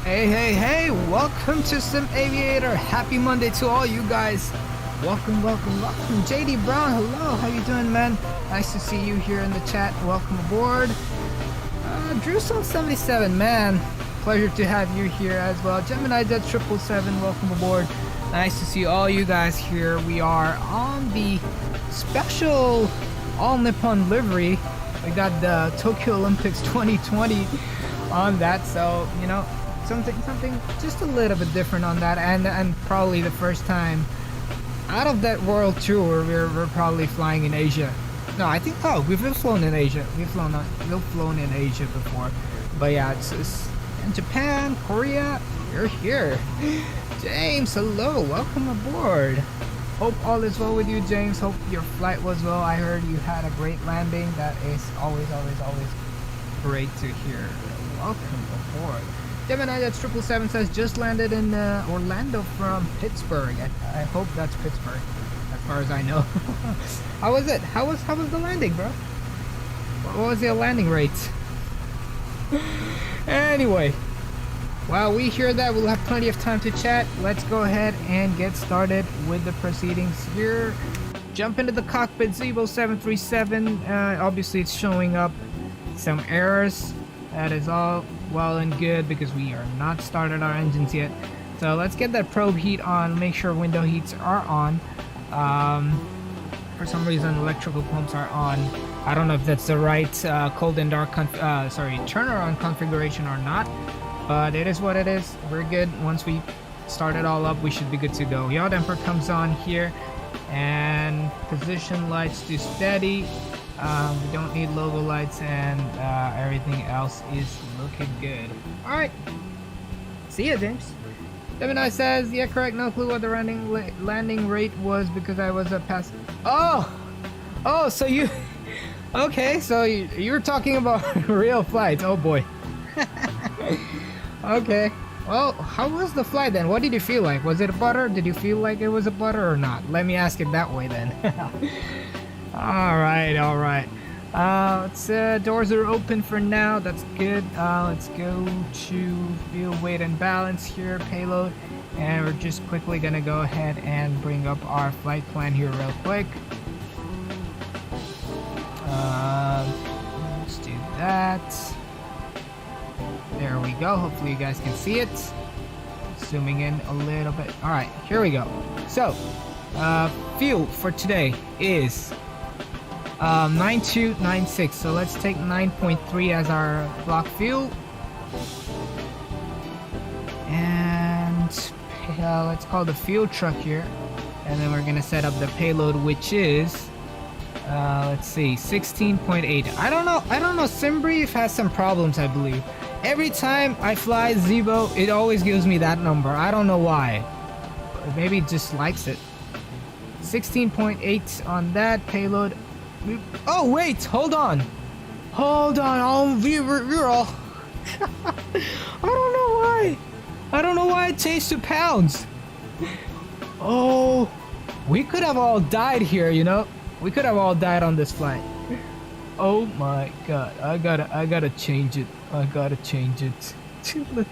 Hey, welcome to Sim Aviator. Happy Monday to all you guys. Welcome. JD Brown, hello, how you doing, man? Nice to see you here in the chat. Welcome aboard. Drewson77, man. Pleasure to have you here as well. Gemini Jet 777, welcome aboard. Nice to see all you guys here. We are on the special All Nippon livery. We got the Tokyo Olympics 2020 on that, so, you know, something just a little bit different on that, and probably the first time out of that world tour we're probably flying in Asia. No, I think we've flown in Asia. We've flown in Asia before, but yeah, it's in Japan, Korea. You're here. James, hello, welcome aboard. Hope all is well with you, James. Hope your flight was well. I heard you had a great landing. That is always great to hear. Welcome aboard. Gemini Jet 777 says just landed in Orlando from Pittsburgh. I hope that's Pittsburgh, as far as I know. How was it? How was the landing, bro? What was the landing rate? Anyway, while we hear that, we'll have plenty of time to chat. Let's go ahead and get started with the proceedings here. Jump into the cockpit, Zevo 737. Obviously, it's showing up some errors. That is all well and good because we are not started our engines yet. So let's get that probe heat on, make sure window heats are on. For some reason electrical pumps are on. I don't know if that's the right cold and dark turner on configuration or not, but it is what it is. We're good. Once we start it all up, we should be good to go. Yaw damper comes on here, and position lights to steady. We don't need logo lights, and everything else is looking good. Alright, see ya, James. Gemini says, yeah, correct, no clue what the landing rate was because I was a pass. Oh, so you, okay, so you were talking about real flights. Oh boy. Okay, well, how was the flight then? What did you feel like? Was it a butter? Did you feel like it was a butter or not? Let me ask it that way then. Alright. Doors are open for now. That's good. Let's go to fuel weight and balance here, payload, and we're just quickly gonna go ahead and bring up our flight plan here real quick. Let's do that. There we go. Hopefully you guys can see it. Zooming in a little bit. Alright, here we go. So, fuel for today is 9296, so let's take 9.3 as our block fuel, and let's call the fuel truck here, and then we're gonna set up the payload, which is let's see, 16.8. I don't know, SimBrief has some problems. I believe every time I fly Zevo it always gives me that number. I don't know why, maybe it just likes it. 16.8 on that payload. Oh wait, hold on. We're all I don't know why it changed to pounds. Oh, we could have all died here, you know. We could have all died on this flight. Oh my god, I gotta change it.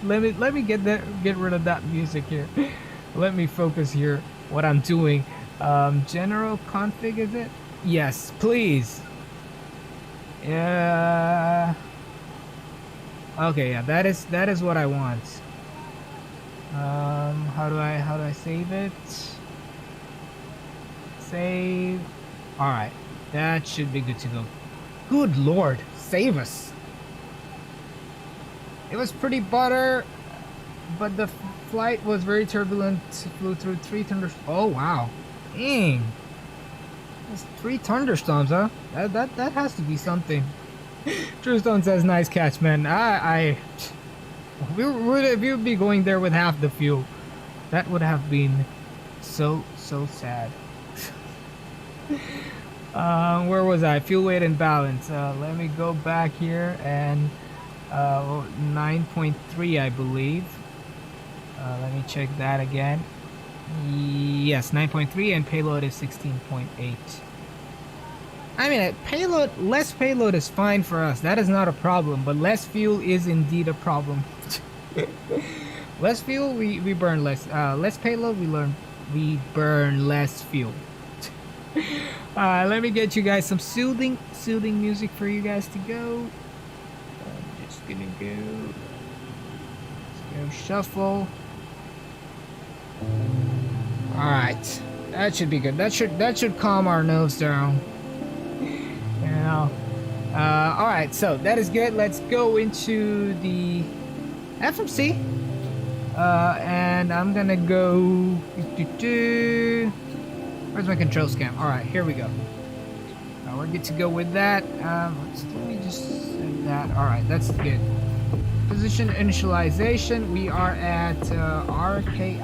Let me get rid of that music here. Let me focus here what I'm doing. General config, is it? Yes, please. Yeah. Okay, yeah, that is what I want. How do I save it? Save. All right, that should be good to go. Good lord, save us. It was pretty butter, but the flight was very turbulent. Flew through 3 thunderstorms. Oh wow, dang. That's 3 thunderstorms, huh? That has to be something. Truestone says, nice catch, man. We would be going there with half the fuel. That would have been so sad. Where was I? Fuel weight and balance. Let me go back here, and 9.3, I believe. Let me check that again. Yes, 9.3, and payload is 16.8. I mean, less payload is fine for us. That is not a problem, but less fuel is indeed a problem. Less fuel, we burn less. Less payload, we burn less fuel. Let me get you guys some soothing music for you guys to go. I'm just gonna go. Let's go shuffle. All right, that should be good. That should calm our nerves down. You know. All right, so that is good. Let's go into the FMC. And I'm gonna go. Where's my control scheme? All right, here we go. We're good to go with that. Let me just set that. All right, that's good. Position initialization. We are at RK.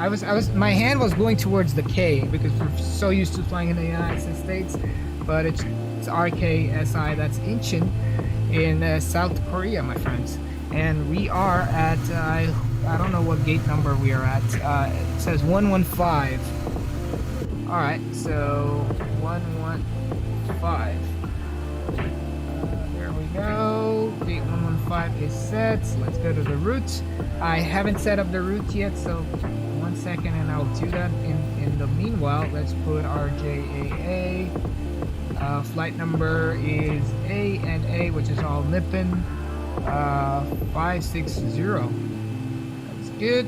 My hand was going towards the K because we're so used to flying in the United States, but it's RKSI. That's Incheon in South Korea, my friends. And we are at I don't know what gate number we are at. It says 115. All right, so 115. There we go. Gate 115 is set. So let's go to the route. I haven't set up the route yet, so 1 second and I'll do that. In the meanwhile, let's put RJAA. Flight number is ANA, which is all Nippon. 560. That's good.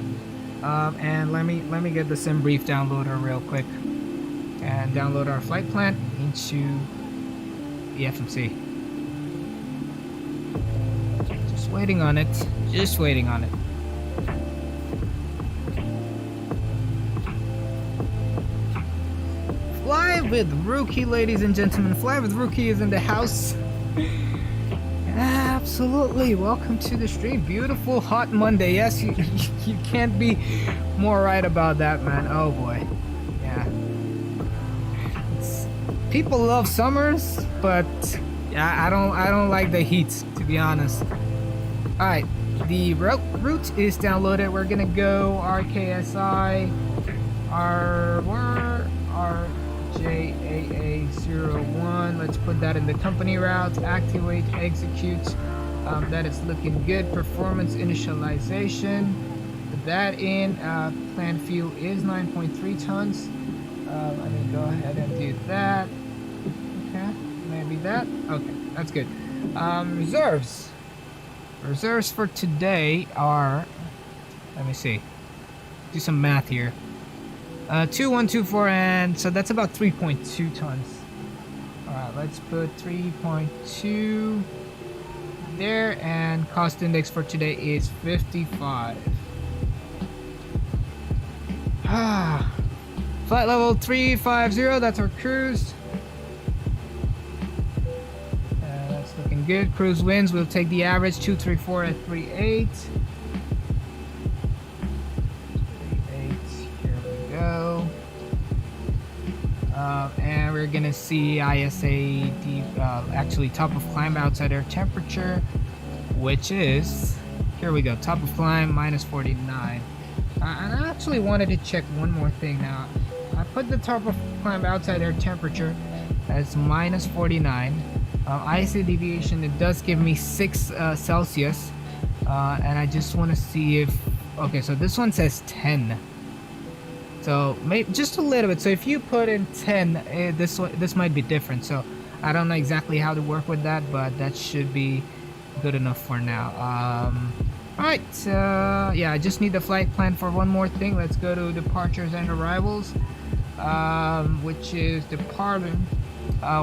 And let me get the sim brief downloader real quick and download our flight plan into the FMC. Just waiting on it. Just waiting on it. Fly with Rookie, ladies and gentlemen. Fly with Rookie is in the house. Absolutely. Welcome to the stream. Beautiful hot Monday. Yes, you can't be more right about that, man. Oh boy. Yeah. People love summers, but yeah, I don't like the heat, to be honest. All right. The route is downloaded. We're gonna go RKSI RJAA01. Let's put that in the company route. Activate, execute. That is looking good. Performance initialization. Put that in. Planned fuel is 9.3 tons. Let me go ahead and do that. Okay, maybe that. Okay, that's good. Reserves. Reserves for today are. Let me see. Do some math here. 2124, and so that's about 3.2 tons. All right, let's put 3.2 there, and cost index for today is 55. Flight level 350, that's our cruise. That's looking good. Cruise winds, we'll take the average 234 at 38. And we're gonna see ISA actually top of climb outside air temperature, which is, here we go, top of climb minus 49. And I actually wanted to check one more thing now. I put the top of climb outside air temperature as minus 49. ISA deviation, it does give me 6 Celsius, and I just want to see if, okay, so this one says 10. So maybe just a little bit. So if you put in 10, this might be different. So I don't know exactly how to work with that, but that should be good enough for now. All right. Yeah, I just need the flight plan for one more thing. Let's go to departures and arrivals, which is departing.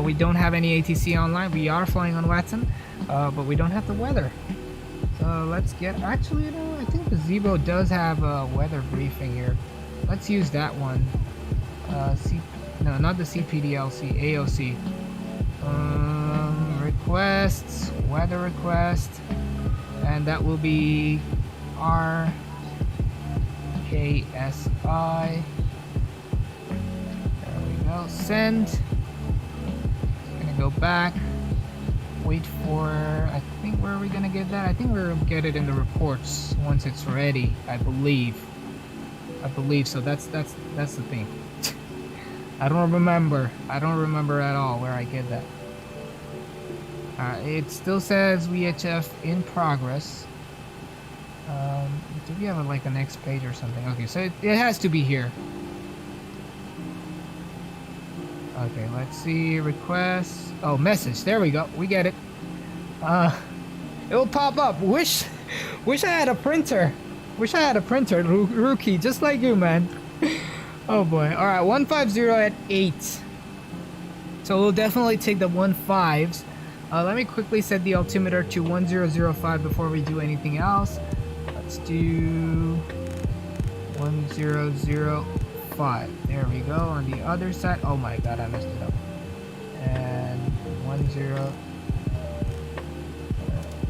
We don't have any ATC online. We are flying on Vatsim, but we don't have the weather. So let's get. Actually, you know, I think the Zebo does have a weather briefing here. Let's use that one. No, not the CPDLC, AOC. Requests, weather request, and that will be RKSI. There we go. Send. Gonna go back. Wait for. I think where are we gonna get that? I think we're gonna get it in the reports once it's ready. I believe so. That's the thing. I don't remember at all where I get that. It still says VHF in progress. Do we have like a next page or something? Okay, so it has to be here. Okay, let's see. Requests. Oh, message. There we go. We get it. It will pop up. Wish I had a printer. Wish I had a printer, Rookie, just like you, man. Oh boy. All right, 150 at 8. So we'll definitely take the 15s. Let me quickly set the altimeter to 1005 before we do anything else. Let's do 1005. There we go. On the other side. Oh my god, I messed it up. And 10.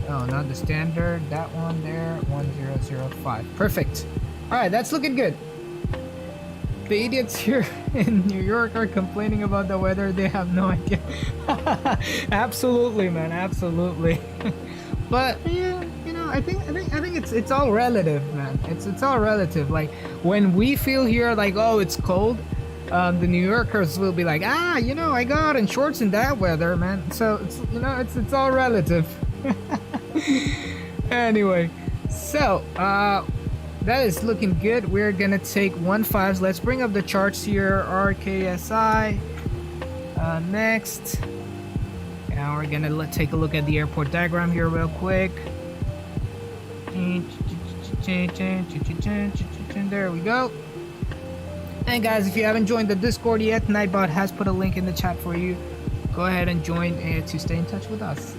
Oh, not the standard. That one there. 1005. Perfect. All right, that's looking good. The idiots here in New York are complaining about the weather. They have no idea. Absolutely, man. Absolutely. But yeah, you know, I think it's all relative, man. It's all relative. Like when we feel here like, oh, it's cold, the New Yorkers will be like, ah, you know, I go out in shorts in that weather, man. So it's, you know, it's all relative. Anyway, so that is looking good. We're gonna take 15s. Let's bring up the charts here. RKSI next, and we're gonna take a look at the airport diagram here real quick. There we go. And guys, if you haven't joined the Discord yet, Nightbot has put a link in the chat for you. Go ahead and join to stay in touch with us.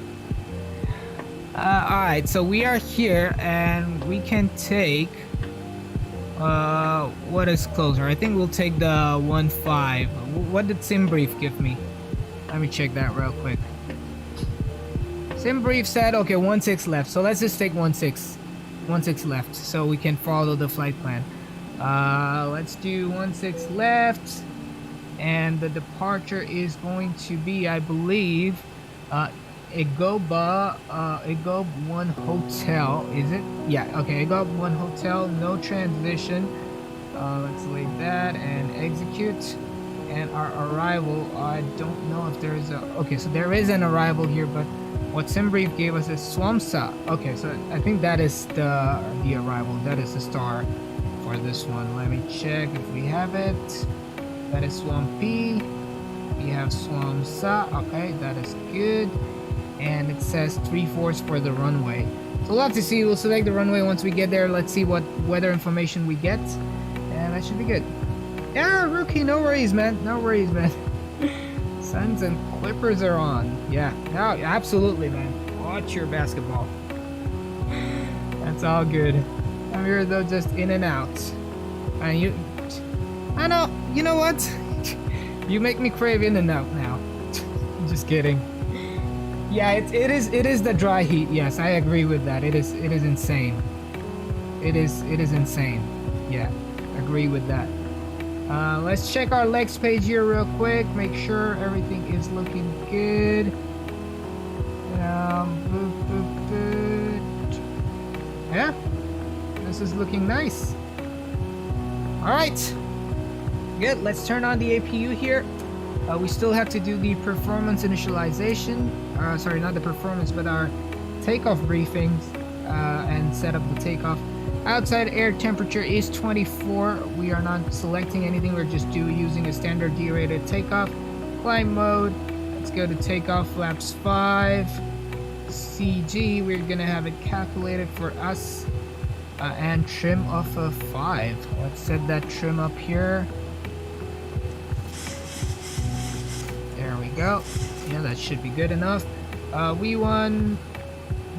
Alright, so we are here and we can take what is closer? I think we'll take the 15. What did SimBrief give me? Let me check that real quick. SimBrief said okay, 16 left, so let's just take 16 left so we can follow the flight plan. Let's do 16 left, and the departure is going to be, I believe, Egoba 1 Hotel, is it? Yeah, okay, Egoba 1 Hotel, no transition. Let's leave that and execute. And our arrival, I don't know if there is a... Okay, so there is an arrival here, but what SimBrief gave us is Swamsa. Okay, so I think that is the arrival. That is the star for this one. Let me check if we have it. That is Swampy. We have Swamsa. Okay, that is good. And it says 3/4 for the runway. So we'll have to see. We'll select the runway once we get there. Let's see what weather information we get, and that should be good. Yeah, Rookie, no worries, man. No worries, man. Suns and Clippers are on. Yeah, no, absolutely, man. Watch your basketball. That's all good. I'm here though, just in and out. And I know. You know what? You make me crave in and out now. Just kidding. Yeah, it is the dry heat. Yes, I agree with that. It is insane. It is insane. Yeah, agree with that. Let's check our legs page here real quick. Make sure everything is looking good. Yeah, this is looking nice. All right, good. Let's turn on the APU here. We still have to do the performance initialization. Sorry, not the performance, but our takeoff briefings and set up the takeoff. Outside air temperature is 24. We are not selecting anything. We're just using a standard derated takeoff. Climb mode. Let's go to takeoff flaps 5. CG, we're gonna have it calculated for us. And trim of 5. Let's set that trim up here. There we go. Yeah, that should be good enough. V1,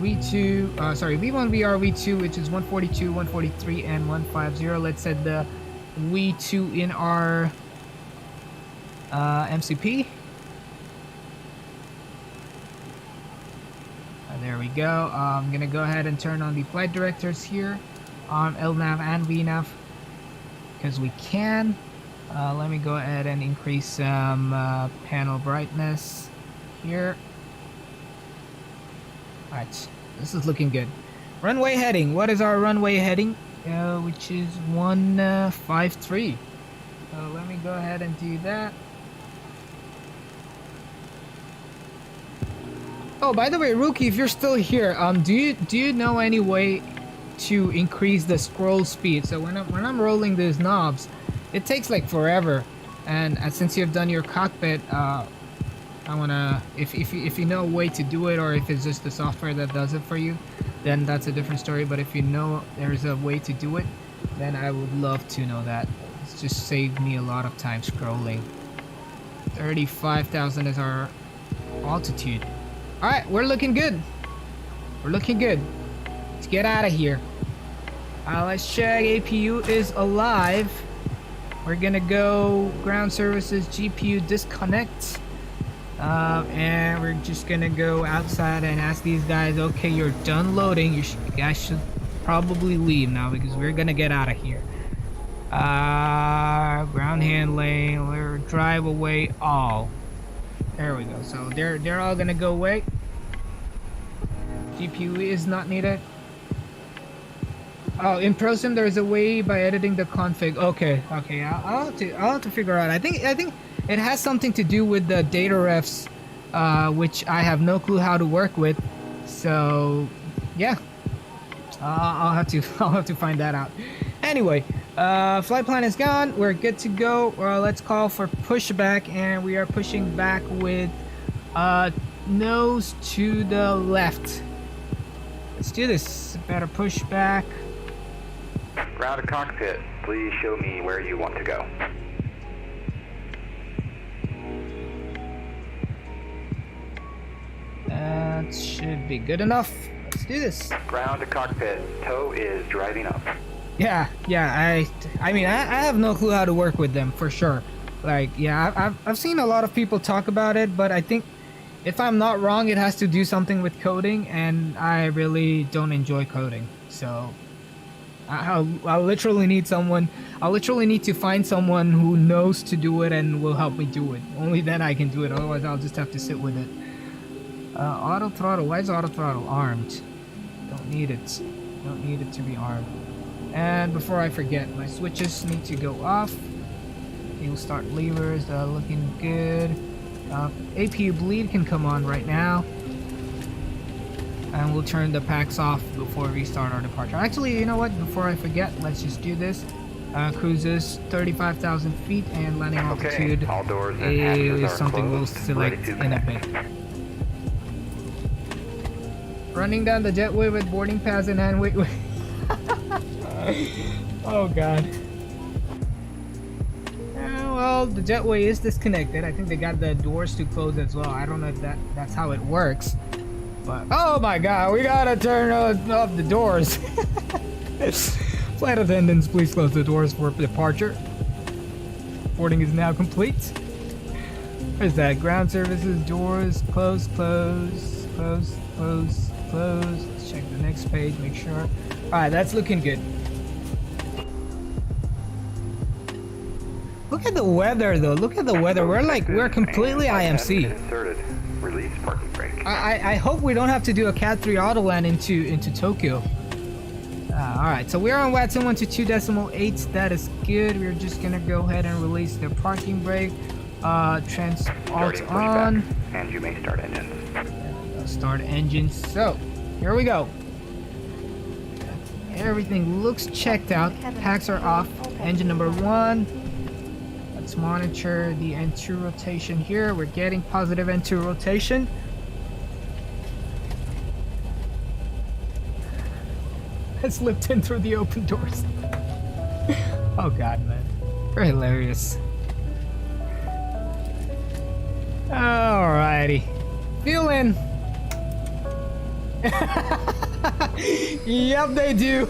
V2, V1, VR, V2, which is 142, 143, and 150. Let's set the V2 in our MCP. There we go. I'm gonna go ahead and turn on the flight directors here on LNAV and VNAV because we can. Let me go ahead and increase some panel brightness here. Alright, this is looking good. Runway heading. What is our runway heading? Which is 153. So let me go ahead and do that. Oh, by the way, Rookie, if you're still here, do you know any way to increase the scroll speed. So when I'm rolling these knobs, it takes like forever. And since you've done your cockpit, I wanna, if you know a way to do it, or if it's just the software that does it for you, then that's a different story. But if you know there's a way to do it, then I would love to know that. It's just saved me a lot of time scrolling. 35,000 is our altitude. All right, we're looking good. We're looking good. Let's get out of here. Let's check. APU is alive. We're gonna go ground services, GPU disconnect. And we're just gonna go outside and ask these guys, okay, you're done loading. You guys should probably leave now because we're gonna get out of here. Ground handling, or drive away all. There we go. So they're all gonna go away. GPU is not needed. Oh, in ProSim there's a way by editing the config. Okay, I'll have to figure out. I think it has something to do with the data refs, which I have no clue how to work with. So yeah, I'll have to find that out. Anyway, flight plan is gone. We're good to go. Let's call for pushback, and we are pushing back with nose to the left. Let's do this. Better push back. Ground to cockpit. Please show me where you want to go. That should be good enough. Let's do this. Ground to cockpit. Tow is driving up. Yeah. I mean, I have no clue how to work with them for sure. Like, yeah, I've seen a lot of people talk about it, but I think if I'm not wrong, it has to do something with coding, and I really don't enjoy coding. So I'll literally need someone. I'll literally need to find someone who knows to do it and will help me do it. Only then I can do it. Otherwise, I'll just have to sit with it. Auto throttle. Why is auto throttle armed? Don't need it. Don't need it to be armed. And before I forget, my switches need to go off. Fuel start levers. Looking good. APU bleed can come on right now. And we'll turn the packs off before we start our departure. Actually, you know what? Before I forget, let's just do this. Cruises 35,000 feet and landing altitude all doors and hatches is are something we'll closed, select in a bit. Running down the jetway with boarding pass in hand. Wait. Oh god. Well, the jetway is disconnected. I think they got the doors to close as well. I don't know if that's how it works. But oh my god, we gotta turn off the doors. Flight attendants, please close the doors for departure. Boarding is now complete. Where's that? Ground services doors close. Let's check the next page, make sure. Alright, that's looking good. Look at the weather though. Look at the weather. We're completely IMC. Inserted. Release parking brake. I hope we don't have to do a Cat 3 auto land into Tokyo. Alright, so we're on Vatsim 122.8. That is good. We're just gonna go ahead and release the parking brake. Alt on. And you may start engines. Start engines. So, here we go. Everything looks checked out. Packs are off. Engine number 1. Let's monitor the N2 rotation here. We're getting positive N2 rotation. I slipped in through the open doors. Oh god, man. Very hilarious. Alrighty. Feeling. Yep, they do.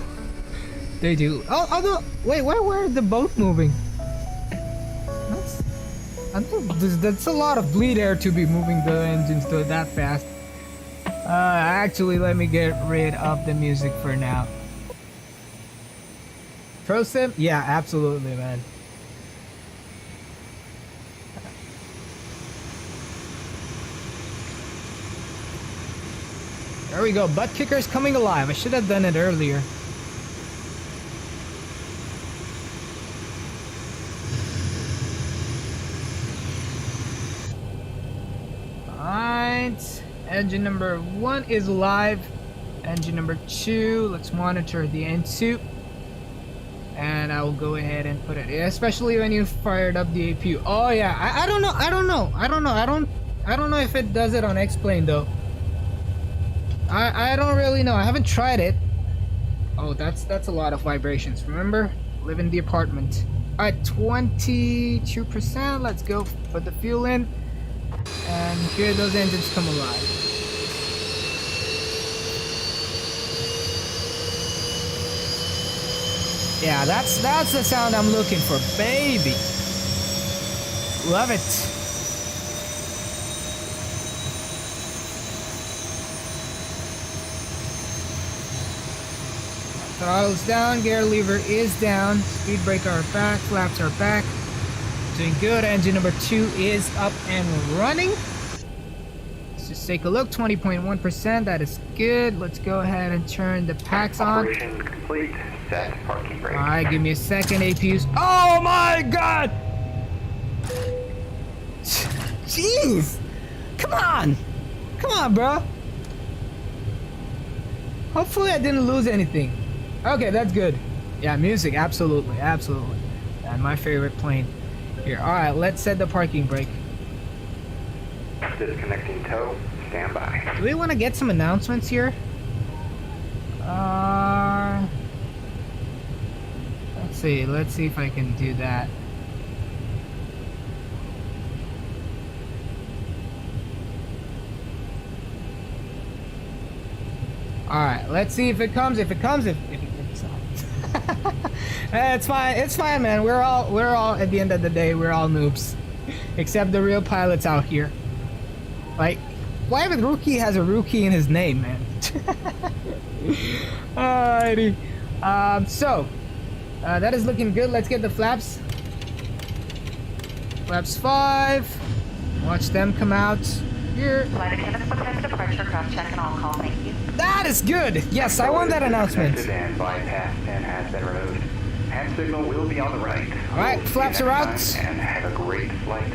They do. Oh, although, wait, where is the boat moving? That's a lot of bleed air to be moving the engines that fast. Actually, let me get rid of the music for now. ProSim? Yeah, absolutely, man. There we go. Butt kicker's coming alive. I should have done it earlier. Alright. Engine number 1 is live. Engine number 2, let's monitor the N2. And I will go ahead and put it, especially when you fired up the APU. Oh yeah, I don't know if it does it on X-Plane though. I don't really know. I haven't tried it. Oh, that's a lot of vibrations. Remember, live in the apartment. Alright, 22%. Let's go put the fuel in. And here those engines come alive. Yeah, that's the sound I'm looking for, baby. Love it. Throttle's down, gear lever is down, speed brake are back, flaps are back. Doing good. Engine number 2 is up and running. Let's just take a look. 20.1%. That is good. Let's go ahead and turn the packs on. Operation complete. Set parking brake. Alright, give me a second. APUs. Oh my god! Jeez! Come on! Come on, bro! Hopefully I didn't lose anything. Okay, that's good. Yeah, music. Absolutely. Absolutely. And my favorite plane. Here, alright, let's set the parking brake. Disconnecting tow, stand by. Do we want to get some announcements here? Let's see if I can do that. Alright, let's see if it comes, if it comes. It's fine, man. We're all at the end of the day, we're all noobs. Except the real pilots out here. Like, why would Rookie has a rookie in his name, man? Alrighty. That is looking good. Let's get the flaps. Flaps 5. Watch them come out here. Flight attendants attend to departure, cross check and all call. Thank you. That is good. Yes, I want that announcement. And bypass 10 has been removed. Hand signal will be on the right. All right, flaps are out. And have a great flight.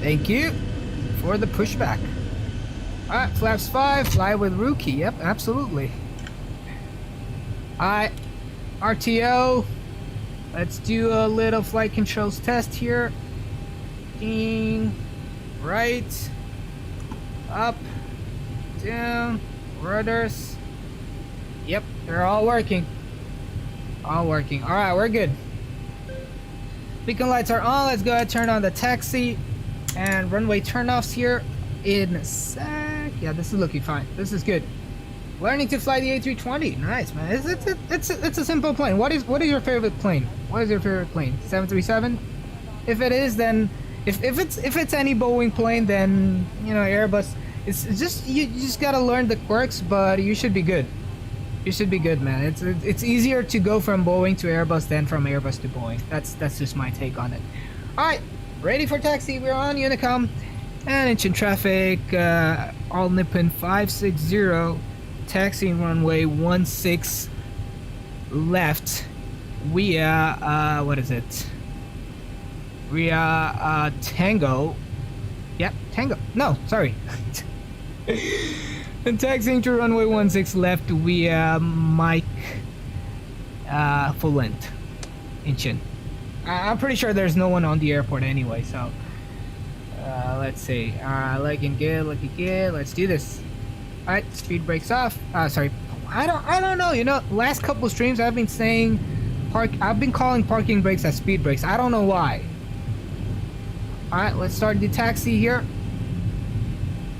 Thank you for the pushback. All right, flaps 5. Fly with Rookie. Yep, absolutely. All right, RTO. Let's do a little flight controls test here. Ding. Right. Up. Down. Rudders. Yep, they're all working. All working. Alright, we're good. Beacon lights are on. Let's go ahead and turn on the taxi. And runway turnoffs here in a sec. Yeah, this is looking fine. This is good. Learning to fly the A320. Nice, man. It's a simple plane. What is your favorite plane? What is your favorite plane? 737? If it is, then if it's any Boeing plane, then you know, Airbus. It's just you just gotta learn the quirks, but you should be good. You should be good, man. It's easier to go from Boeing to Airbus than from Airbus to Boeing. That's just my take on it. All right, ready for taxi. We're on Honeycomb and engine traffic. All Nippon 560. Taxiing runway 16 left. We are what is it? We are Tango. Yep, Tango. No, sorry. And taxiing to runway 16 left. We are Mike. Full length. Engine. I'm pretty sure there's no one on the airport anyway. So let's see. Looking good. Let's do this. All right, speed brakes off. Sorry. I don't know. You know, last couple streams I've been saying I've been calling parking brakes as speed brakes. I don't know why. Alright, let's start the taxi here.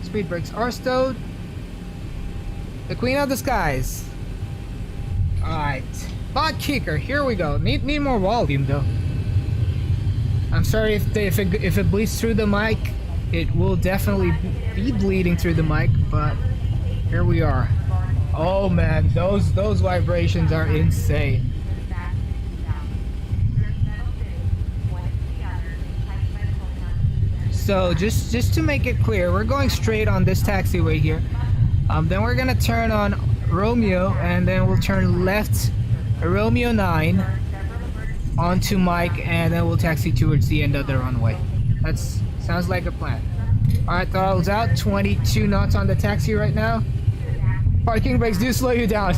Speed brakes are stowed. The Queen of the Skies. Alright. Bot kicker, here we go. Need more volume though. I'm sorry if it bleeds through the mic. It will definitely be bleeding through the mic, but here we are. Oh man, those vibrations are insane. So just to make it clear, we're going straight on this taxiway here. Then we're gonna turn on Romeo, and then we'll turn left Romeo 9 onto Mike, and then we'll taxi towards the end of the runway. That sounds like a plan. All right, throttle's out. 22 knots on the taxi right now. Parking brakes do slow you down.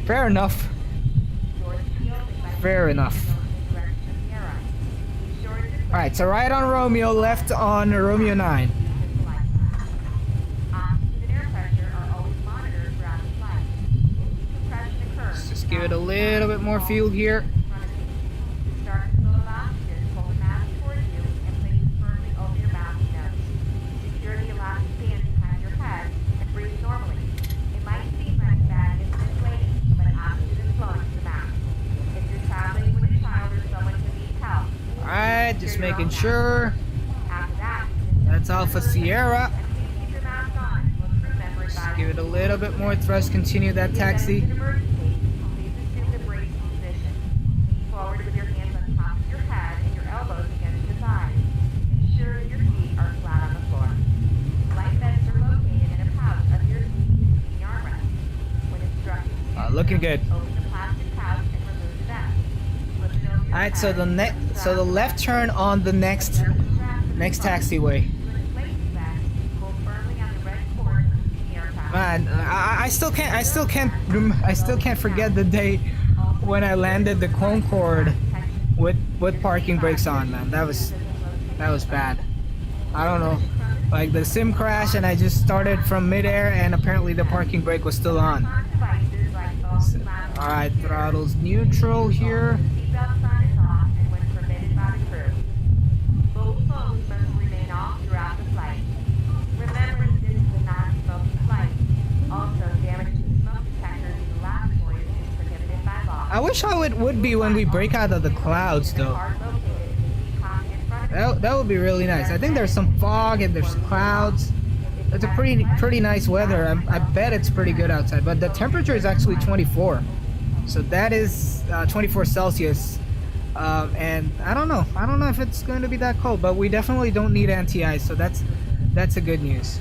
Fair enough. Fair enough. Alright, so right on Romeo, left on Romeo 9. Let's just give it a little bit more fuel here. Alright, just making sure. That's Alpha Sierra. Just give it a little bit more thrust, continue that taxi. Looking good. Alright, so the left turn on the next taxiway. Man, I still can't forget the day when I landed the Concorde with parking brakes on, man. That was bad. I don't know. Like the sim crashed and I just started from midair and apparently the parking brake was still on. So, alright, throttle's neutral here. I wish how it would be when we break out of the clouds though. That would be really nice. I think there's some fog and there's clouds. It's a pretty nice weather. I bet it's pretty good outside, but the temperature is actually 24. So that is 24 Celsius. And I don't know if it's going to be that cold, but we definitely don't need anti-ice, so that's a good news.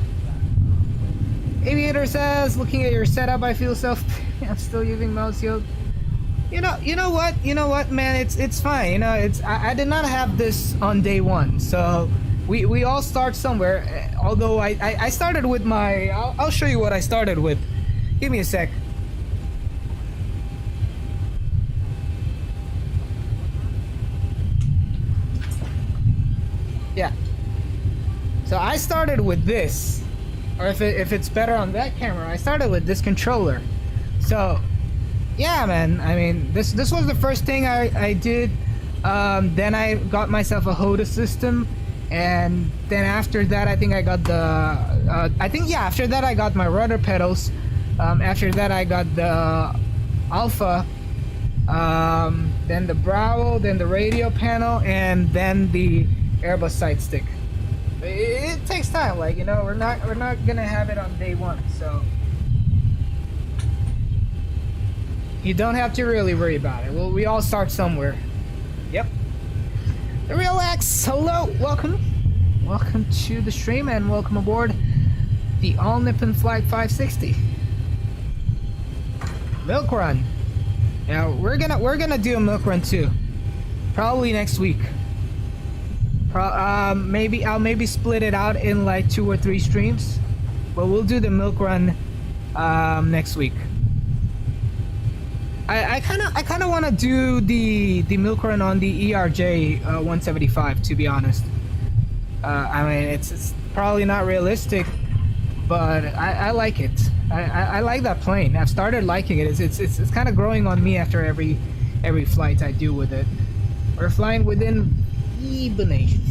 Aviator says, looking at your setup, I feel I'm still using mouse yoke. You know what, man, it's fine. You know, I did not have this on day one, so we all start somewhere. Although I started with my, I'll show you what I started with. Give me a sec. Yeah. So I started with this, or if it's better on that camera, I started with this controller. So yeah, man, I mean, this was the first thing I did. Then I got myself a HODA system, and then after that I think I got the after that I got my rudder pedals. After that I got the Alpha, then the Bravo, then the radio panel, and then the Airbus side stick. It takes time, like, you know, we're not gonna have it on day one, so you don't have to really worry about it. Well, we all start somewhere. Yep. The Real X, hello, welcome to the stream and welcome aboard the All Nippon Flight 560 milk run. Now we're gonna do a milk run too, probably next week. I'll maybe split it out in like 2 or 3 streams, but we'll do the milk run next week. I kind of want to do the milk run on the ERJ 175, to be honest. I mean, it's probably not realistic, but I like it. I like that plane. I've started liking it. It's kind of growing on me after every flight I do with it. We're flying within hibernation.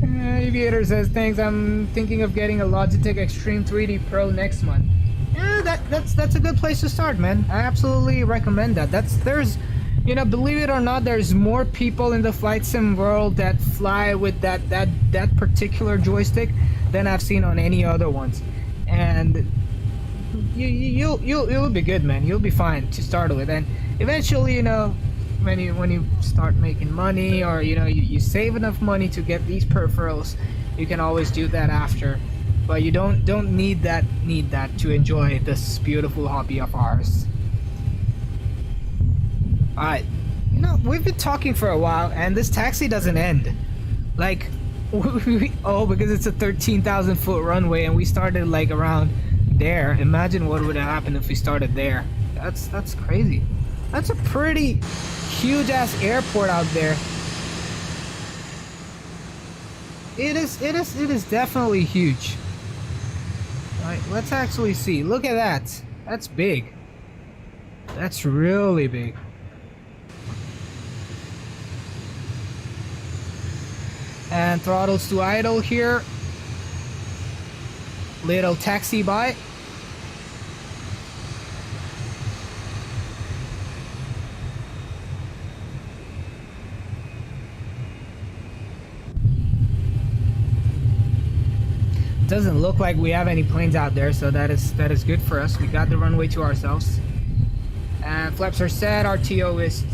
Aviator says, thanks, I'm thinking of getting a Logitech Extreme 3D Pro next month. Yeah, that's a good place to start, man. I absolutely recommend that. There's, you know, believe it or not, there's more people in the flight sim world that fly with that particular joystick than I've seen on any other ones. And you'll be good, man. You'll be fine to start with, and eventually, you know, when you start making money, or you know, you save enough money to get these peripherals, you can always do that after. But you don't need that to enjoy this beautiful hobby of ours. Alright, you know, we've been talking for a while and this taxi doesn't end. Like, Oh, because it's a 13,000 foot runway and we started like around there. Imagine what would have happened if we started there. That's crazy. That's a pretty huge ass airport out there. It is definitely huge. Alright, let's actually see. Look at that. That's big. That's really big. And throttles to idle here. Little taxi by. Doesn't look like we have any planes out there, so that is good for us. We got the runway to ourselves. And flaps are set. RTO is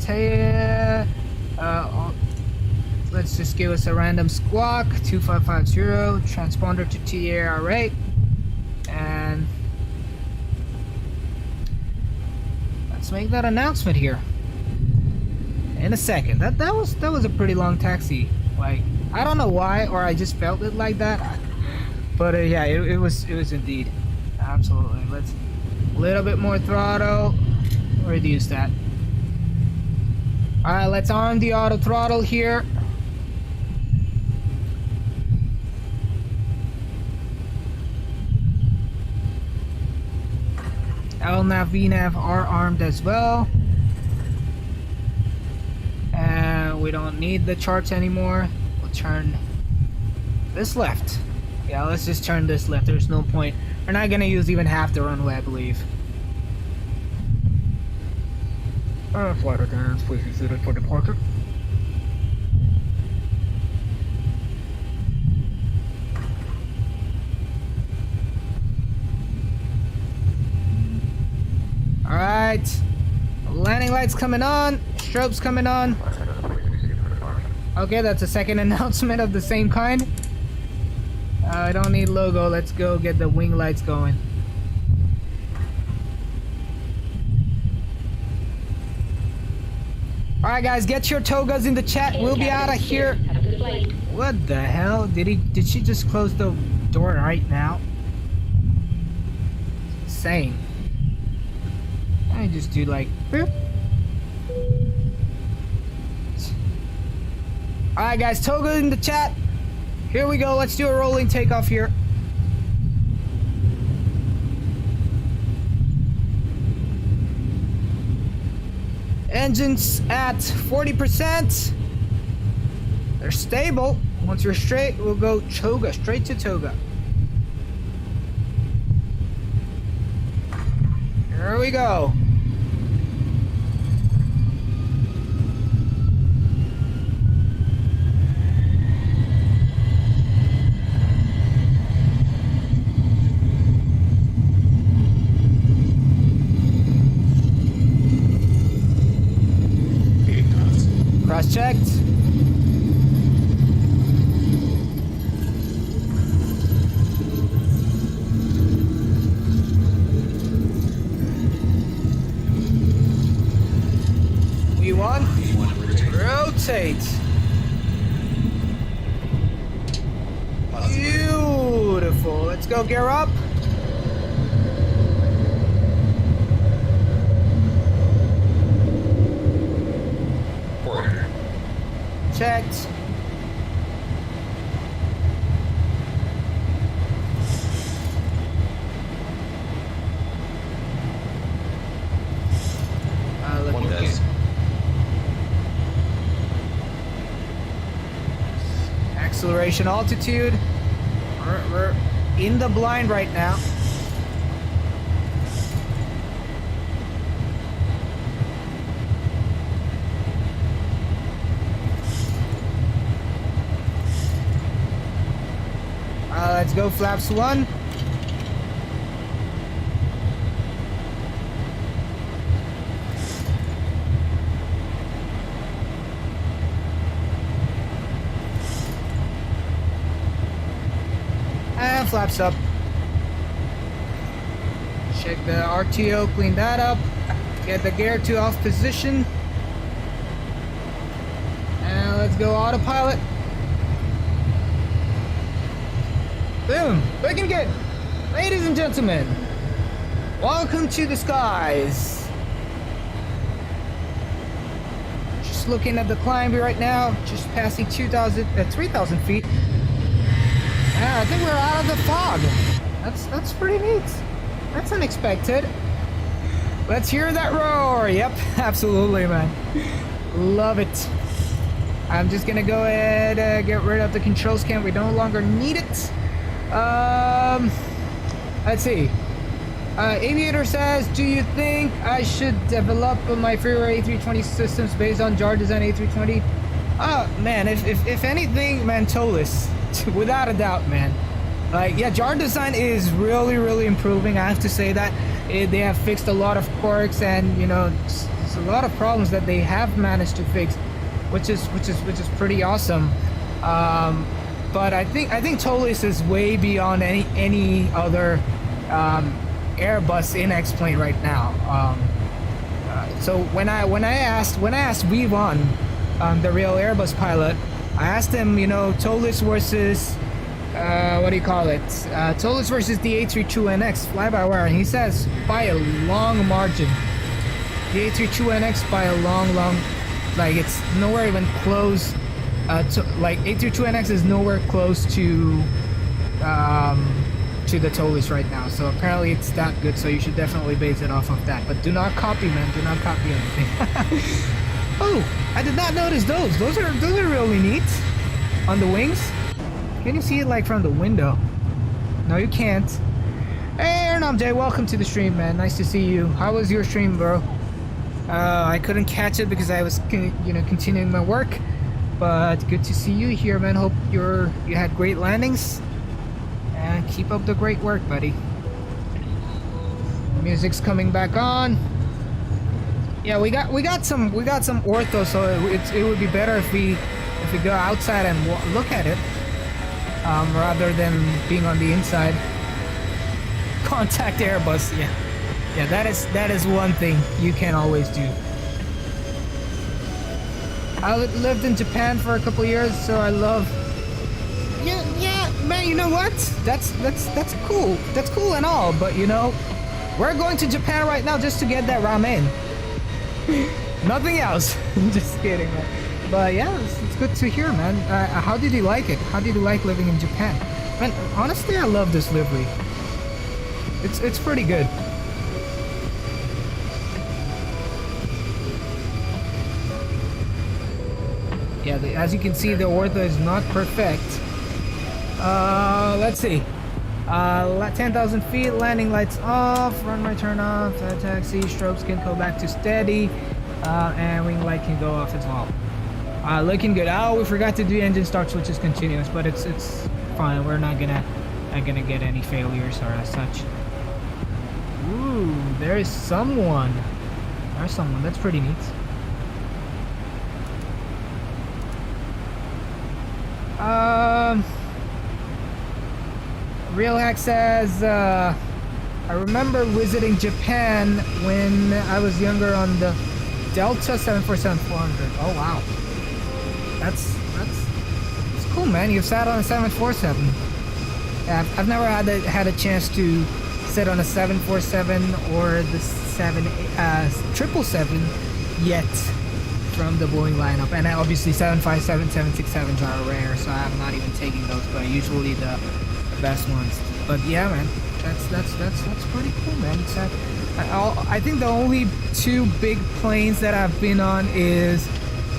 let's just give us a random squawk. 2550. Transponder to TARA. And let's make that announcement here in a second. That was a pretty long taxi. Like, I don't know why, or I just felt it like that. But yeah, it was indeed. Absolutely. Let's a little bit more throttle. Reduce that. Alright, let's arm the auto throttle here. LNAV, VNAV are armed as well. And we don't need the charts anymore. We'll turn this left. Yeah, let's just turn this left. There's no point. We're not gonna use even half the runway, I believe. Flight attendants, please be seated for departure. Alright. Landing lights coming on. Strobes coming on. Okay, that's a second announcement of the same kind. I don't need logo. Let's go get the wing lights going. Alright guys, get your togas in the chat. We'll be out of here. What the hell? Did she just close the door right now? Insane. I just do like boop. Alright guys, toga in the chat. Here we go, let's do a rolling takeoff here. Engines at 40%. They're stable. Once you're straight, we'll go toga, straight to toga. Here we go. Cross-checked. V1. Rotate. Beautiful. Let's go gear up. Checked. Looking good. Acceleration altitude. We're in the blind right now. Let's go flaps 1. And flaps up. Check the RTO, clean that up. Get the gear to off position. And let's go autopilot. Boom! Looking good! Ladies and gentlemen, welcome to the skies. Just looking at the climb right now, just passing 3,000 feet. Yeah, I think we're out of the fog. That's pretty neat. That's unexpected. Let's hear that roar. Yep, absolutely, man. Love it. I'm just gonna go ahead and get rid of the control scan. We no longer need it. Let's see. Aviator says, do you think I should develop my freeware A320 systems based on jar design A320? Man, if anything, man, towless. Without a doubt, man. Like, yeah, jar design is really improving. I have to say that they have fixed a lot of quirks, and you know, it's a lot of problems that they have managed to fix, which is pretty awesome. But I think towless is way beyond any other Airbus in X-plane right now. So when I asked Vivon, the real Airbus pilot, I asked him, you know, towless versus what do you call it? Towless versus the A32NX fly-by-wire, and he says by a long margin. The A32NX by a long, like it's nowhere even close. Like A32NX is nowhere close to the towless right now. So apparently it's that good. So you should definitely base it off of that. But do not copy, man. Do not copy anything. Oh, I did not notice those. Those are really neat on the wings. Can you see it like from the window? No, you can't. Hey, Aaron Jay, welcome to the stream, man. Nice to see you. How was your stream, bro? I couldn't catch it because I was, continuing my work. But good to see you here, man. Hope you had great landings. And keep up the great work, buddy. Music's coming back on. Yeah, we got some ortho, so it would be better if we go outside and look at it, rather than being on the inside. Contact Airbus, yeah, that is one thing you can always do. I lived in Japan for a couple years, so I love. Yeah, man. You know what? That's cool. That's cool and all, but you know, we're going to Japan right now just to get that ramen. Nothing else. Just kidding, man. But yeah, it's good to hear, man. How did you like it? How did you like living in Japan? Man, honestly, I love this livery. It's pretty good. Yeah, as you can see, the ortho is not perfect. Let's see. 10,000 feet, landing lights off, runway turn off, taxi, strobes can go back to steady, and wing light can go off as well. Looking good. Oh, we forgot to do engine start switches continuous, but it's fine. We're not gonna get any failures or as such. Ooh, there is someone. There's someone. That's pretty neat. Real Hack says, I remember visiting Japan when I was younger on the Delta 747-400. Oh wow, that's cool, man. You've sat on a 747. Yeah, I've never had a chance to sit on a 747 or the 777 yet from the Boeing lineup, and obviously 757, 767s are rare, so I'm not even taking those, but usually the best ones. But yeah, man, that's pretty cool, man. I think the only two big planes that I've been on is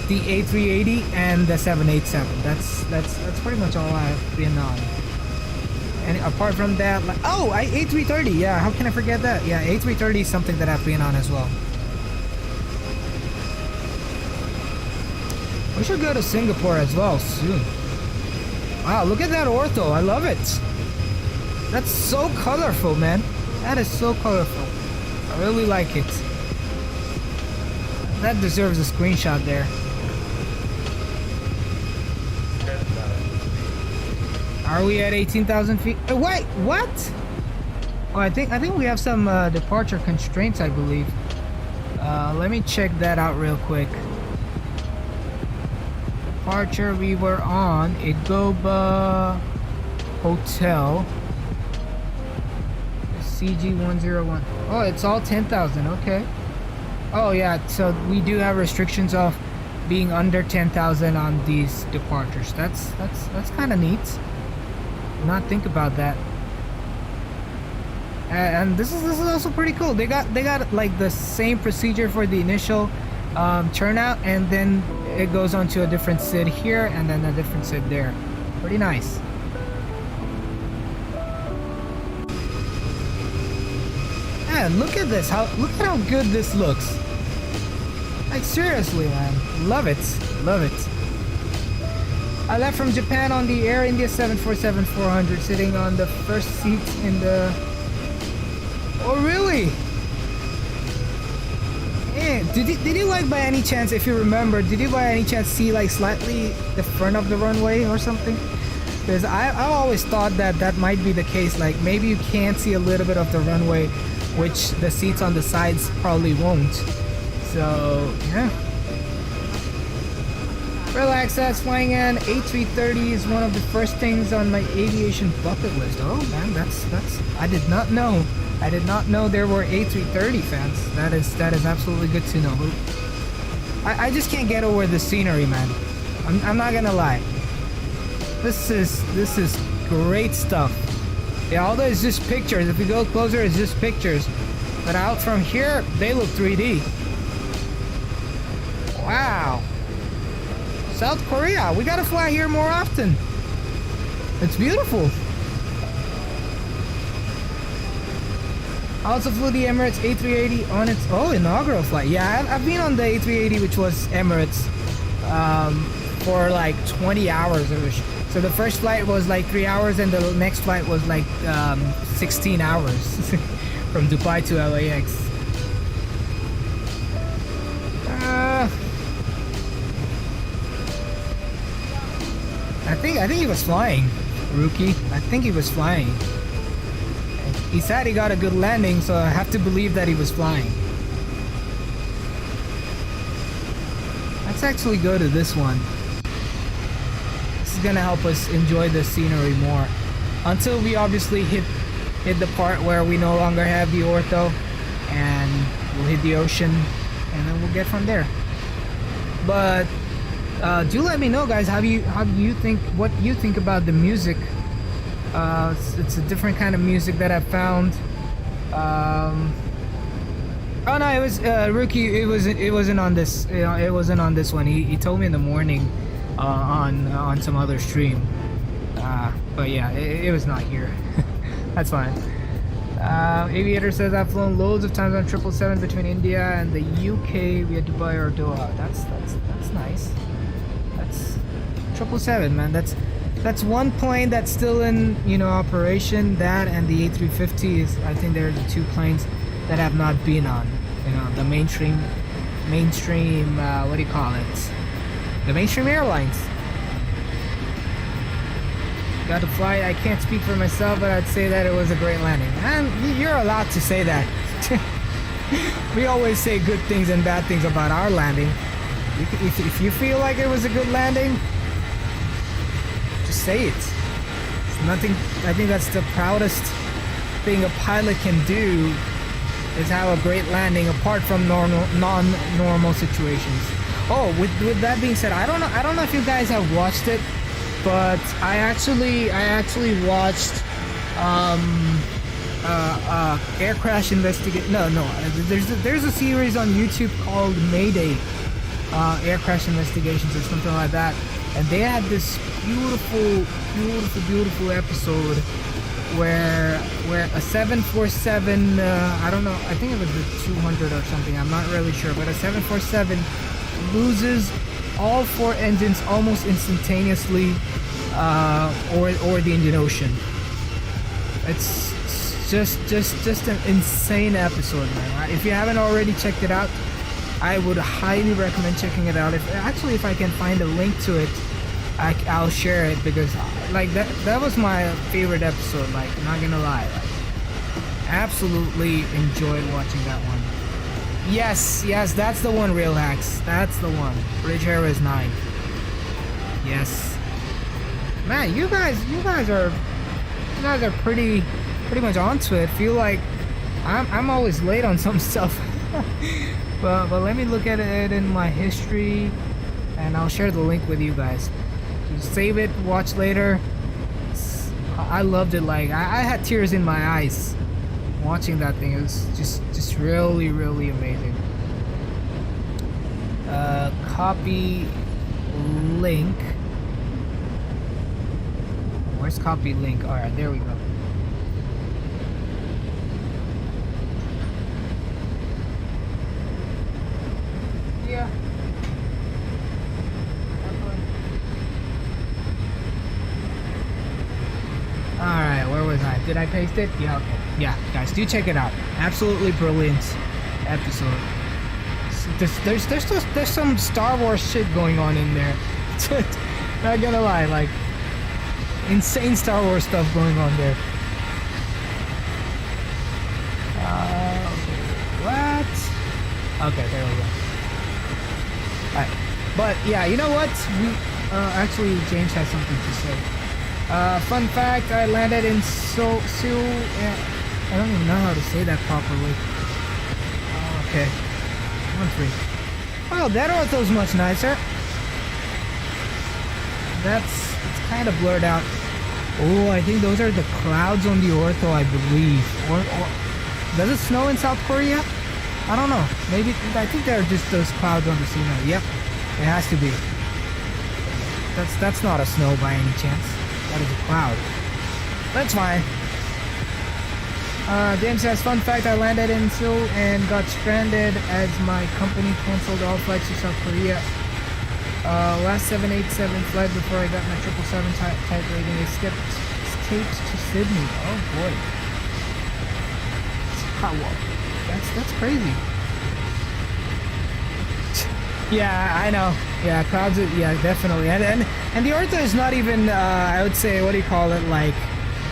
the A380 and the 787. That's pretty much all I've been on. And apart from that, like, A330, yeah, how can I forget that? Yeah, A330 is something that I've been on as well. We should go to Singapore as well soon. Wow, look at that ortho. I love it. That's so colorful, man. That is so colorful. I really like it. That deserves a screenshot there. Are we at 18,000 feet? Wait, what? Oh, I think we have some departure constraints, I believe. Let me check that out real quick. Departure we were on Igoba Hotel. CG101. Oh, it's all 10,000. Okay. Oh yeah, so we do have restrictions of being under 10,000 on these departures. That's kind of neat. Not think about that. And this is also pretty cool. They got like the same procedure for the initial turnout, and then it goes on to a different SID here and then a different SID there. Pretty nice. Man, look at this. Look at how good this looks. Like seriously, man. Love it. Love it. I left from Japan on the Air India 747-400, sitting on the first seat in the... Oh, really? Man, did you like by any chance, if you remember, did you by any chance see like slightly the front of the runway or something? Because I always thought that might be the case. Like maybe you can see a little bit of the runway, which the seats on the sides probably won't. So, yeah. Relax, that's flying an A330 is one of the first things on my aviation bucket list. Oh man, that's I did not know. I did not know there were A330 fans. That is absolutely good to know. I just can't get over the scenery, man. I'm not gonna lie. This is great stuff. Yeah, although it's just pictures. If we go closer, it's just pictures. But out from here, they look 3D. Wow. South Korea, we gotta fly here more often. It's beautiful. I also flew the Emirates A380 on its inaugural flight. Yeah, I've been on the A380, which was Emirates, for like 20 hours. So the first flight was like 3 hours, and the next flight was like 16 hours from Dubai to LAX. I think he was flying, Rookie. I think he was flying. He said he got a good landing, so I have to believe that he was flying. Let's actually go to this one. This is gonna help us enjoy the scenery more. Until we obviously hit the part where we no longer have the ortho, and we'll hit the ocean, and then we'll get from there. But do let me know, guys, what you think about the music. It's a different kind of music that I found. Oh no, it was Rookie. It wasn't on this. You know, it wasn't on this one. He told me in the morning on some other stream. But yeah, it was not here. That's fine. Aviator says I've flown loads of times on 777 between India and the UK via Dubai or Doha. That's nice. That's 777, man. That's one plane that's still in, you know, operation. That and the A350 is, I think, they're the two planes that have not been on, you know, the mainstream. What do you call it? The mainstream airlines. Got to fly. I can't speak for myself, but I'd say that it was a great landing. And you're allowed to say that. We always say good things and bad things about our landing. If you feel like it was a good landing, just say it. It's nothing. I think that's the proudest thing a pilot can do, is have a great landing apart from non-normal situations. Oh, with that being said, I don't know if you guys have watched it, but I actually watched air crash investigate. No, there's a series on YouTube called Mayday, air crash investigations or something like that, and they had this beautiful episode where a 747, I don't know, I think it was the 200 or something, I'm not really sure, but a 747 loses all four engines almost instantaneously, or the Indian Ocean. It's just an insane episode, man. If you haven't already checked it out, I would highly recommend checking it out. If I can find a link to it, I'll share it, because like that was my favorite episode. Like, I'm not gonna lie, like, absolutely enjoyed watching that one. Yes, that's the one, Real Hacks. That's the one. Bridge Harris 9. Yes. Man, you guys are guys are pretty much onto it. Feel like I'm always late on some stuff. but let me look at it in my history, and I'll share the link with you guys. Just save it, watch later. I loved it. Like I had tears in my eyes watching that thing. It was just really amazing. Copy link. Where's copy link? All right, there we go. Yeah. Alright, where was I? Did I paste it? Yeah, okay. Yeah, guys, do check it out. Absolutely brilliant episode. There's some Star Wars shit going on in there. Not gonna lie, like insane Star Wars stuff going on there. What? Okay, there we go. Alright, but yeah, you know what? We actually James has something to say. Fun fact, I landed in Seoul. I don't even know how to say that properly. Okay. 1-3. Oh, that ortho's much nicer. It's kind of blurred out. Oh, I think those are the clouds on the ortho, I believe. Or does it snow in South Korea? I don't know. Maybe I think they're just those clouds on the scenery. Yep, it has to be. That's not a snow by any chance. That is a cloud. That's fine. James says, fun fact, I landed in Seoul and got stranded as my company canceled all flights to South Korea. Last 787 flight before I got my 777 type rating, escaped to Sydney. Oh boy. That's crazy. Yeah, I know. Yeah, clouds. Yeah, definitely. And the ortho is not even. I would say, what do you call it? Like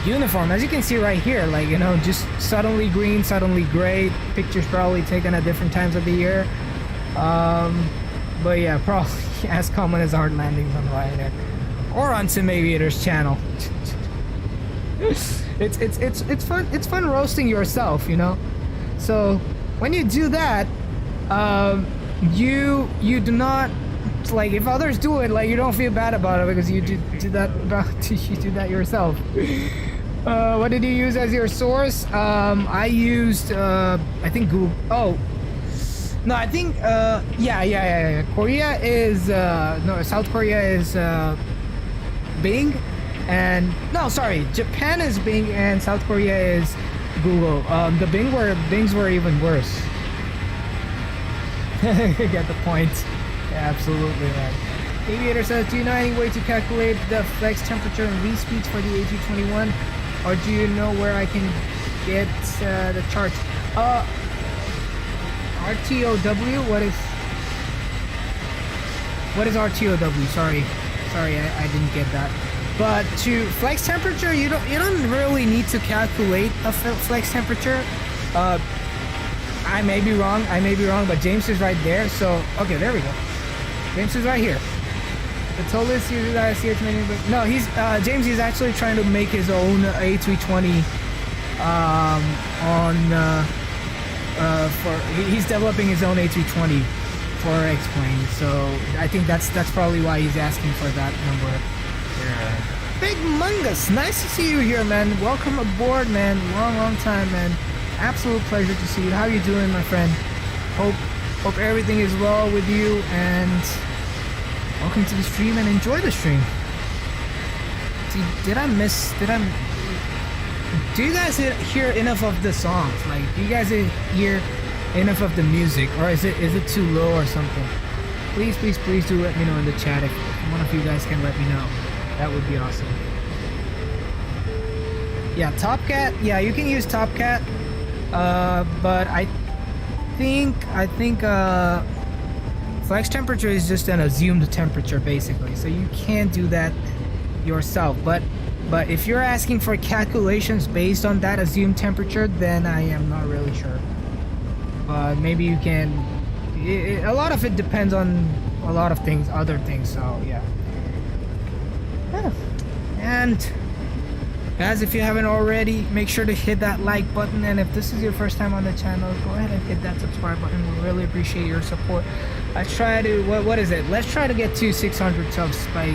uniform. As you can see right here, like just suddenly green, suddenly gray. Pictures probably taken at different times of the year. But yeah, probably as common as hard landings on Ryanair or on Sim Aviator's channel. It's fun. It's fun roasting yourself, So when you do that, you do not, like, if others do it, like, you don't feel bad about it because you do that yourself. What did you use as your source? I used I think Google. Oh no, I think yeah. Korea is no, South Korea is Bing, and no, sorry, Japan is Bing and South Korea is Google. The Bings were even worse. Get the point. Yeah, absolutely, man. Aviator says, do you know any way to calculate the flex temperature and V speeds for the A321, or do you know where I can get the charts? RTOW. What is RTOW? Sorry, I didn't get that. But to flex temperature, you don't really need to calculate a flex temperature. I may be wrong, but James is right there. So okay, there we go. James is right here. The total is you guys see it many, but no, he's James is actually trying to make his own A320 he's developing his own A320 for X-plane. So I think that's probably why he's asking for that number. Big Mungus, nice to see you here, man. Welcome aboard, man. Long time, man. Absolute pleasure to see you. How you doing, my friend? Hope everything is well with you, and welcome to the stream and enjoy the stream. Do you guys hear enough of the songs? Like, do you guys hear enough of the music, or is it too low or something? Please do let me know in the chat if one of you guys can let me know. That would be awesome. Yeah, Top Cat. Yeah, you can use Top Cat. But I think flex temperature is just an assumed temperature basically, so you can't do that yourself. But if you're asking for calculations based on that assumed temperature, then I am not really sure. But maybe you can. A lot of it depends on a lot of things, other things. So yeah. And Guys, if you haven't already, make sure to hit that like button, and if this is your first time on the channel, go ahead and hit that subscribe button. We really appreciate your support. Let's try to what is it? Let's try to get to 600 subs by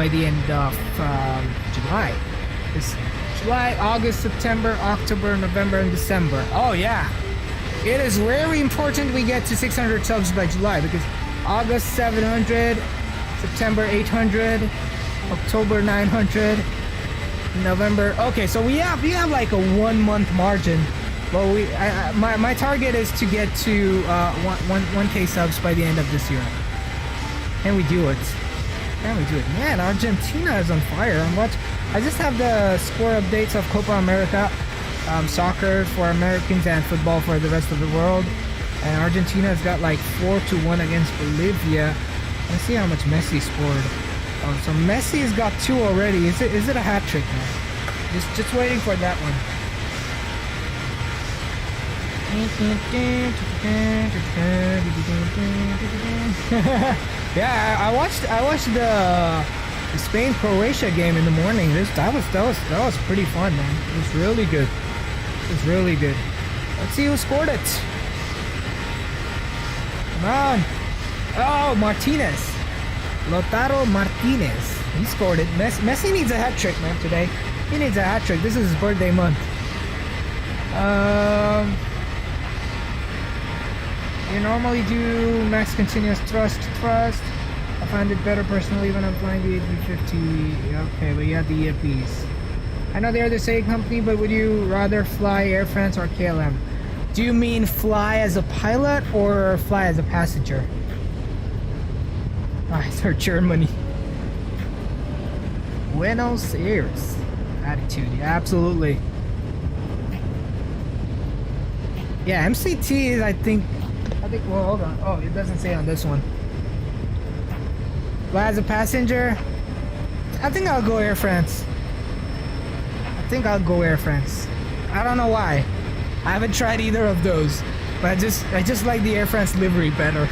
the end of July. This July, August, September, October, November, and December. Oh yeah, it is very important we get to 600 subs by July, because August 700, September 800, October 900. November. Okay, so we have like a 1 month margin, but my target is to get to 1K subs by the end of this year. Can we do it? Can we do it? Man, Argentina is on fire. I just have the score updates of Copa America, soccer for Americans and football for the rest of the world, and Argentina has got like 4-1 against Bolivia. Let's see how much Messi scored. Oh, so Messi has got 2 already. Is it a hat trick, man? Just waiting for that one. Yeah, I watched the Spain Croatia game in the morning. That was pretty fun, man. It was really good. It was really good. Let's see who scored it. Come on. Oh, Martinez. Lautaro Martinez. He scored it. Messi needs a hat trick, man, today. He needs a hat trick. This is his birthday month. You normally do max continuous thrust. I find it better personally when I'm flying the A350. Okay, but you have the EFBs. I know they're the same company, but would you rather fly Air France or KLM? Do you mean fly as a pilot or fly as a passenger? Nice, or Germany. Buenos Aires. Attitude, yeah, absolutely. Yeah, MCT is, I think, well, hold on. Oh, it doesn't say on this one. Fly as a passenger? I think I'll go Air France. I don't know why. I haven't tried either of those, but I just like the Air France livery better.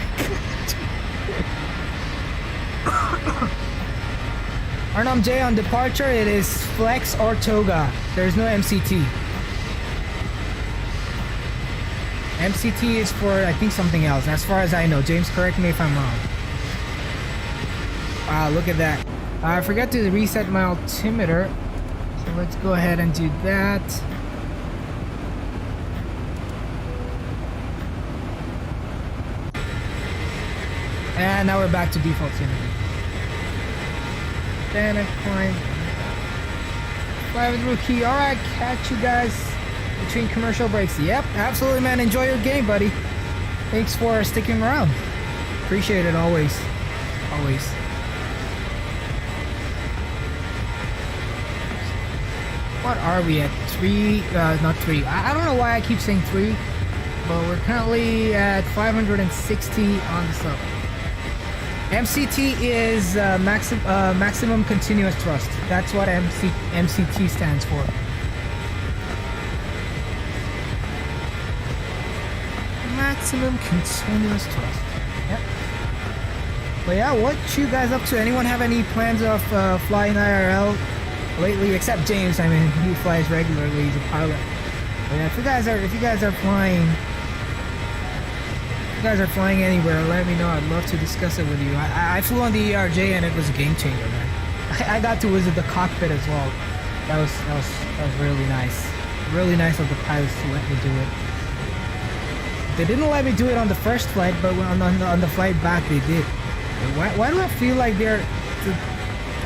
Arnhem J on departure, it is flex or toga. There's no MCT. MCT is for, I think, something else, as far as I know. James, correct me if I'm wrong. Wow, look at that. I forgot to reset my altimeter, so let's go ahead and do that. And now we're back to default altimeter. Then I climb. Fly with Rookie. Alright, catch you guys between commercial breaks. Yep, absolutely, man. Enjoy your game, buddy. Thanks for sticking around. Appreciate it always. Always. What are we at? 3? Not 3. I don't know why I keep saying 3, but we're currently at 560 on the sub. MCT is maximum continuous thrust. That's what MCT stands for. Maximum continuous thrust. Yep. But yeah, what you guys up to? Anyone have any plans of flying IRL lately? Except James. I mean, he flies regularly. He's a pilot. But yeah, if you guys are flying anywhere, let me know. I'd love to discuss it with you. I flew on the ERJ and it was a game changer, man. I got to visit the cockpit as well. That was really nice. Really nice of the pilots to let me do it. They didn't let me do it on the first flight, but on the flight back they did. Why do I feel like I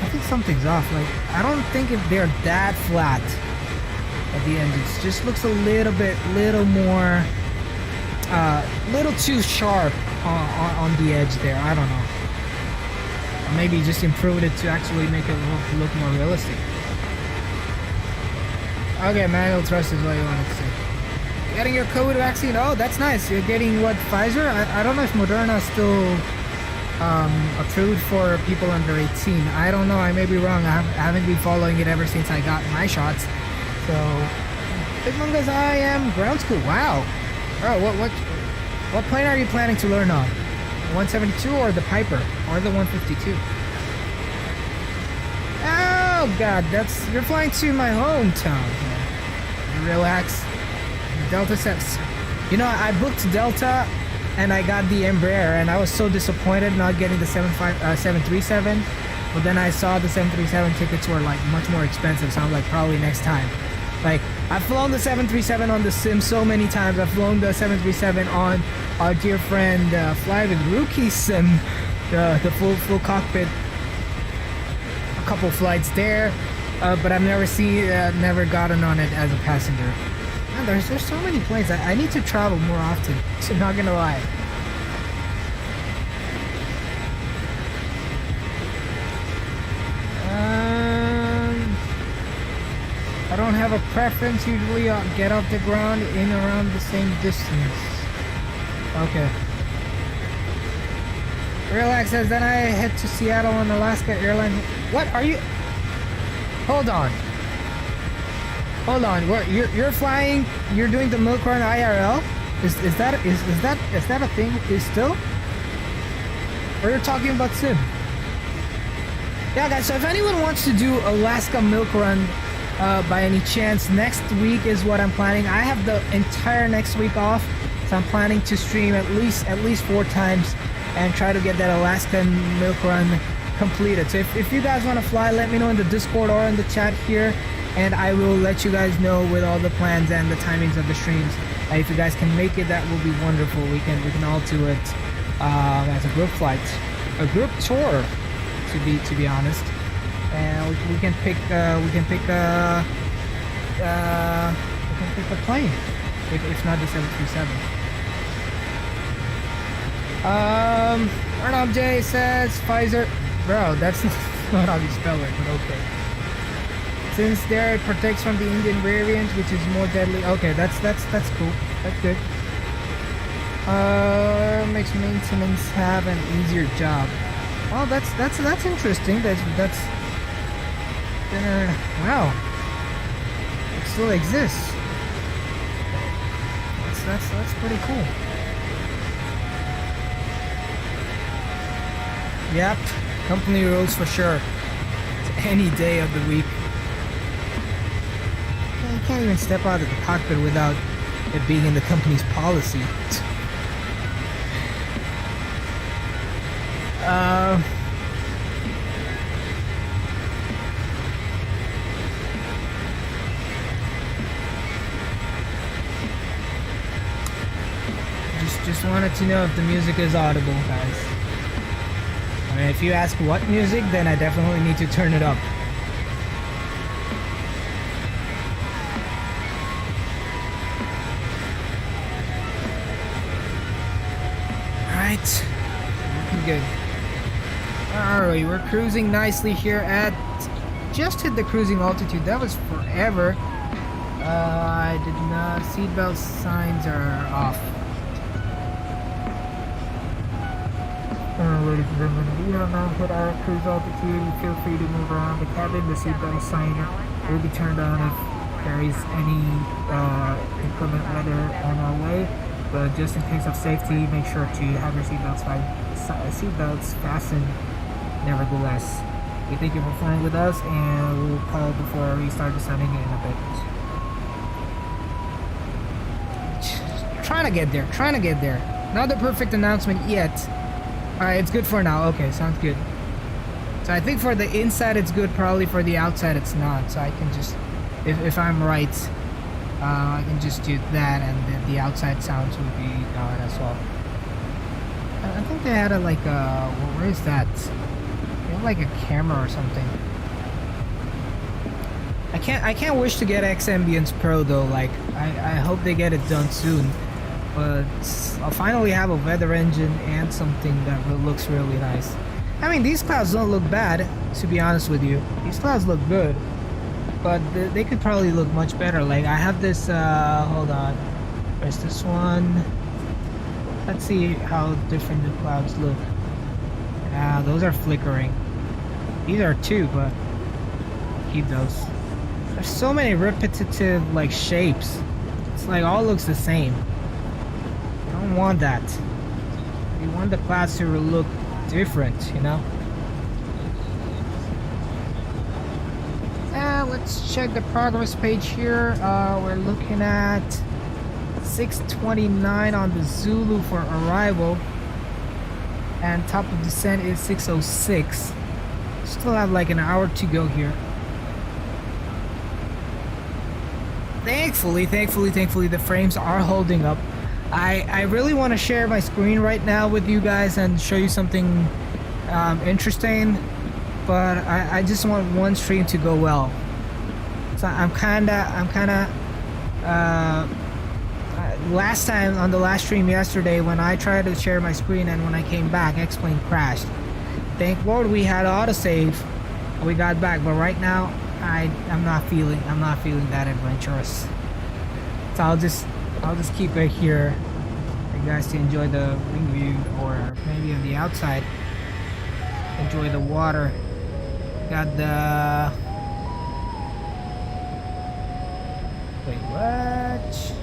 think something's off. Like, I don't think if they're that flat at the end. It just looks a little more little too sharp on the edge there. I don't know. Or maybe just improved it to actually make it look more realistic. Okay, manual thrust is what you wanted to say. Getting your COVID vaccine. Oh, that's nice. You're getting what, Pfizer? I don't know if Moderna is still approved for people under 18. I don't know. I may be wrong. I haven't been following it ever since I got my shots. So, as long as I am ground school. Wow. Oh, what plane are you planning to learn on? The 172 or the Piper or the 152? Oh, God, you're flying to my hometown. Relax. Delta 7. You know, I booked Delta and I got the Embraer, and I was so disappointed not getting the 737. But then I saw the 737 tickets were like much more expensive, so I'm like, probably next time. Like, I've flown the 737 on the sim so many times. I've flown the 737 on our dear friend Fly with Rookie sim, the full cockpit. A couple flights there, but I've never gotten on it as a passenger. Man, there's so many planes. I need to travel more often. So not gonna lie. I don't have a preference. Usually I'll get off the ground in around the same distance. Okay. Relax, as then I head to Seattle on Alaska Airlines. What are you? Hold on. Hold on. You're flying? You're doing the milk run IRL? Is that a thing? Is still? Or you're talking about sim? Yeah, guys. So if anyone wants to do Alaska milk run, by any chance, next week is what I'm planning. I have the entire next week off, so I'm planning to stream at least 4 times and try to get that Alaskan milk run completed. So if you guys want to fly, let me know in the Discord or in the chat here, and I will let you guys know with all the plans and the timings of the streams. If you guys can make it, that will be wonderful. We can all do it as a group flight, a group tour, to be honest. And we can pick a plane, if not the 737. Arnold J says Pfizer. Bro, that's not how you spell it, but okay. Since there it protects from the Indian variant, which is more deadly. Okay, that's cool. That's good. Makes maintenance have an easier job. Oh, that's interesting. That's wow. It still exists. That's pretty cool. Yep, company rules for sure. It's any day of the week. You can't even step out of the cockpit without it being in the company's policy. Just wanted to know if the music is audible, guys. I mean, if you ask what music, then I definitely need to turn it up. Alright. Looking good. Alright, we're cruising nicely here at... Just hit the cruising altitude. That was forever. I did not... Seatbelt signs are off. Ladies and gentlemen, we are now hit our cruise altitude. Feel free to move around the cabin. The seatbelt sign will be turned on if there is any inclement weather on our way. But just in case of safety, make sure to have your seatbelts fastened. Nevertheless, we thank you for flying with us, and we'll call before we start descending in a bit. Trying to get there. Not the perfect announcement yet. Alright, it's good for now. Okay, sounds good. So I think for the inside it's good, probably for the outside it's not. So I can just, if I'm right, I can just do that, and the outside sounds will be gone as well. I think they had well, where is that? They have like a camera or something. I can't wish to get X Ambience Pro though. Like I hope they get it done soon. But I'll finally have a weather engine and something that looks really nice. I mean, these clouds don't look bad, to be honest with you. These clouds look good, but they could probably look much better. Like I have this, hold on, where's this one? Let's see how different the clouds look. Those are flickering. These are too, but keep those. There's so many repetitive like shapes. It's like all looks the same. I don't want that. You want the clouds to look different, you know? let's check the progress page here. We're looking at 6:29 on the Zulu for arrival, and top of descent is 6:06. Still have like an hour to go here. Thankfully, the frames are holding up. I really want to share my screen right now with you guys and show you something interesting, but I just want one stream to go well. So I'm kinda last time on the last stream yesterday when I tried to share my screen and when I came back, X-Plane crashed. Thank Lord we had autosave and we got back, but right now I'm not feeling that adventurous. So I'll just keep it here for you guys to enjoy the wing view, or maybe on the outside enjoy the water. Got the wait, what?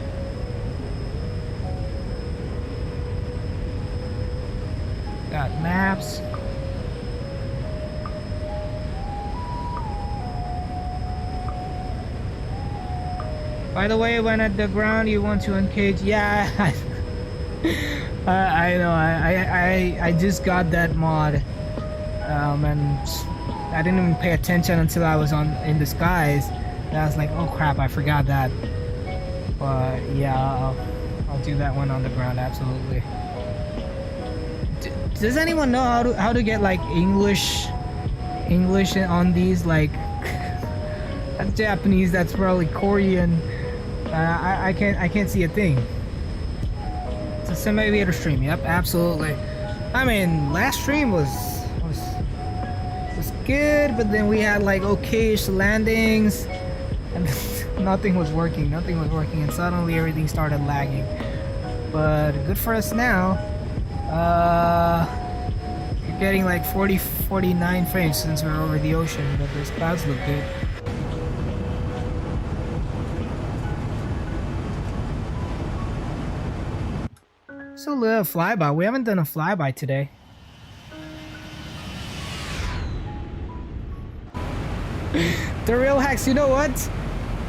Got maps. By the way, when at the ground you want to uncage, yeah, I know. I just got that mod, and I didn't even pay attention until I was in the skies. And I was like, oh crap, I forgot that. But yeah, I'll do that one on the ground, absolutely. Does anyone know how to get like English on these? Like that's Japanese, that's probably Korean. I can't see a thing. It's a semi-aviator stream. Yep, absolutely. I mean, last stream was good, but then we had like okayish landings, and nothing was working, and suddenly everything started lagging. But good for us now. You're getting like 49 frames since we're over the ocean, but those clouds look good. So a little flyby. We haven't done a flyby today. The real hacks, you know what?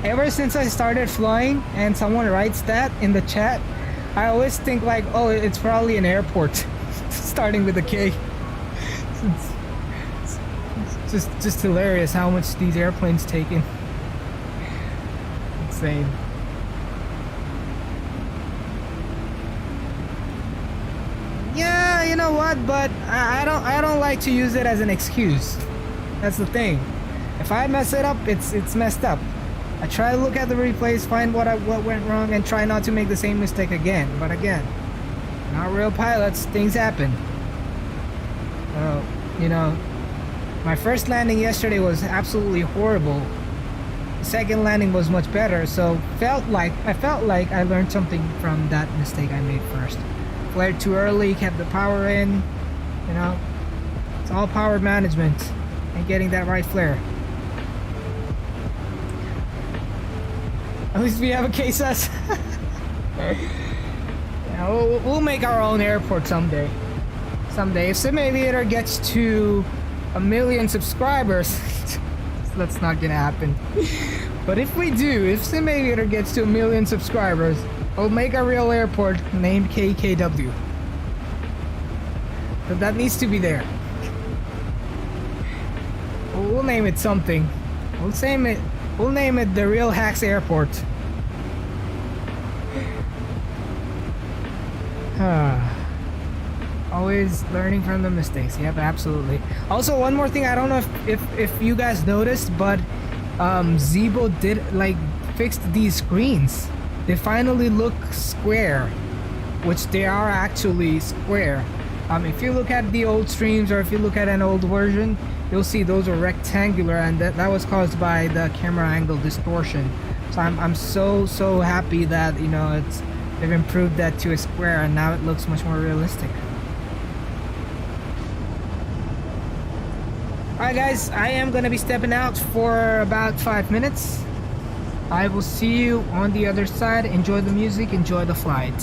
Ever since I started flying and someone writes that in the chat, I always think like, oh, it's probably an airport starting with a K. It's just hilarious how much these airplanes take in. Insane. Yeah, you know what? But I don't like to use it as an excuse. That's the thing. If I mess it up, it's messed up. I try to look at the replays, find what went wrong, and try not to make the same mistake again. But again, not real pilots. Things happen. You know, my first landing yesterday was absolutely horrible. The second landing was much better. So I felt like I learned something from that mistake I made first. Flared too early, kept the power in. You know, it's all power management and getting that right flare. At least we have a KSS. Yeah, we'll make our own airport someday. Someday, if Sim Aviator gets to 1 million subscribers, that's not gonna happen. But if we do, if Sim Aviator gets to 1 million subscribers, we'll make a real airport named KKW. But that needs to be there. We'll name it something. We'll name it the Real Hacks Airport. Always learning from the mistakes. Yep, absolutely. Also, one more thing. I don't know if you guys noticed, but Zeebo did like fixed these screens. They finally look square, which they are actually square. If you look at the old streams, or if you look at an old version, you'll see those are rectangular, and that was caused by the camera angle distortion. So I'm so happy that, you know, they've improved that to a square, and now it looks much more realistic. Alright guys, I am gonna be stepping out for about 5 minutes. I will see you on the other side. Enjoy the music, enjoy the flight.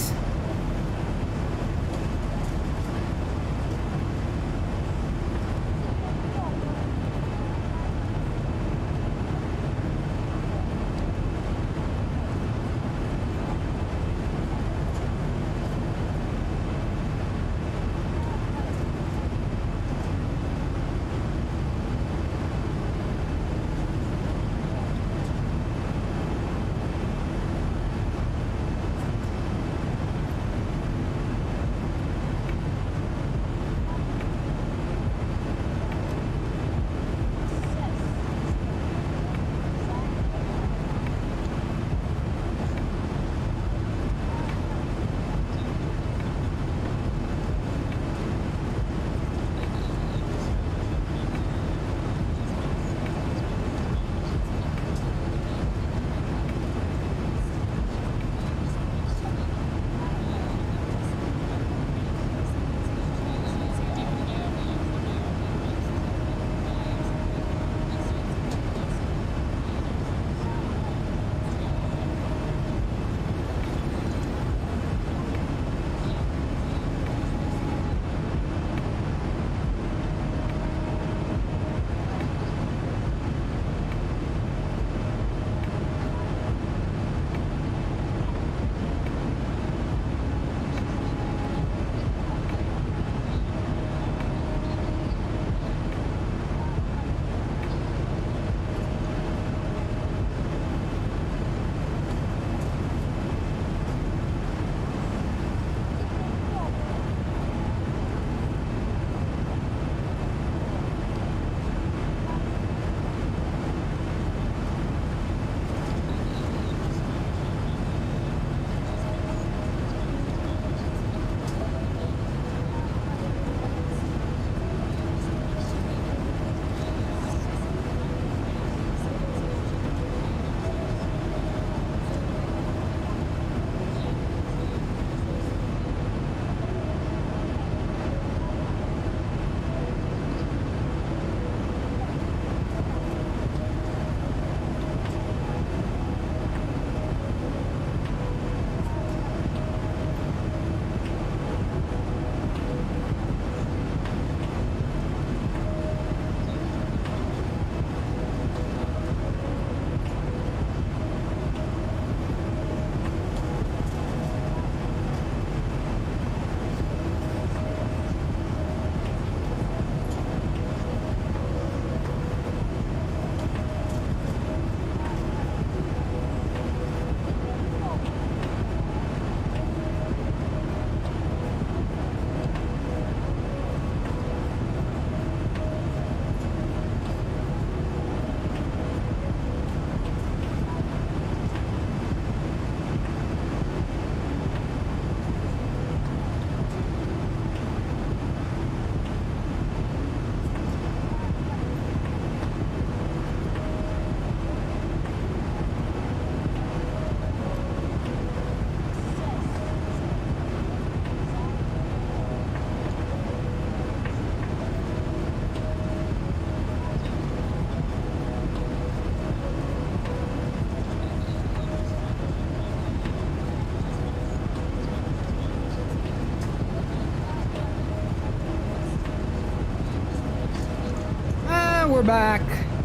back,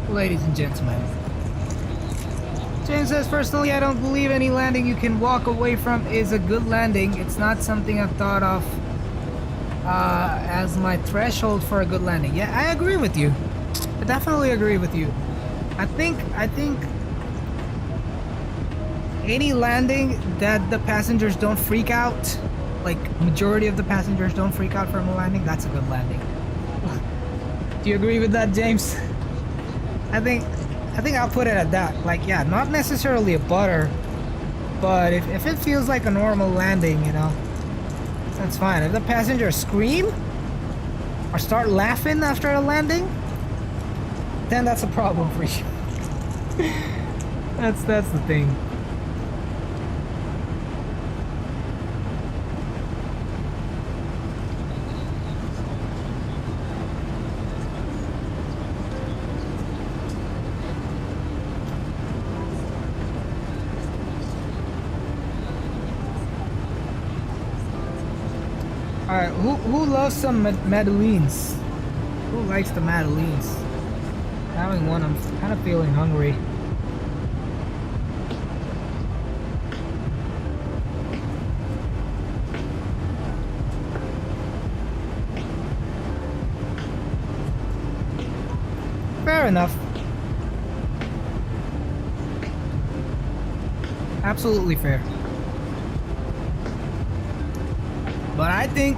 ladies and gentlemen. James says, personally, I don't believe any landing you can walk away from is a good landing. It's not something I've thought of as my threshold for a good landing. Yeah, I agree with you. I definitely agree with you. I think any landing that the passengers don't freak out, like majority of the passengers don't freak out from a landing, that's a good landing. Do you agree with that, James? I think I'll put it at that. Like, yeah, not necessarily a butter, but if it feels like a normal landing, you know, that's fine. If the passengers scream or start laughing after a landing, then that's a problem for you. that's the thing. Alright, who loves some Madeleines? Who likes the Madeleines? Having one, I'm kind of feeling hungry. Fair enough. Absolutely fair. But I think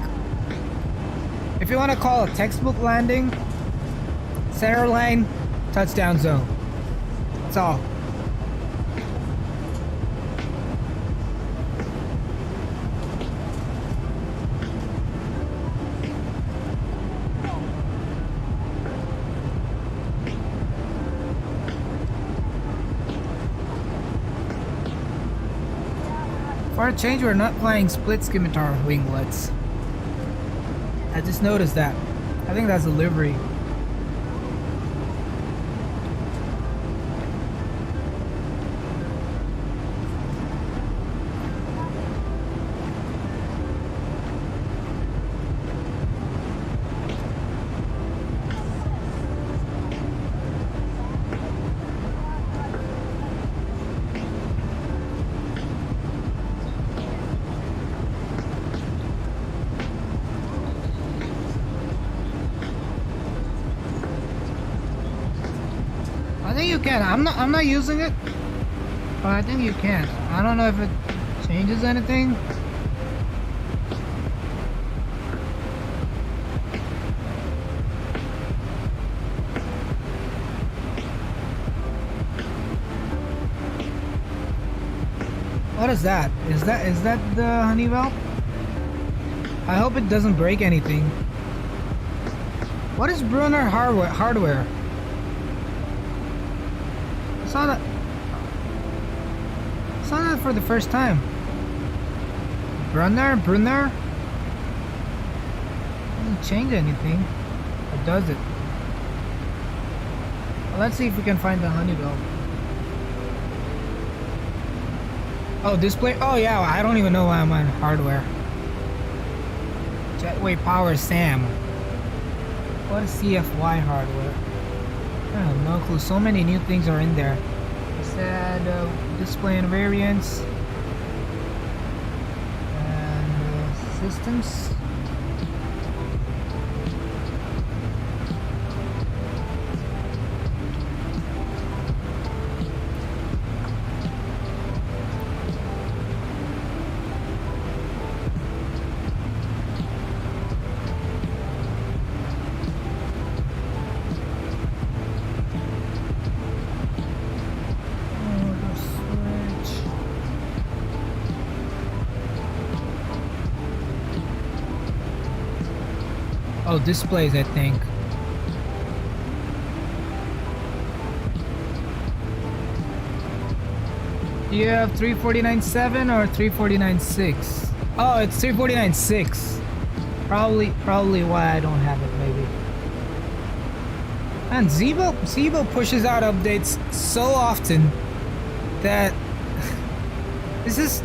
if you want to call a textbook landing, center line, touchdown zone. That's all. For a change, we're not flying split scimitar winglets. I just noticed that. I think that's a livery. I think you can. I'm not using it, but I think you can. I don't know if it changes anything. What is that? Is that the honey valve? I hope it doesn't break anything. What is Brunner hardware? Saw that for the first time. Brunner doesn't change anything, or does it? Well, let's see if we can find the honey valve. Oh, display. Oh yeah, I don't even know why I'm on hardware. Jetway Power SAM. What is CFY hardware? I have no clue. So many new things are in there. It said display and variants and systems. Oh, displays, I think. Do you have 349.7 or 349.6? Oh, it's 349.6. Probably why I don't have it, maybe. And Zebo pushes out updates so often that this is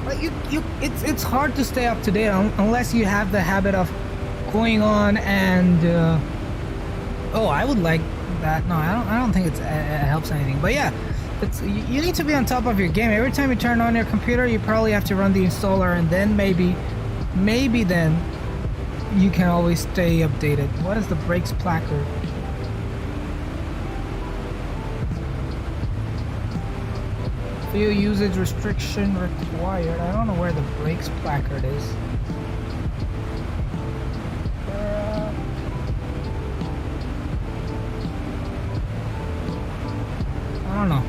like it's hard to stay up to date unless you have the habit of going on and Oh, I would like that. No, I don't think it helps anything. But yeah, you need to be on top of your game. Every time you turn on your computer, you probably have to run the installer, and then maybe then you can always stay updated. What is the brakes placard? Fuel usage restriction required. I don't know where the brakes placard is. I don't know.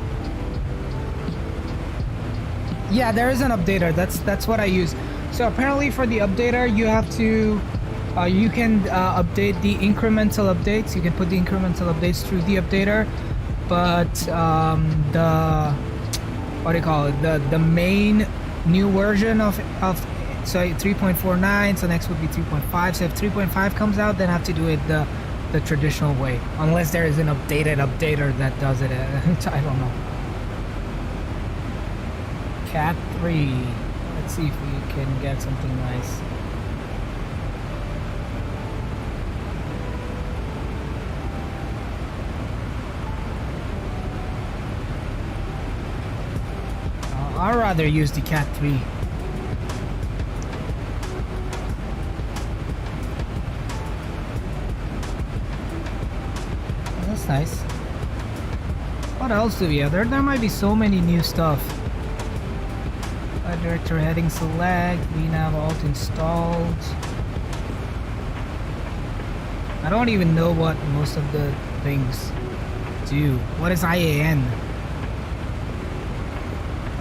Yeah, there is an updater. That's what I use. So apparently for the updater, you have to you can update the incremental updates. You can put the incremental updates through the updater, but the what do you call it? The main new version of so 3.49. So next would be 3.5. So if 3.5 comes out, then I have to do it the traditional way, unless there is an updated updater that does it. I don't know. Cat 3. Let's see if we can get something nice. I'd rather use the Cat 3. That's nice. What else do we have? There might be so many new stuff. Director heading select, VNav alt installed. I don't even know what most of the things do. What is IAN?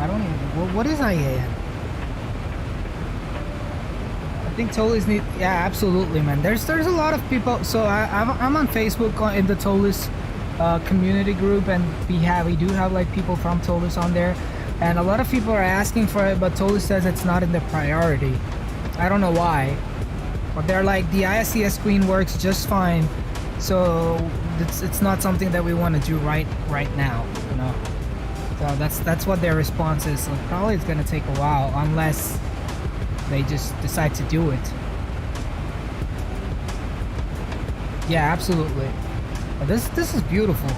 I don't even. What is IAN? I think Tolis need. Yeah, absolutely, man. There's a lot of people. So I'm on Facebook in the Tolis community group, and we do have like people from Tolis on there. And a lot of people are asking for it, but Tolis says it's not in the priority. I don't know why. But they're like, the ISCS screen works just fine. So it's not something that we want to do right now, you know. So that's what their response is. So probably it's gonna take a while unless they just decide to do it. Yeah, absolutely. But this is beautiful.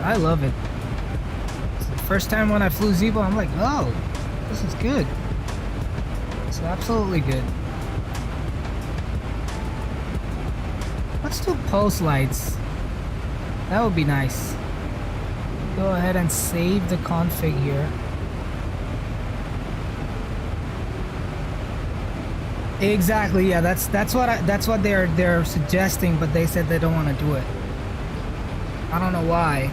I love it. First time when I flew Zeebo, I'm like, oh, this is good. It's absolutely good. Let's do pulse lights. That would be nice. Go ahead and save the config here. Exactly, yeah, that's what they're suggesting, but they said they don't want to do it. I don't know why.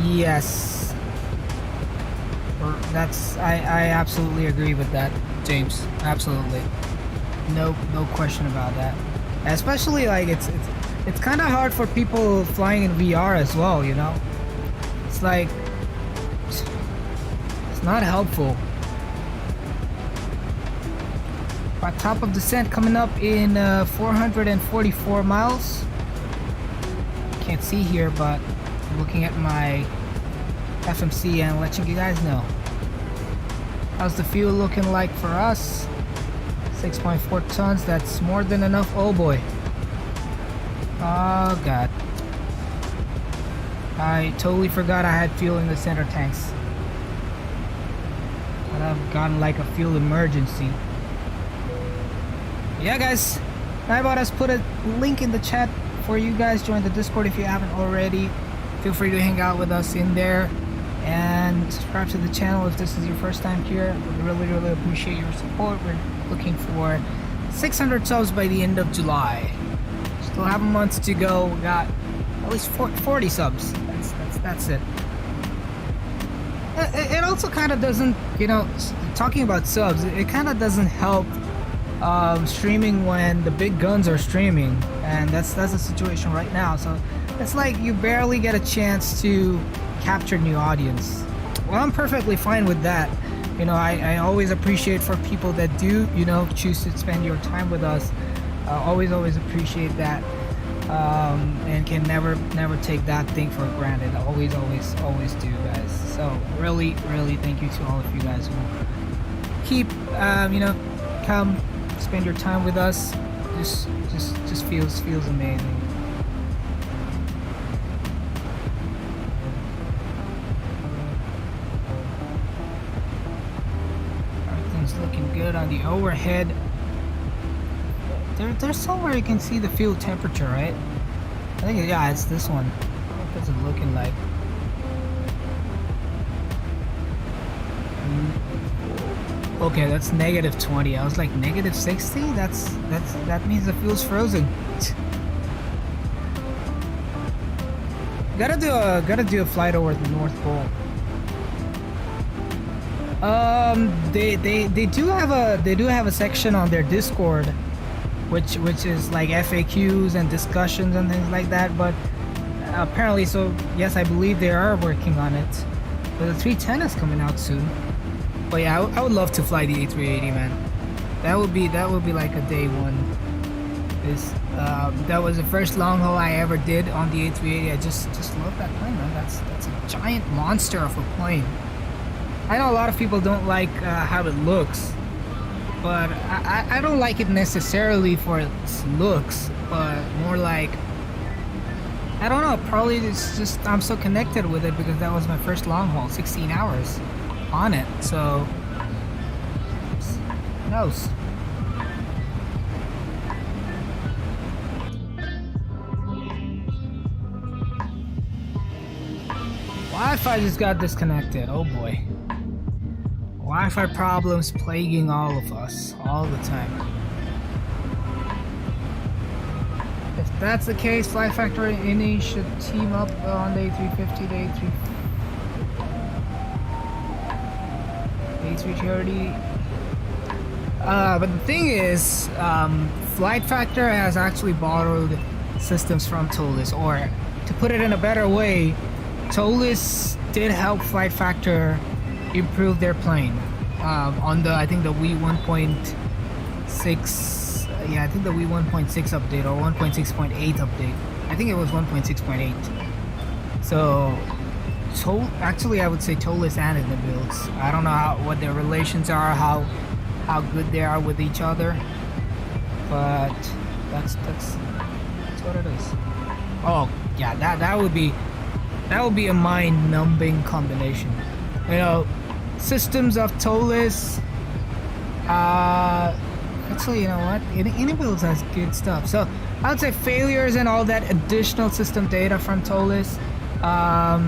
Yes, I absolutely agree with that, James. Absolutely, no question about that. Especially like it's kind of hard for people flying in VR as well, you know. It's like it's not helpful. Our top of descent coming up in 444 miles. Can't see here, but I'm looking at my FMC and letting you guys know. How's the fuel looking like for us? 6.4 tons, that's more than enough. Oh boy. Oh god. I totally forgot I had fuel in the center tanks. But I've gotten like a fuel emergency. Yeah guys, how about us put a link in the chat for you guys. Join the Discord if you haven't already. Feel free to hang out with us in there and subscribe to the channel if this is your first time here. We really appreciate your support. We're looking for 600 subs by the end of July. Still have a month to go. We got at least 40 subs. That's it. It also kind of doesn't, you know, talking about subs, it kind of doesn't help streaming when the big guns are streaming, and that's the situation right now. So it's like you barely get a chance to capture new audience. Well, I'm perfectly fine with that. You know, I always appreciate for people that do, you know, choose to spend your time with us. Always appreciate that, and can never take that thing for granted. Always do, guys. So really thank you to all of you guys who keep, you know, come spend your time with us. just feels amazing. Everything's looking good on the overhead. There's somewhere you can see the fuel temperature, right? I think, yeah, it's this one. What's it looking like? Okay, that's -20. I was like -60. That means the fuel's frozen. Gotta do a flight over the North Pole. They do have a section on their Discord, which is like FAQs and discussions and things like that. But apparently, so yes, I believe they are working on it. But the 310 is coming out soon. But yeah, I would love to fly the A380, man. That would be like a day one. That was the first long haul I ever did on the A380. I just love that plane, man. That's a giant monster of a plane. I know a lot of people don't like how it looks, but I don't like it necessarily for its looks, but more like, I don't know, probably it's just I'm so connected with it because that was my first long haul, 16 hours on it, so who knows. Wi-Fi just got disconnected. Oh boy. Wi-Fi problems plaguing all of us all the time. If that's the case, Flight Factory and Indy should team up on the A350, the A330. But the thing is, Flight Factor has actually borrowed systems from Tolis, or to put it in a better way, Tolis did help Flight Factor improve their plane on the, I think the V1.6, yeah, I think the V1.6 update or 1.6.8 update. I think it was 1.6.8. So actually I would say Tolis and the builds. I don't know what their relations are, how good they are with each other, but that's what it is. Oh yeah, that would be a mind-numbing combination. You know, systems of Tolis. Actually, you know what? Anybuilds has good stuff. So I would say failures and all that additional system data from Tolis. I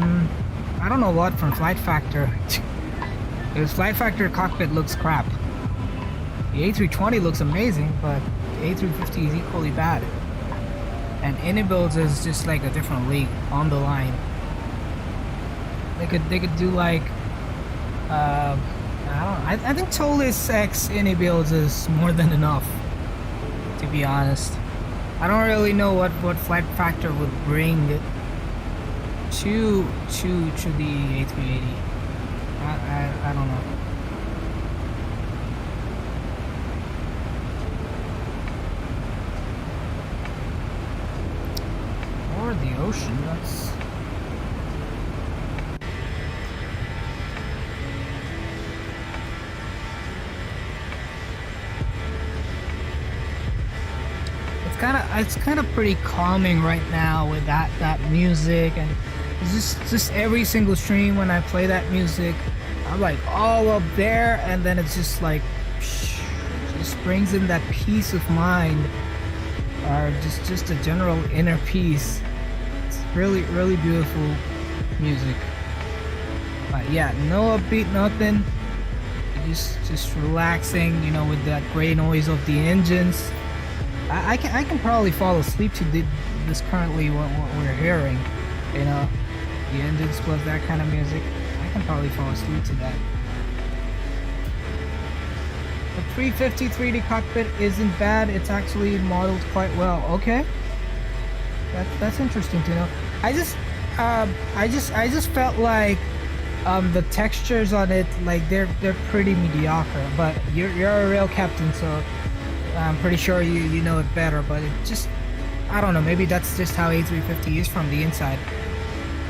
don't know what from Flight Factor. Because Flight Factor cockpit looks crap. The A320 looks amazing, but the A350 is equally bad. And Anybuilds is just like a different league on the line. They could do like I don't know. I think Tolis X Anybuilds is more than enough, to be honest. I don't really know what Flight Factor would bring to the A380. I don't know. Or the ocean, that's... It's kind of pretty calming right now with that music, and it's just every single stream when I play that music, I'm like all up there, and then it's just like just brings in that peace of mind, or just a general inner peace. It's really beautiful music. But yeah, no upbeat, nothing. Just relaxing, you know, with that great noise of the engines. I can probably fall asleep to this currently what we're hearing, you know, the engines plus that kind of music. I can probably fall asleep to that. The 350 3D cockpit isn't bad. It's actually modeled quite well. Okay, that's interesting to know. I just felt like the textures on it, like they're pretty mediocre. But you're a rail captain, so I'm pretty sure you know it better, but it just, I don't know, maybe that's just how A350 is from the inside.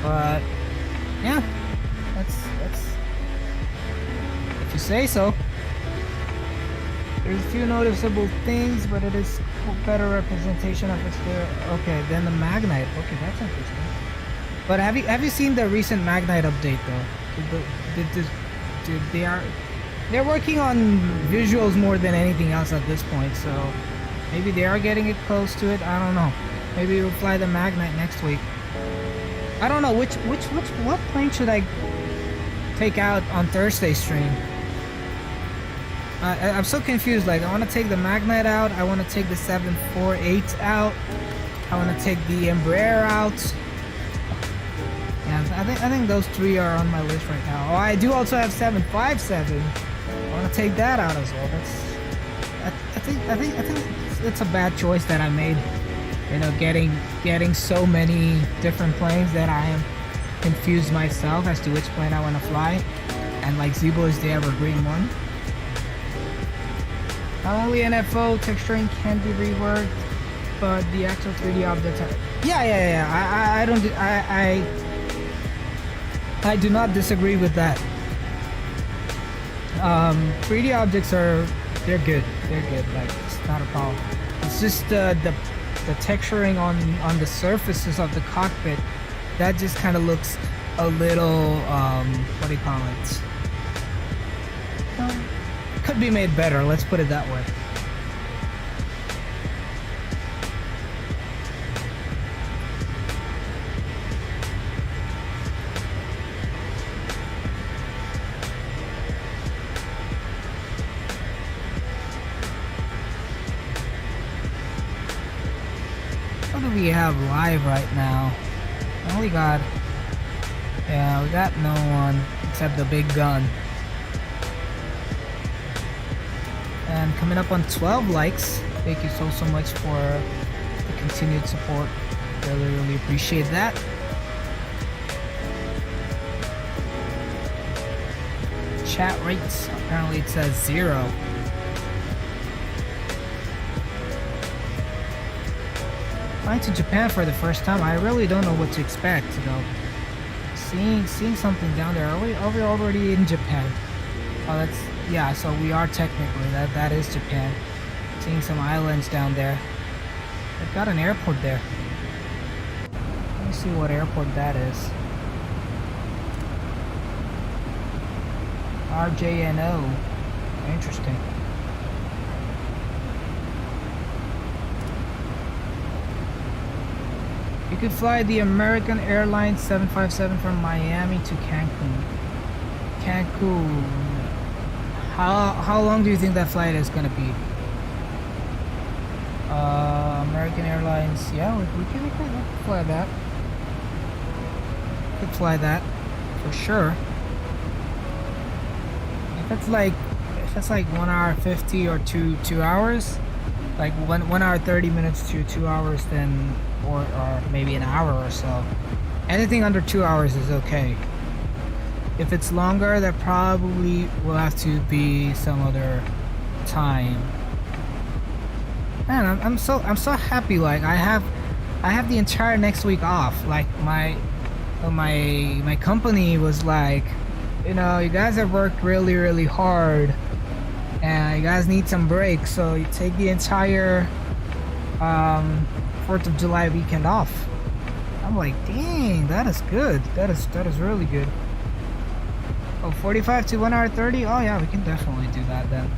But yeah, that's if you say so. There's a few noticeable things, but it is a better representation of exterior. Okay, then the Magnite. Okay, that's interesting. But have you seen the recent Magnite update though? They're working on visuals more than anything else at this point, so maybe they are getting it close to it. I don't know. Maybe we'll fly the Magnite next week. I don't know what plane should I take out on Thursday stream. I'm so confused. Like, I want to take the Magnite out. I want to take the 748 out. I want to take the Embraer out. Yeah, I think those three are on my list right now. Oh, I do also have 757. I want to take that out as well. I think it's a bad choice that I made. You know, getting so many different planes that I am confused myself as to which plane I want to fly. And like Zebo is the evergreen one. Not only NFO texturing can be reworked, but the actual 3D objects are... Yeah. I do not disagree with that. 3D objects they're good. Like, it's not a problem. It's just the texturing on the surfaces of the cockpit that just kind of looks a little what do you call it? Could be made better, let's put it that way. What do we have live right now? We got no one except the big gun. And coming up on 12 likes. Thank you so much for the continued support. Really appreciate that. Chat rates, apparently it says 0. Flying to Japan for the first time, I really don't know what to expect, you know. Seeing something down there. Are we already in Japan? Oh, that's... Yeah, so we are technically, that is Japan. Seeing some islands down there. They've got an airport there. Let me see what airport that is. RJAA. Interesting. You could fly the American Airlines 757 from Miami to Cancun. How long do you think that flight is gonna be? American Airlines, yeah, we can fly that. Could fly that for sure. If it's like 1 hour 50 or 2 hours, like 1 hour 30 minutes to 2 hours, then or maybe an hour or so. Anything under 2 hours is okay. If it's longer, that probably will have to be some other time. Man, I'm so happy. Like I have the entire next week off. Like my company was like, you know, you guys have worked really hard, and you guys need some breaks. So you take the entire 4th of July weekend off. I'm like, dang, that is good. That is really good. Oh, 45 to 1 hour 30? Oh yeah, we can definitely do that then.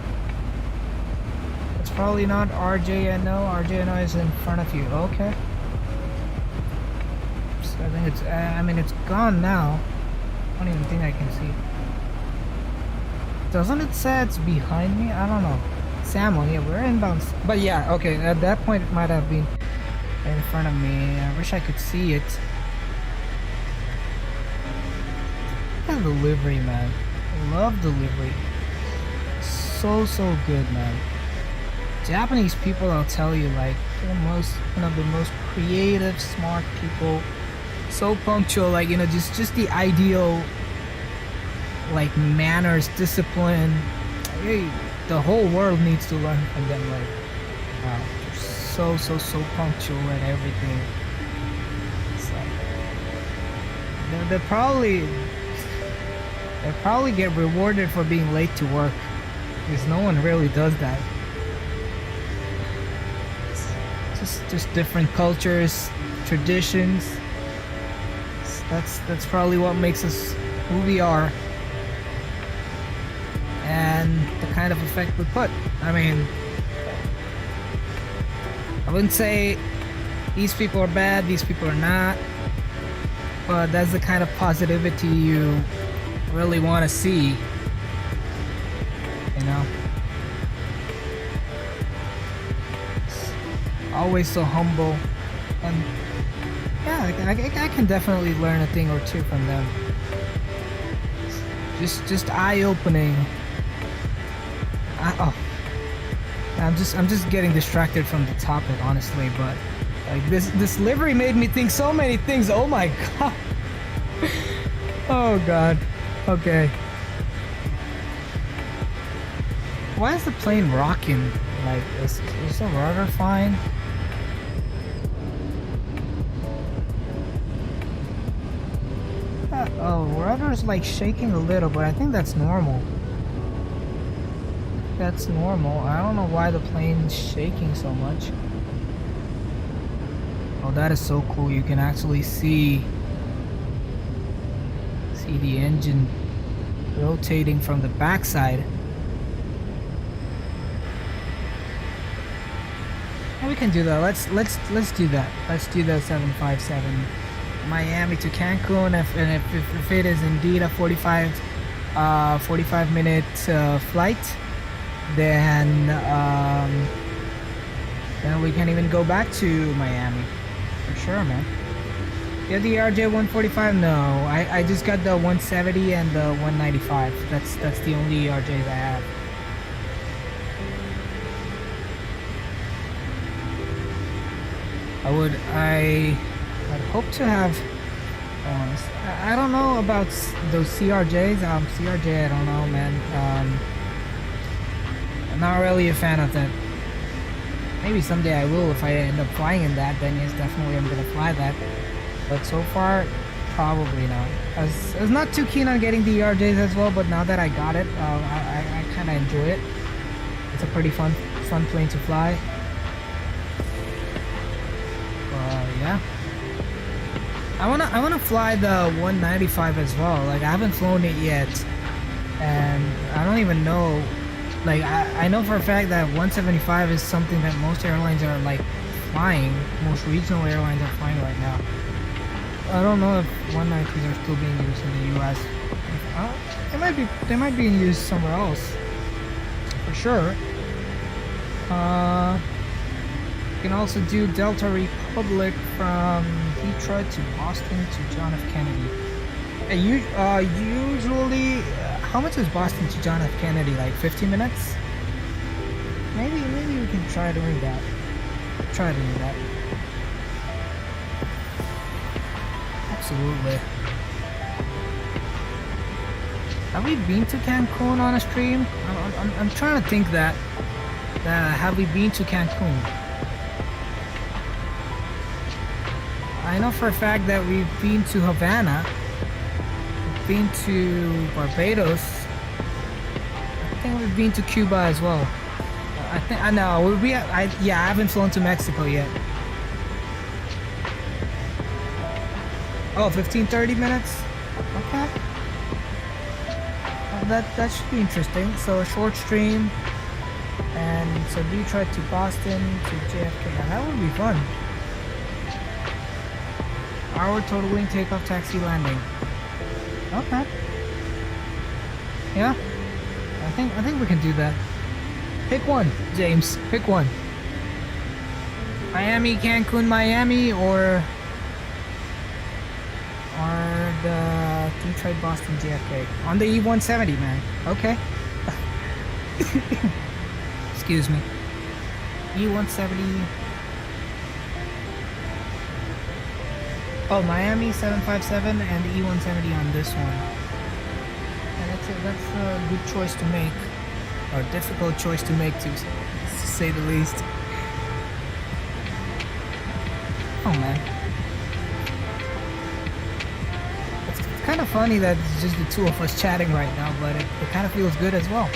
It's probably not RJAA. RJAA is in front of you. Okay. So I think it's, I mean, it's gone now. I don't even think I can see. Doesn't it say it's behind me? I don't know. Salmon, yeah, we're inbound. But yeah, okay, at that point it might have been in front of me. I wish I could see it. And delivery, man. I love delivery. So good, man. Japanese people, I'll tell you, like, they're one of the most creative, smart people. So punctual, like, you know, just the ideal, like, manners, discipline. Hey, the whole world needs to learn from them. Like, wow, they're so punctual and everything. It's like they'll probably get rewarded for being late to work, because no one really does that. just different cultures, traditions. That's probably what makes us who we are, and the kind of effect we put. I mean, I wouldn't say these people are bad, these people are not, but that's the kind of positivity you really want to see, you know. It's always so humble, and yeah, I can definitely learn a thing or two from them. Just eye-opening. I'm just getting distracted from the topic, honestly, but like this livery made me think so many things. Oh my god. Oh god. Okay. Why is the plane rocking like this? Is the rudder fine? Oh, rudder's like shaking a little, but I think that's normal. That's normal. I don't know why the plane's shaking so much. Oh, that is so cool. You can actually see the engine rotating from the backside. And we can do that. Let's do that. Let's do the 757 Miami to Cancun. If it is indeed a 45 minute flight, then we can even go back to Miami for sure, man. You have the RJ 145? No, I just got the 170 and the 195. That's the only RJs I have. I'd hope to have. I don't know about those CRJs. CRJ, I don't know, man. I'm not really a fan of that. Maybe someday I will if I end up flying in that. Then yes, definitely I'm gonna fly that. But so far, probably not. I was not too keen on getting the RJs as well, but now that I got it, I kind of enjoy it. It's a pretty fun plane to fly. Yeah. I wanna fly the 195 as well. Like, I haven't flown it yet, and I don't even know. Like, I know for a fact that 175 is something that most airlines are like flying. Most regional airlines are flying right now. I don't know if 190s are still being used in the US. They might be in use somewhere else, for sure. You can also do Delta Republic from Detroit to Boston to John F. Kennedy. Usually, how much is Boston to John F. Kennedy? Like 50 minutes? Maybe we can try doing that. Absolutely. Have we been to Cancun on a stream? I'm trying to think that. Have we been to Cancun? I know for a fact that we've been to Havana. We've been to Barbados. I think we've been to Cuba as well. I know. I haven't flown to Mexico yet. Oh, 15-30 minutes? Okay. That should be interesting. So a short stream, and so Detroit to Boston to JFK. Yeah, that would be fun. Hour total wing takeoff, taxi, landing. Okay. Yeah. I think we can do that. Pick one, James. Pick one. Miami, Cancun, Miami, or the Detroit, Boston, JFK on the E170, man. Okay. Excuse me. E170. Oh, Miami 757 and the E170 on this one. And that's a good choice to make, or a difficult choice to make, to say the least. Oh man. It's kind of funny that it's just the two of us chatting right now, but it kind of feels good as well.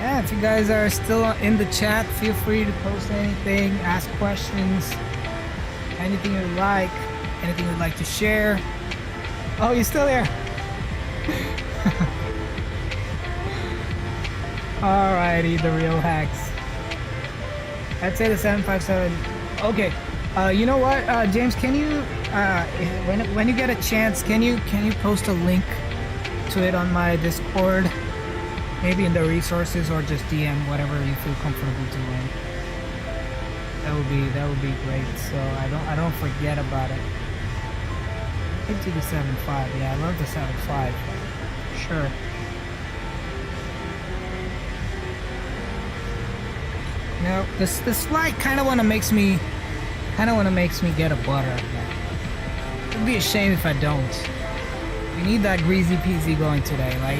Yeah, if you guys are still in the chat, feel free to post anything, ask questions, anything you'd like, anything you'd like to share. Oh, you're still here. Alrighty, the real hacks. I'd say the 757. Okay, you know what, James? Can you, when you get a chance, can you post a link to it on my Discord? Maybe in the resources, or just DM, whatever you feel comfortable doing. That would be great. So I don't forget about it. Into the 7.5. Yeah, I love the 7.5. Sure. Now this flight kind of wanna makes me get a butter. It'd be a shame if I don't. We need that greasy peasy going today. Like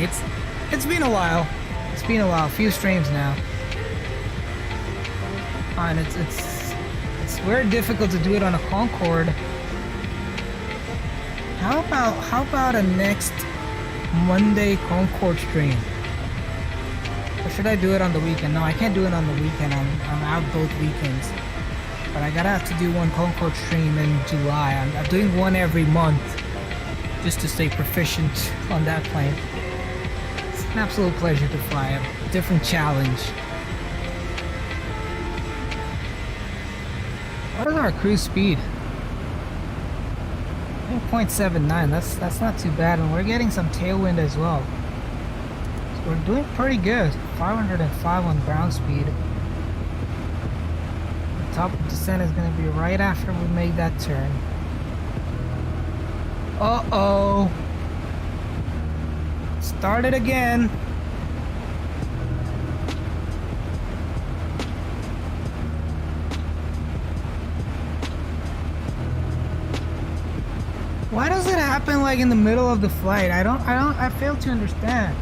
it's been a while. It's been a while. A few streams now. And it's very difficult to do it on a Concorde. How about a next Monday Concorde stream? Or should I do it on the weekend? No, I can't do it on the weekend. I'm out both weekends. But I gotta have to do one Concorde stream in July. I'm doing one every month just to stay proficient on that plane. It's an absolute pleasure to fly. A different challenge. What is our cruise speed? 0.79. That's not too bad, and we're getting some tailwind as well. So we're doing pretty good. 505 on ground speed. The top of descent is going to be right after we make that turn. Uh-oh. Start it again. Why does it happen like in the middle of the flight? I fail to understand.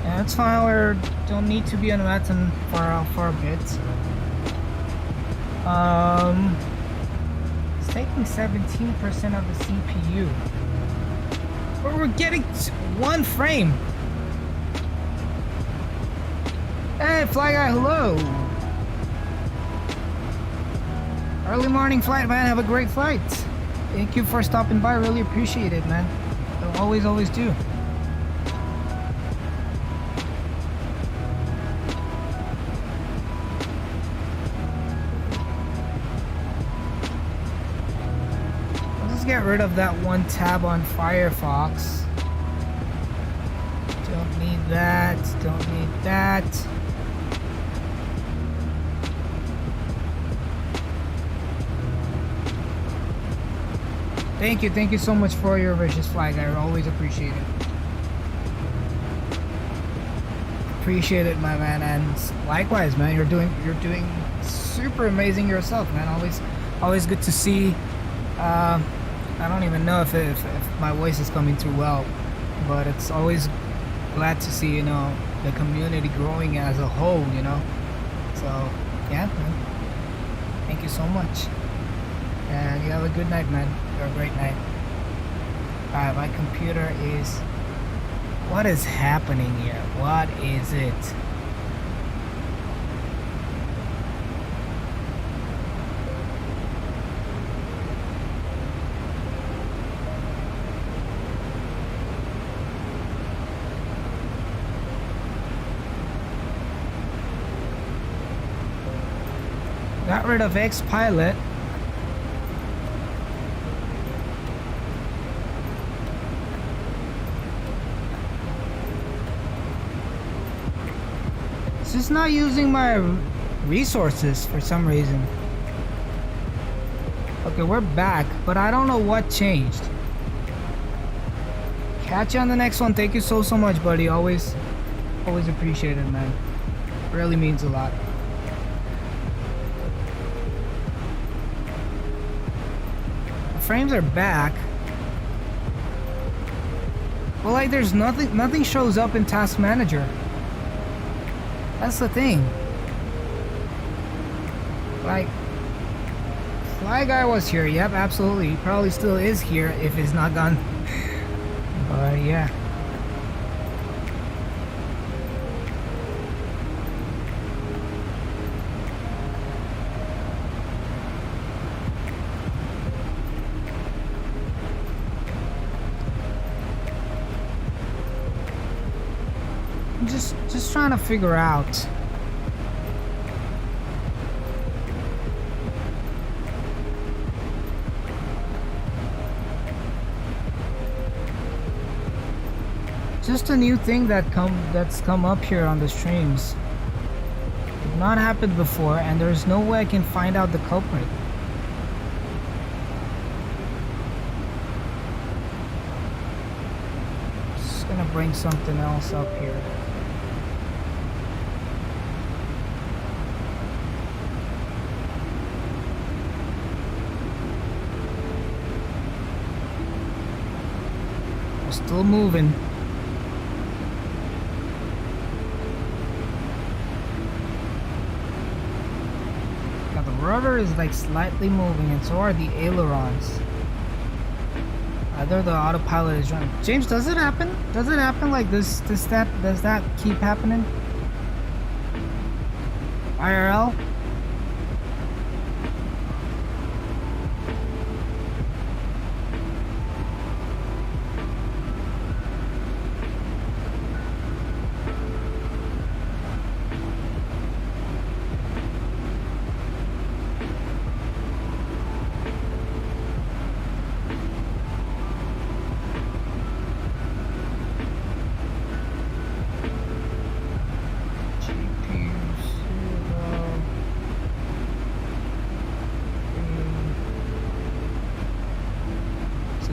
Yeah, that's fine. We don't need to be on Vatsim for a bit. It's taking 17% of the CPU. But we're getting one frame. Hey, Fly Guy, hello. Early morning flight, man. Have a great flight. Thank you for stopping by. Really appreciate it, man. I always do. Let's get rid of that one tab on Firefox. Don't need that. Don't need that. Thank you so much for your wishes, Fly Guy. I always appreciate it. Appreciate it, my man, and likewise, man. You're doing super amazing yourself, man. Always good to see. I don't even know if my voice is coming through well, but it's always glad to see, you know, the community growing as a whole, you know. So yeah, man. Thank you so much. And you have a good night, man. You have a great night. Alright, my computer is... What is happening here? What is it? Got rid of Xpilot. It's just not using my resources for some reason. Okay, we're back, but I don't know what changed. Catch you on the next one. Thank you so much, buddy. Always appreciate it, man. Really means a lot. The frames are back. Well, like, there's nothing shows up in Task Manager. That's the thing. Like, Fly guy was here. Yep, absolutely. He probably still is here if he's not gone. But yeah. Just trying to figure out. Just a new thing that's come up here on the streams. Did not happened before, and there's no way I can find out the culprit. Just gonna bring something else up here. We're still moving. Rudder is like slightly moving, and so are the ailerons. Either the autopilot is running. James, does it happen? Does it happen like this? Does that keep happening? IRL?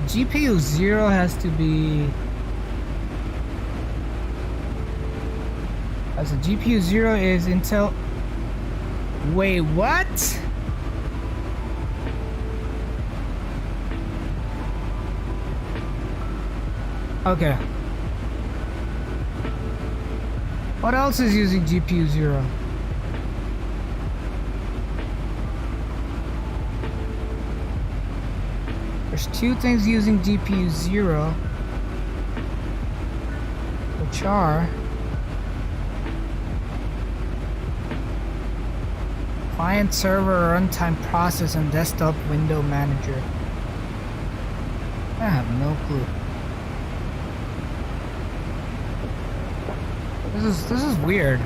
GPU 0 has to be... So GPU 0 is Intel... Wait, what? Okay. What else is using GPU 0? There's two things using GPU 0, which are client server runtime process and desktop window manager. I have no clue. This is weird.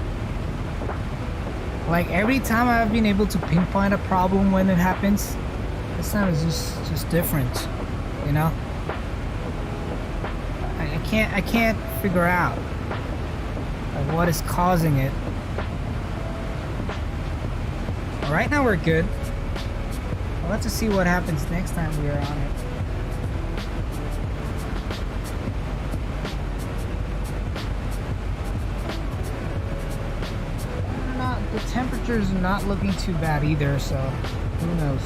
Like every time I've been able to pinpoint a problem when it happens, this time is just different, you know. I can't figure out like what is causing it. Right now we're good. I'll have to see what happens next time we are on it. The temperature's not looking too bad either, so who knows.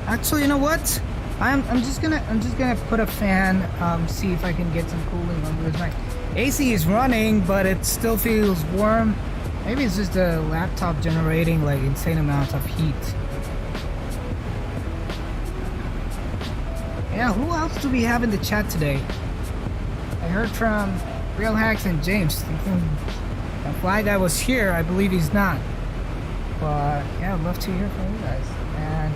Actually, you know what? I'm just gonna put a fan, see if I can get some cooling on this. My AC is running, but it still feels warm. Maybe it's just the laptop generating like insane amounts of heat. Yeah, who else do we have in the chat today? I heard from Real Hacks and James. That Fly Guy was here. I believe he's not. But yeah, I'd love to hear from you guys. And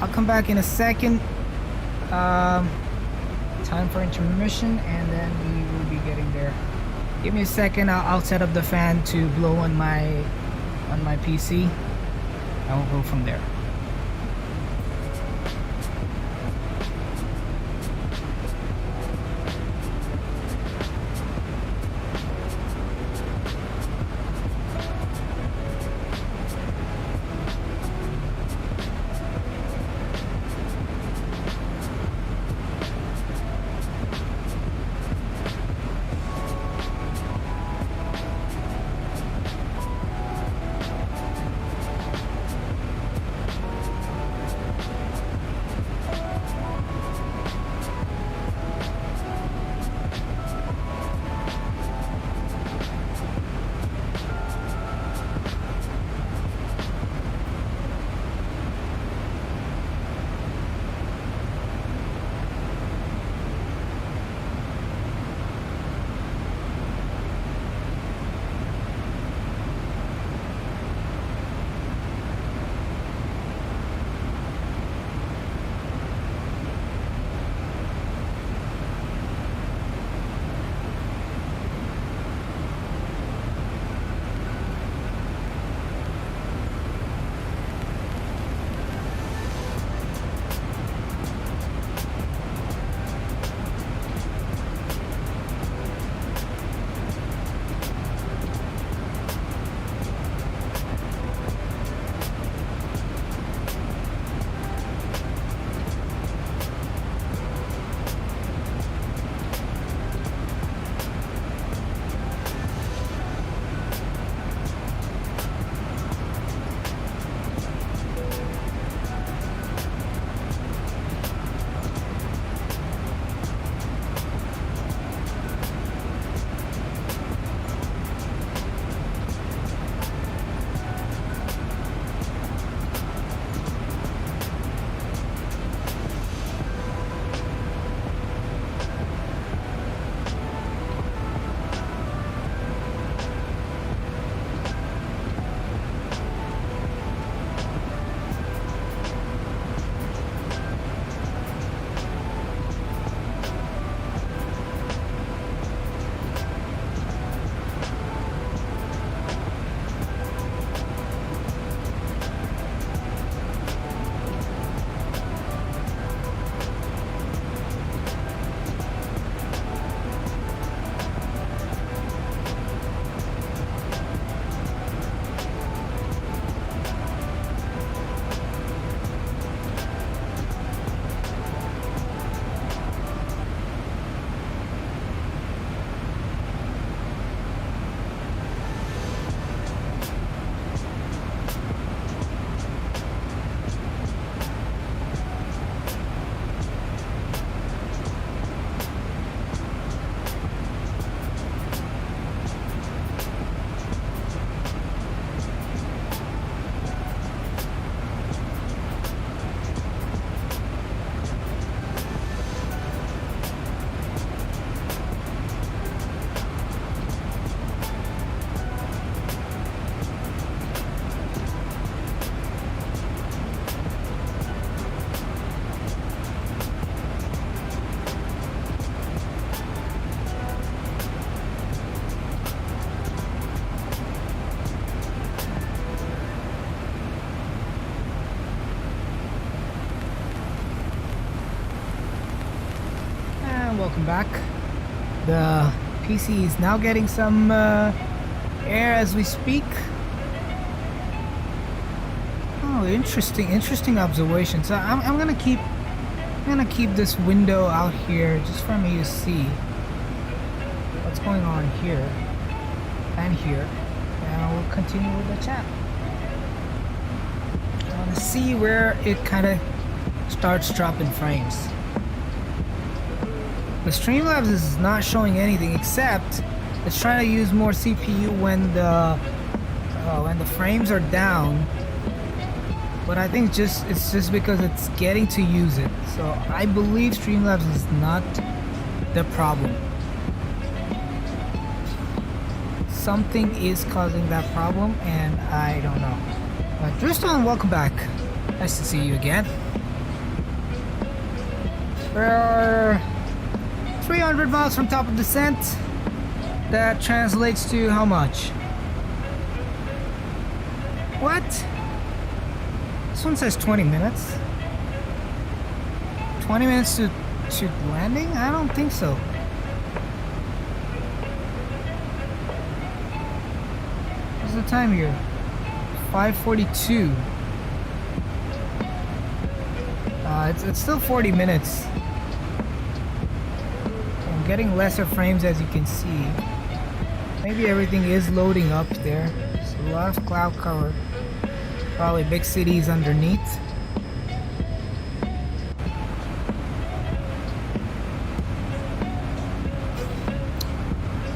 I'll come back in a second. Time for intermission, and then we will be getting there. Give me a second. I'll set up the fan to blow on my PC. I will go from there. welcome back. The PC is now getting some air as we speak. Oh, interesting observation. So I'm gonna keep this window out here just for me to see what's going on here and here, and we'll continue with the chat. I want to see where it kind of starts dropping frames. The Streamlabs is not showing anything except it's trying to use more CPU when the frames are down. But I think it's just because it's getting to use it. So I believe Streamlabs is not the problem. Something is causing that problem, and I don't know. Drewstone, welcome back. Nice to see you again. We're 300 miles from top of descent. That translates to how much? What? This one says 20 minutes. 20 minutes to landing? I don't think so. What's the time here? 5:42. It's still 40 minutes. I'm getting lesser frames, as you can see. Maybe everything is loading up there. There's a lot of cloud cover. Probably big cities underneath.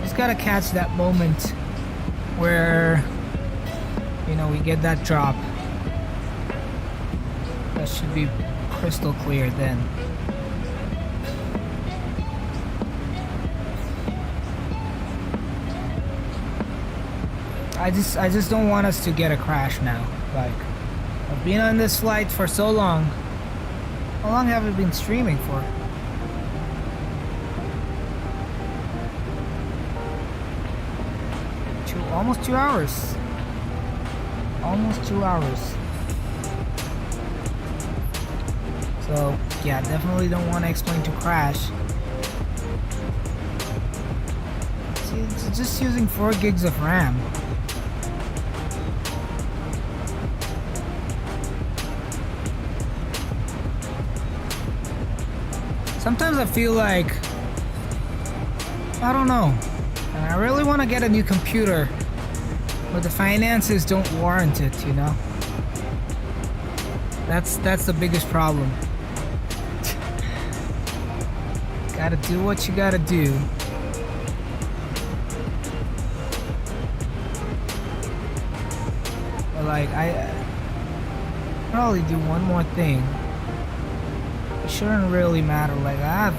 Just gotta catch that moment where, you know, we get that drop. That should be crystal clear then. I just don't want us to get a crash now. Like, I've been on this flight for so long. How long have we been streaming for? Almost 2 hours. Almost 2 hours. So, yeah, definitely don't want to explain to crash. See, it's just using 4 gigs of RAM. Sometimes I feel like, I don't know, I really want to get a new computer, but the finances don't warrant it, you know? That's the biggest problem. Gotta do what you gotta do. But like, I probably do one more thing. It shouldn't really matter. Like, I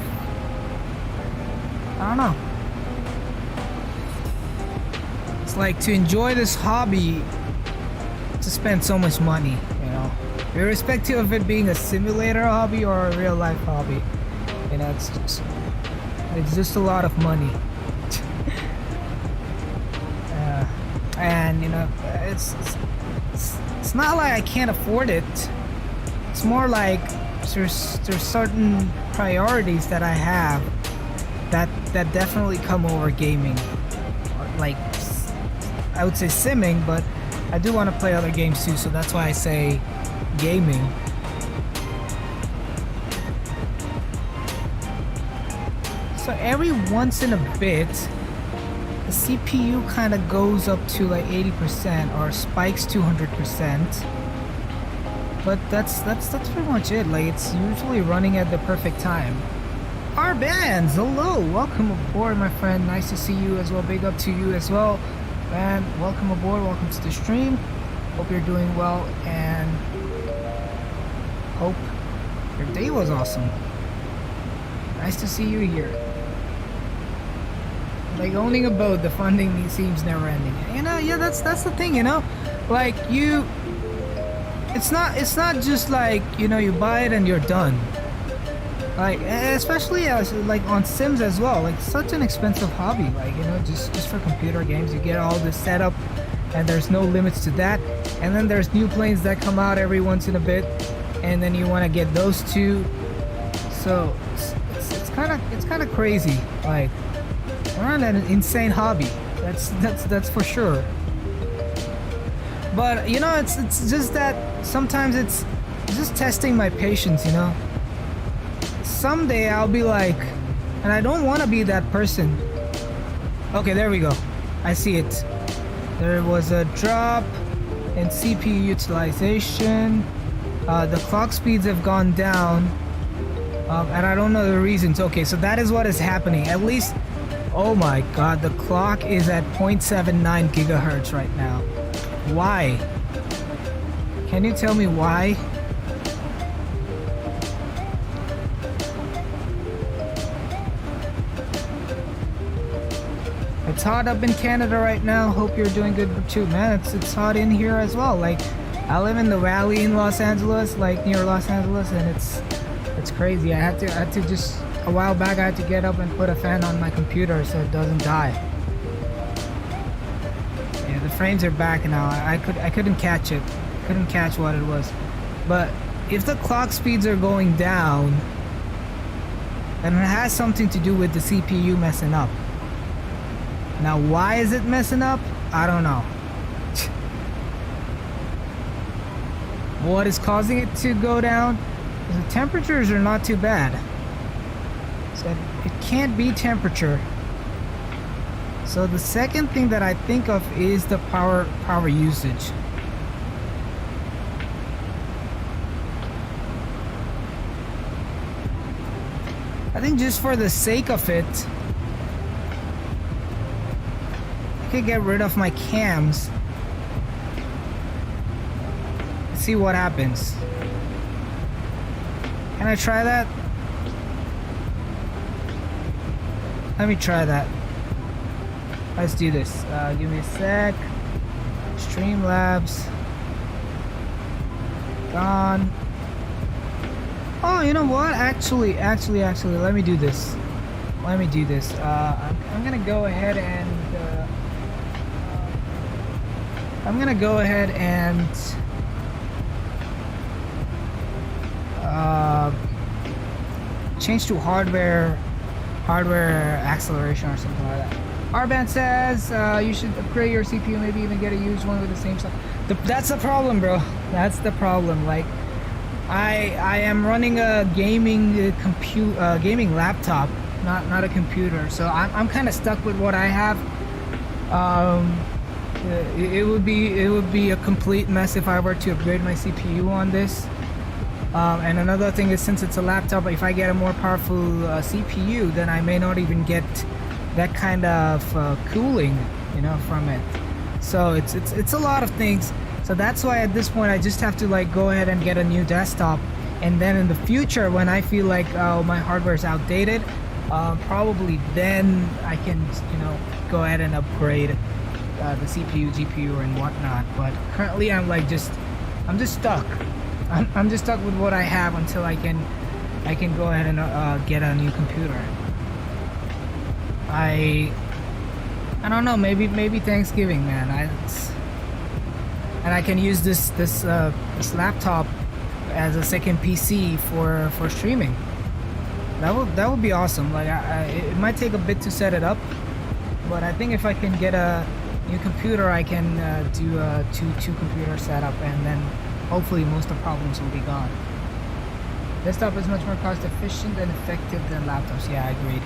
don't know. It's like, to enjoy this hobby, to spend so much money, you know, irrespective of it being a simulator hobby or a real life hobby. You know, it's just a lot of money. And you know, it's not like I can't afford it. It's more like there's certain priorities that I have that definitely come over gaming. Like, I would say simming, but I do want to play other games too, so that's why I say gaming. So every once in a bit, the CPU kind of goes up to like 80% or spikes 200%. But that's pretty much it. Like, it's usually running at the perfect time. Our bands, hello, welcome aboard, my friend. Nice to see you as well. Big up to you as well, man. Welcome aboard. Welcome to the stream. Hope you're doing well and hope your day was awesome. Nice to see you here. Like, owning a boat, the funding seems never ending. You know, yeah, that's the thing. You know, like it's not just like, you know, you buy it and you're done. Like, especially like on Sims as well. Like, such an expensive hobby. Like, you know, just for computer games, you get all this setup, and there's no limits to that. And then there's new planes that come out every once in a bit, and then you want to get those too. So it's kind of crazy. Like, we're on an insane hobby. That's for sure. But you know, it's just that sometimes it's just testing my patience. You know, someday I'll be like, and I don't want to be that person. Okay, there we go. I see it. There was a drop in CPU utilization. The clock speeds have gone down. And I don't know the reasons. Okay, so that is what is happening. At least, oh my god, the clock is at 0.79 gigahertz right now. Why? Can you tell me why? It's hot up in Canada right now. Hope you're doing good too, man. It's hot in here as well. Like, I live in the valley in Los Angeles, like near Los Angeles, and it's crazy. I had to just a while back. I had to get up and put a fan on my computer so it doesn't die. Yeah, the frames are back now. I couldn't catch it. Couldn't catch what it was. But if the clock speeds are going down, then it has something to do with the CPU messing up. Now, why is it messing up? I don't know. What is causing it to go down? The temperatures are not too bad. So it can't be temperature. So the second thing that I think of is the power usage. I think just for the sake of it, I could get rid of my cams. See what happens. Can I try that? Let me try that. Let's do this. Give me a sec. Streamlabs. Gone. Oh, you know what? Actually, let me do this. I'm gonna go ahead and change to hardware acceleration or something like that. Arband says you should upgrade your CPU, maybe even get a used one with the same stuff. That's the problem, bro. That's the problem. Like, I am running a gaming laptop, not a computer, so I'm kind of stuck with what I have. It would be a complete mess if I were to upgrade my CPU on this. And another thing is, since it's a laptop, if I get a more powerful CPU, then I may not even get that kind of cooling, you know, from it. So it's a lot of things. So that's why at this point I just have to like go ahead and get a new desktop, and then in the future when I feel like my hardware is outdated, probably then I can, you know, go ahead and upgrade the CPU, GPU, and whatnot. But currently I'm just stuck. I'm just stuck with what I have until I can go ahead and get a new computer. I don't know, maybe Thanksgiving, man. And I can use this laptop as a second PC for streaming. That would be awesome. Like, it might take a bit to set it up, but I think if I can get a new computer, I can do a two computer setup, and then hopefully most of the problems will be gone. Desktop is much more cost efficient and effective than laptops. Yeah, I agreed.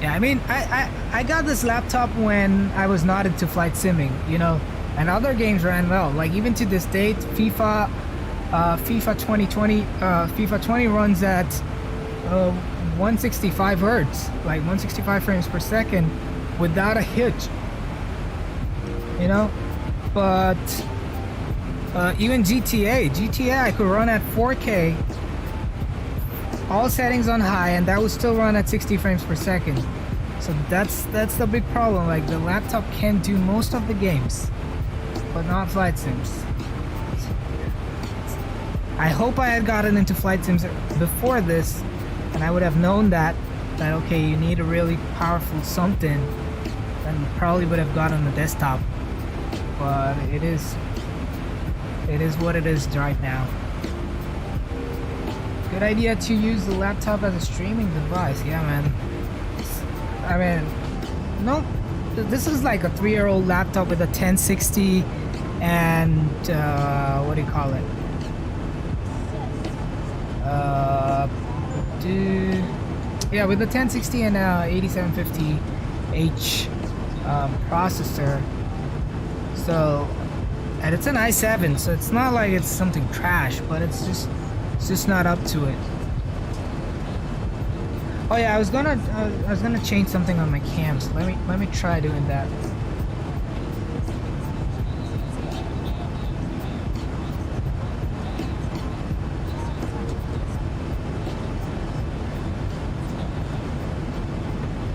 Yeah, I mean, I got this laptop when I was not into flight simming, you know, and other games ran well. Like, even to this date, FIFA 2020 runs at 165 hertz, like 165 frames per second, without a hitch, you know. But even GTA I could run at 4K, all settings on high, and that would still run at 60 frames per second. So that's the big problem. Like, the laptop can do most of the games, but not flight sims. I hope I had gotten into flight sims before this, and I would have known that okay, you need a really powerful something, then probably would have gotten a desktop. But it is what it is right now. Good idea to use the laptop as a streaming device. Yeah, man. I mean, no, this is like a 3-year-old laptop with a 1060 and what do you call it? Yeah, with the 1060 and 8750H processor. So, and it's an i7, so it's not like it's something trash, but it's just not up to it. Oh yeah, I was gonna change something on my cams. Let me try doing that.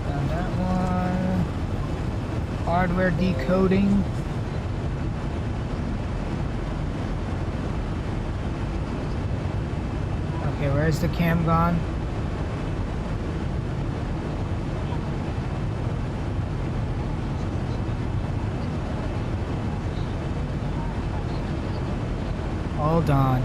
Done that one. Hardware decoding. Okay, where's the cam gone? Hold on.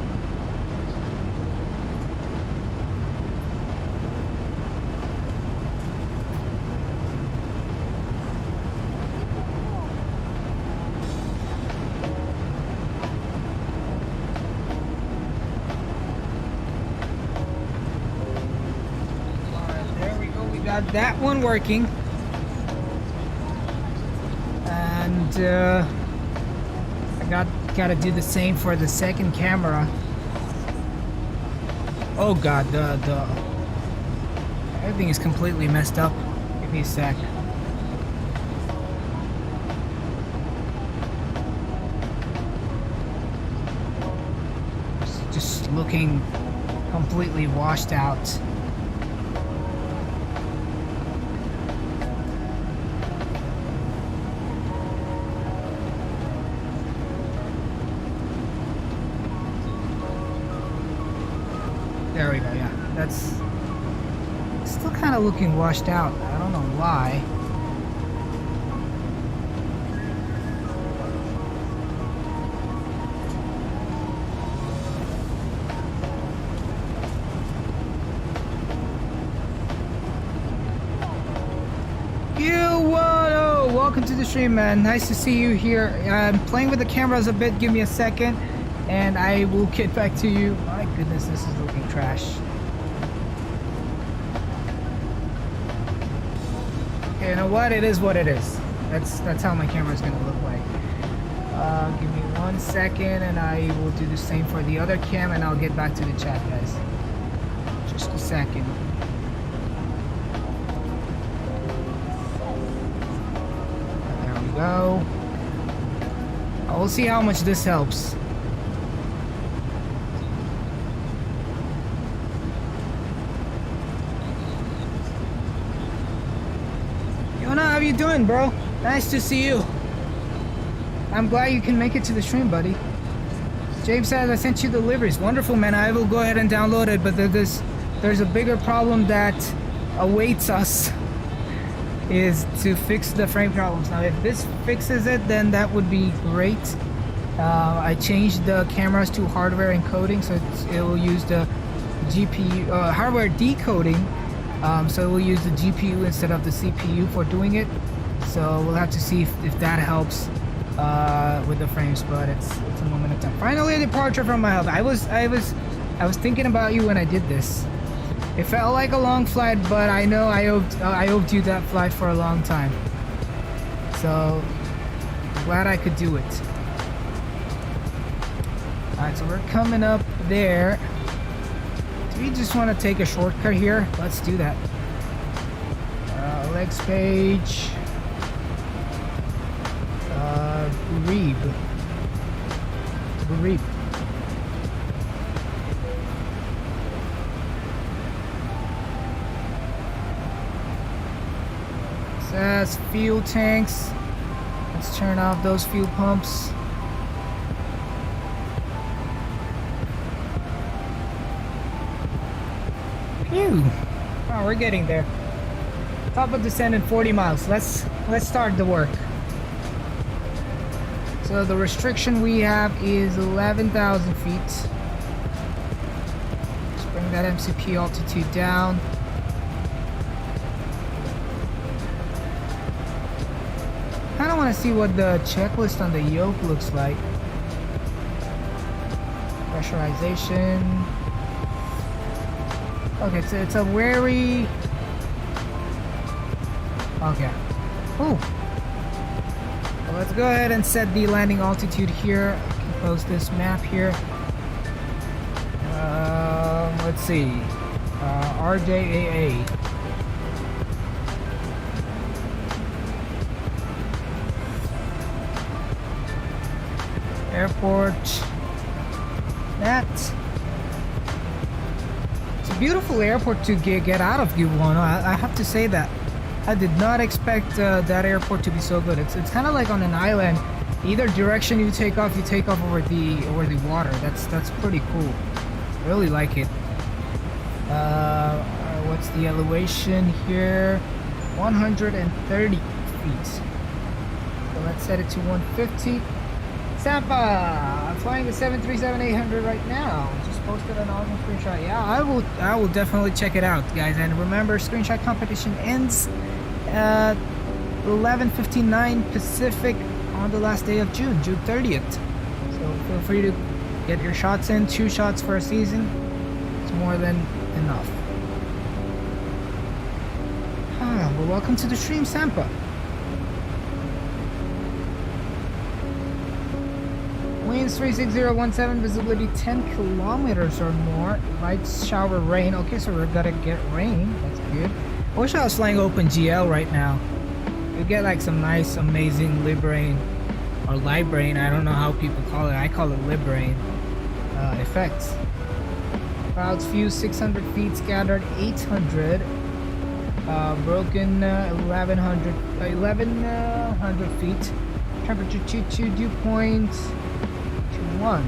Got that one working, and I gotta do the same for the second camera. Oh god, the everything is completely messed up. Give me a sec. It's just looking completely washed out. There we go, yeah. That's still kind of looking washed out. I don't know why. Welcome to the stream, man. Nice to see you here. I'm playing with the cameras a bit. Give me a second and I will get back to you. My goodness, this is looking trash. Okay, you know what? It is what it is. That's how my camera is going to look like. Give me 1 second and I will do the same for the other cam and I'll get back to the chat, guys. Just a second. Go. We'll see how much this helps. Yona, how you doing, bro? Nice to see you. I'm glad you can make it to the stream, buddy. James says I sent you the deliveries. Wonderful, man. I will go ahead and download it, but there's a bigger problem that awaits us. Is to fix the frame problems. Now if this fixes it, then that would be great. I changed the cameras to hardware encoding, so it will use the GPU hardware decoding, so it will use the GPU instead of the CPU for doing it. So we'll have to see if that helps with the frames, but it's a moment of time. Finally a departure from my hub. I was thinking about you when I did this. It felt like a long flight, but I know I owed you that flight for a long time. So, glad I could do it. Alright, so we're coming up there. Do we just want to take a shortcut here? Let's do that. Legs page. Reeb. Says fuel tanks. Let's turn off those fuel pumps. Phew. Oh, we're getting there. Top of descent in 40 miles. Let's start the work. So the restriction we have is 11,000 feet. Let's bring Bring that MCP altitude down. I don't want to see what the checklist on the Yoke looks like. Pressurization. Okay, so it's a wary. Okay. Ooh. Well, let's go ahead and set the landing altitude here. I can post this map here. Let's see. RJAA. Airport. It's a beautiful airport to get out of, Guano. I have to say that. I did not expect that airport to be so good. It's kind of like on an island. Either direction you take off over the water. That's pretty cool. Really like it. What's the elevation here? 130 feet. So let's set it to 150. Sampa, flying the 737-800 right now. Just posted an awesome screenshot. Yeah, I will definitely check it out, guys. And remember, screenshot competition ends at 11:59 Pacific on the last day of June 30th. So feel free to get your shots in. 2 shots for a season. It's more than enough. Well, welcome to the stream, Sampa. Winds 36017, visibility 10 kilometers or more. Light shower rain. Okay, so we're gonna get rain. That's good. I wish I was flying OpenGL right now. You get like some nice, amazing lib rain or live rain. I don't know how people call it. I call it lib rain effects. Clouds fused 600 feet, scattered 800. Broken 1100 feet. Temperature 22, dew point 21.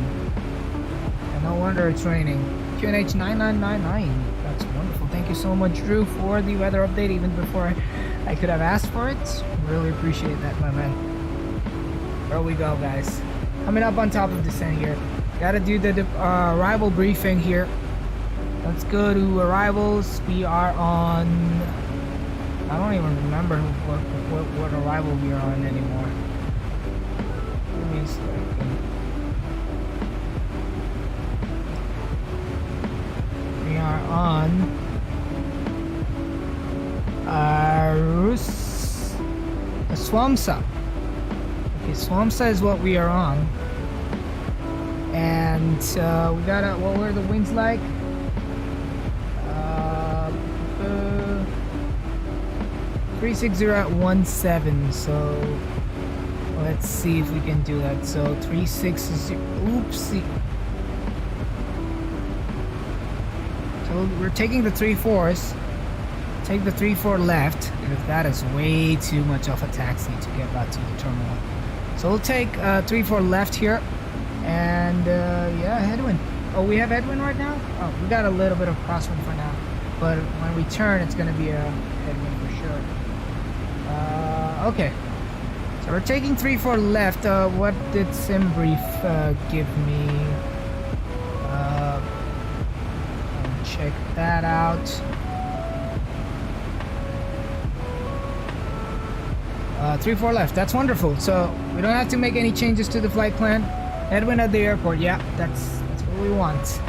And no wonder it's raining. QNH 9999. That's wonderful. Thank you so much, Drew, for the weather update even before I could have asked for it. Really appreciate that, my man. There we go, guys. Coming up on top of descent here. Gotta do the arrival briefing here. Let's go to arrivals. We are on... I don't even remember what arrival we are on anymore. Give me a second. We are on Swamsa. Okay, Swamsa is what we are on. And we gotta... What were the winds like? 360 at 17, so let's see if we can do that. So 360, oopsie. So we're taking the 3-4s. Take the 3-4 left, because that is way too much of a taxi to get back to the terminal. So we'll take 3-4 left here, and yeah, headwind. Oh, we have headwind right now? Oh, we got a little bit of crosswind for now, but when we turn, it's gonna be a headwind for sure. Okay, so we're taking 3-4 left. What did SimBrief give me? Check that out. 3-4 left. That's wonderful. So we don't have to make any changes to the flight plan. Headwind at the airport. Yeah, that's what we want.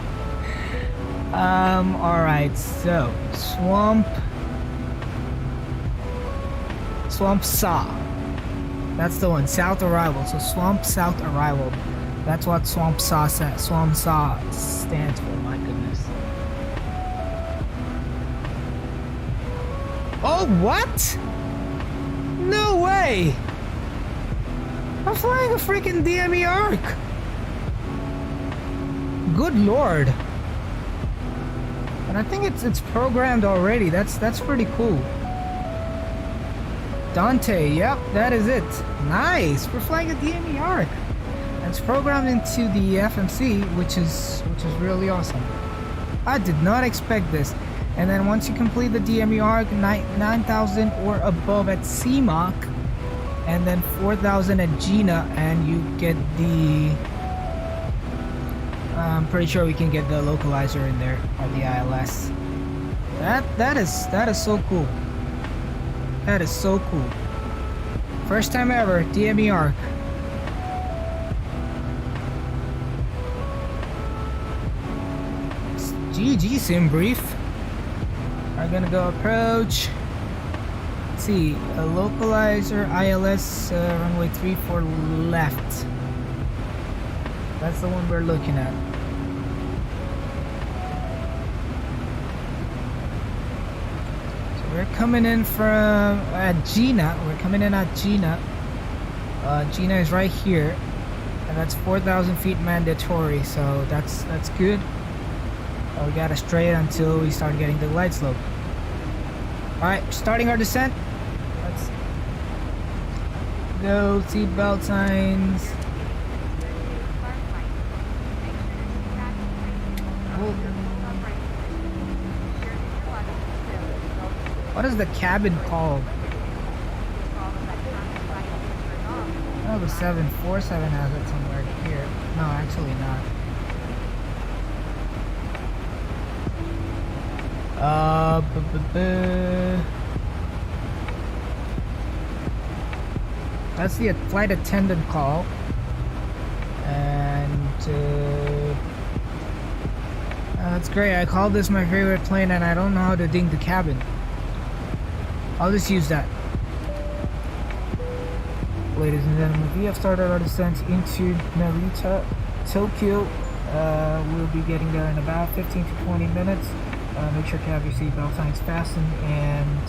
All right. So Swamp Sa. That's the one. South arrival. So Swamp South arrival. That's what Swamp Sa stands for. My goodness. Oh, what? No way! I'm flying a freaking DME ARC. Good lord. And I think it's programmed already. That's pretty cool. Dante, yep, that is it. Nice. We're flying a DME ARC. It's programmed into the FMC, which is really awesome. I did not expect this. And then once you complete the DME ARC, 9,000 or above at CMOC, and then 4,000 at GINA, and you get the I'm pretty sure we can get the localizer in there, or the ILS. That is so cool. That is so cool. First time ever, DME ARC. GG sim brief. We're gonna go approach. Let's see, a localizer ILS runway 34 left. That's the one we're looking at. So we're coming in from Gina. We're coming in at Gina. Gina is right here, and that's 4,000 feet mandatory. So that's good. We gotta straight until we start getting the glide slope. Alright, starting our descent. Let's go. Seatbelt signs. What is the cabin called? Oh, the 747 has it somewhere here. No, actually not. That's the flight attendant call, and that's great. I call this my favorite plane, and I don't know how to ding the cabin. I'll just use that. Ladies and gentlemen, we have started our descent into Narita, Tokyo. We'll be getting there in about 15 to 20 minutes. Make sure to have your seatbelt signs fastened and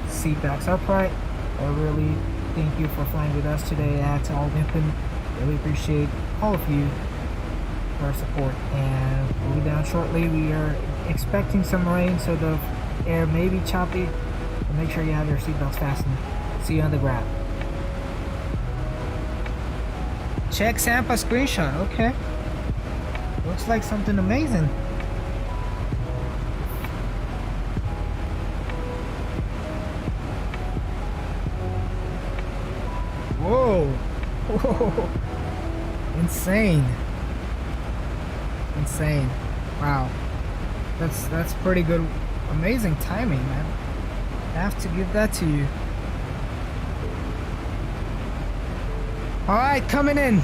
seat backs upright. I really thank you for flying with us today at All Nippon. Really appreciate all of you for our support. And we'll be down shortly. We are expecting some rain, so the air may be choppy. But make sure you have your seatbelts fastened. See you on the ground. Check Sampa screenshot. Okay. Looks like something amazing. Whoa. Whoa. Insane. Insane. Wow. That's pretty good. Amazing timing, man. I have to give that to you. Alright, coming in.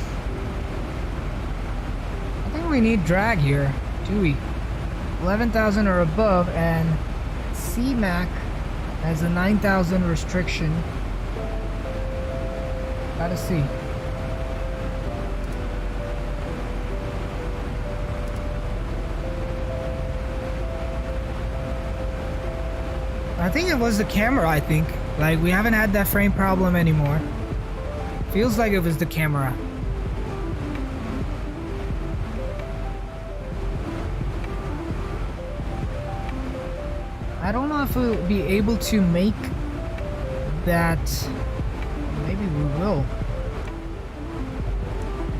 I think we need drag here, do we? 11,000 or above, and CMAC has a 9,000 restriction. Gotta see. I think it was the camera, I think. Like, we haven't had that frame problem anymore. Feels like it was the camera. I don't know if we'll be able to make that. Maybe we will.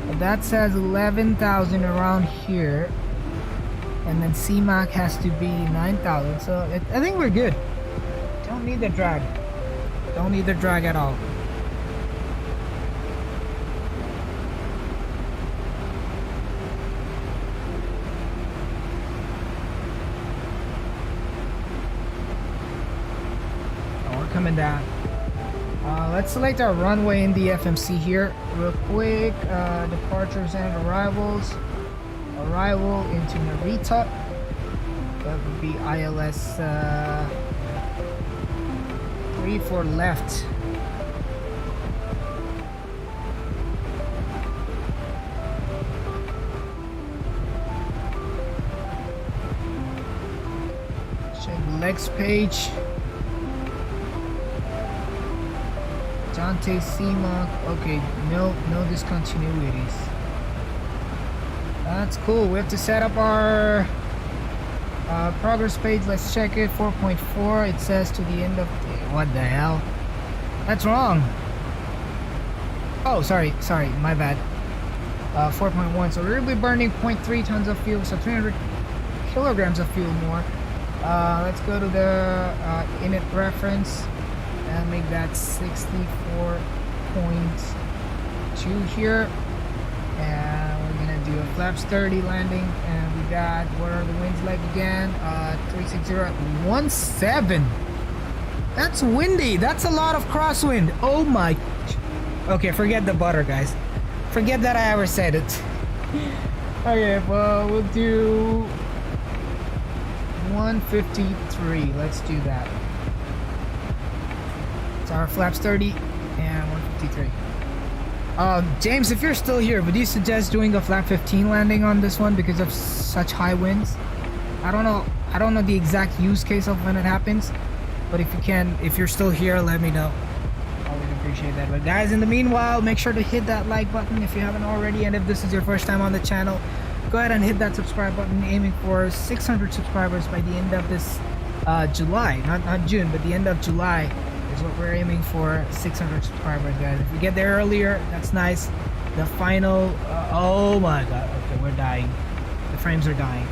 But that says 11,000 around here. And then CMAC has to be 9,000. So I think we're good. Don't need the drag. Don't need the drag at all. Coming down. Let's select our runway in the FMC here real quick. Departures and arrivals. Arrival into Narita. That would be ILS 34 left. Check legs page. Dante CMOC. Okay, no discontinuities. That's cool. We have to set up our progress page. Let's check it. 4.4. It says to the end of what the hell? That's wrong. Oh, sorry, my bad. 4.1. So we're gonna be burning 0.3 tons of fuel, so 300 kilograms of fuel more. Let's go to the init reference and make that 64.2 here, and we're gonna do a flaps 30 landing, and we got, what are the winds like again? 360 17. That's windy. That's a lot of crosswind. Oh my. Okay, forget the butter, guys. Forget that I ever said it. Okay, well, we'll do 153. Let's do that. It's our flaps 30 and 153. James, if you're still here, would you suggest doing a flap 15 landing on this one because of such high winds? I don't know the exact use case of when it happens, but if you can, if you're still here, let me know. I would appreciate that. But guys, in the meanwhile, make sure to hit that like button if you haven't already, and if this is your first time on the channel, go ahead and hit that subscribe button, aiming for 600 subscribers by the end of this July, not June, but the end of July is what we're aiming for. 600 subscribers, guys. If we get there earlier, that's nice. The final oh my god, okay, we're dying. The frames are dying.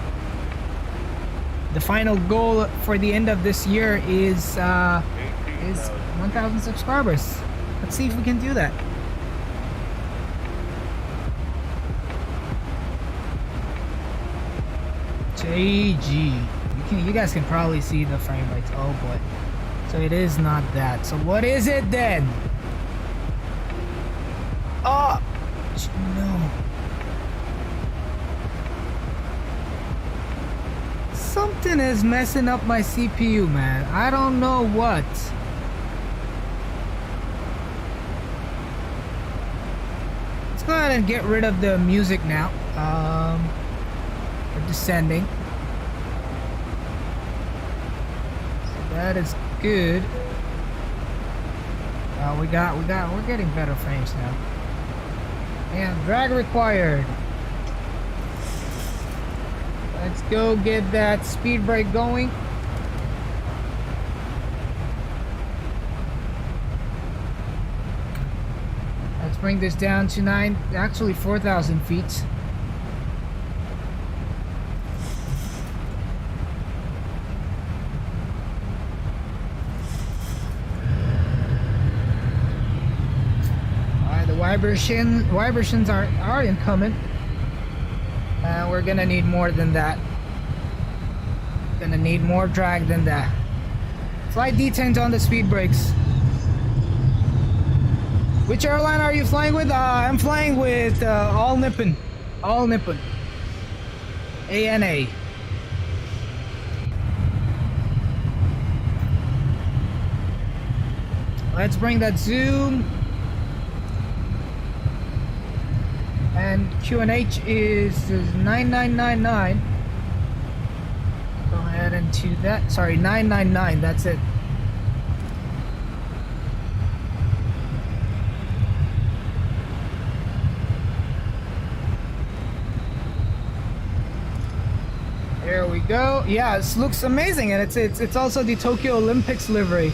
The final goal for the end of this year is 1,000 subscribers. Let's see if we can do that. JG. You guys can probably see the frame rates. Oh boy. So it is not that. So what is it then? Oh no. Something is messing up my CPU, man. I don't know what. Let's go ahead and get rid of the music now. We're descending. So that is good. We're getting better frames now. And drag required. Let's go get that speed brake going. Let's bring this down to 4,000 feet. Vibrations are incoming. We're gonna need more than that. Gonna need more drag than that. Flight detent on the speed brakes. Which airline are you flying with? I'm flying with All Nippon. All Nippon. ANA. Let's bring that zoom. And QNH is 9999. Go ahead and do that. Sorry, 999. That's it. There we go. Yeah, it looks amazing, and it's also the Tokyo Olympics livery,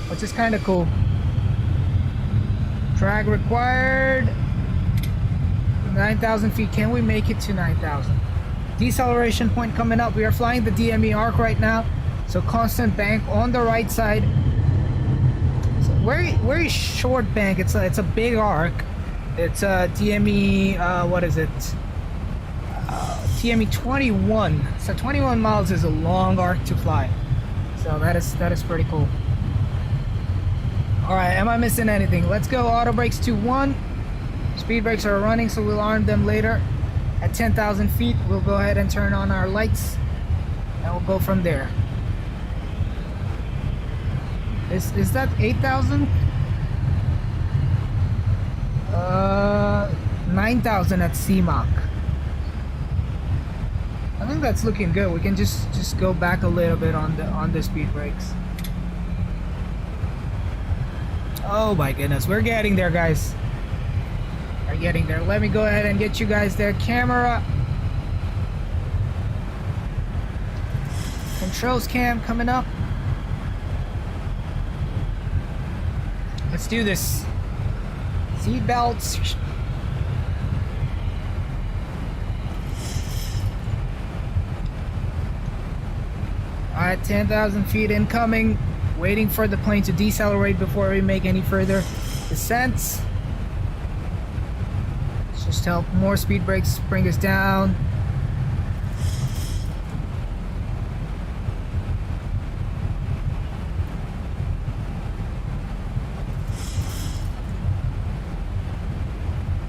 which is kind of cool. Drag required. 9,000 feet. Can we make it to 9,000? Deceleration point coming up. We are flying the DME arc right now, so constant bank on the right side. So very short bank. It's a big arc. It's a DME. What is it? DME 21. So 21 miles is a long arc to fly. So that is pretty cool. All right. Am I missing anything? Let's go. Auto brakes to 1. Speed brakes are running, so we'll arm them later. At 10,000 feet, we'll go ahead and turn on our lights, and we'll go from there. Is that 8,000? 9,000 at CMOC. I think that's looking good. We can just go back a little bit on the speed brakes. Oh my goodness, we're getting there, guys. We're getting there. Let me go ahead and get you guys there. Camera. Controls cam coming up. Let's do this. Seat belts. Alright, 10,000 feet incoming. Waiting for the plane to decelerate before we make any further descents. Just help more speed brakes bring us down.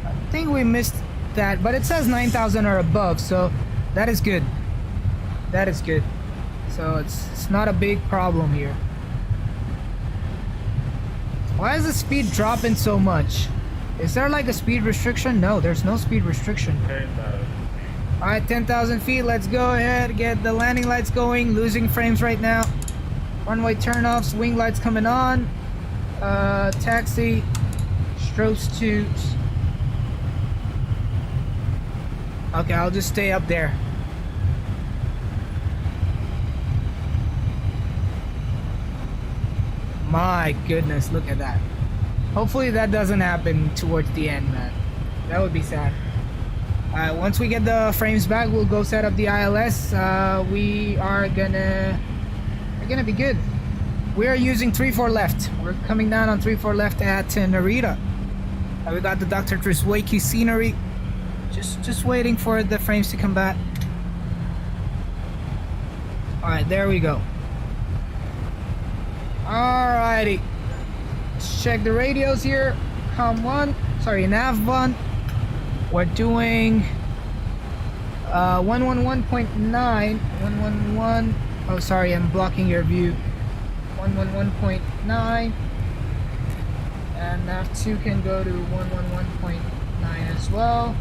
I think we missed that, but it says 9,000 or above, so that is good. That is good. So it's not a big problem here. Why is the speed dropping so much? Is there like a speed restriction? No, there's no speed restriction. 10,000. Alright, 10,000 feet. Let's go ahead, get the landing lights going. Losing frames right now. Runway turnoffs, wing lights coming on. Taxi. Strobes tubes. Okay, I'll just stay up there. My goodness, look at that. Hopefully that doesn't happen towards the end, man. That would be sad. Alright, once we get the frames back, we'll go set up the ILS. We are gonna be good. We are using 3-4 left. We're coming down on 3-4 left at Narita. We got the Dr. Triswaki scenery. Just waiting for the frames to come back. Alright, there we go. Alrighty. Let's check the radios here. Nav 1. We're doing 111.9. 111. Oh, sorry, I'm blocking your view. 111.9. And Nav 2 can go to 111.9 as well.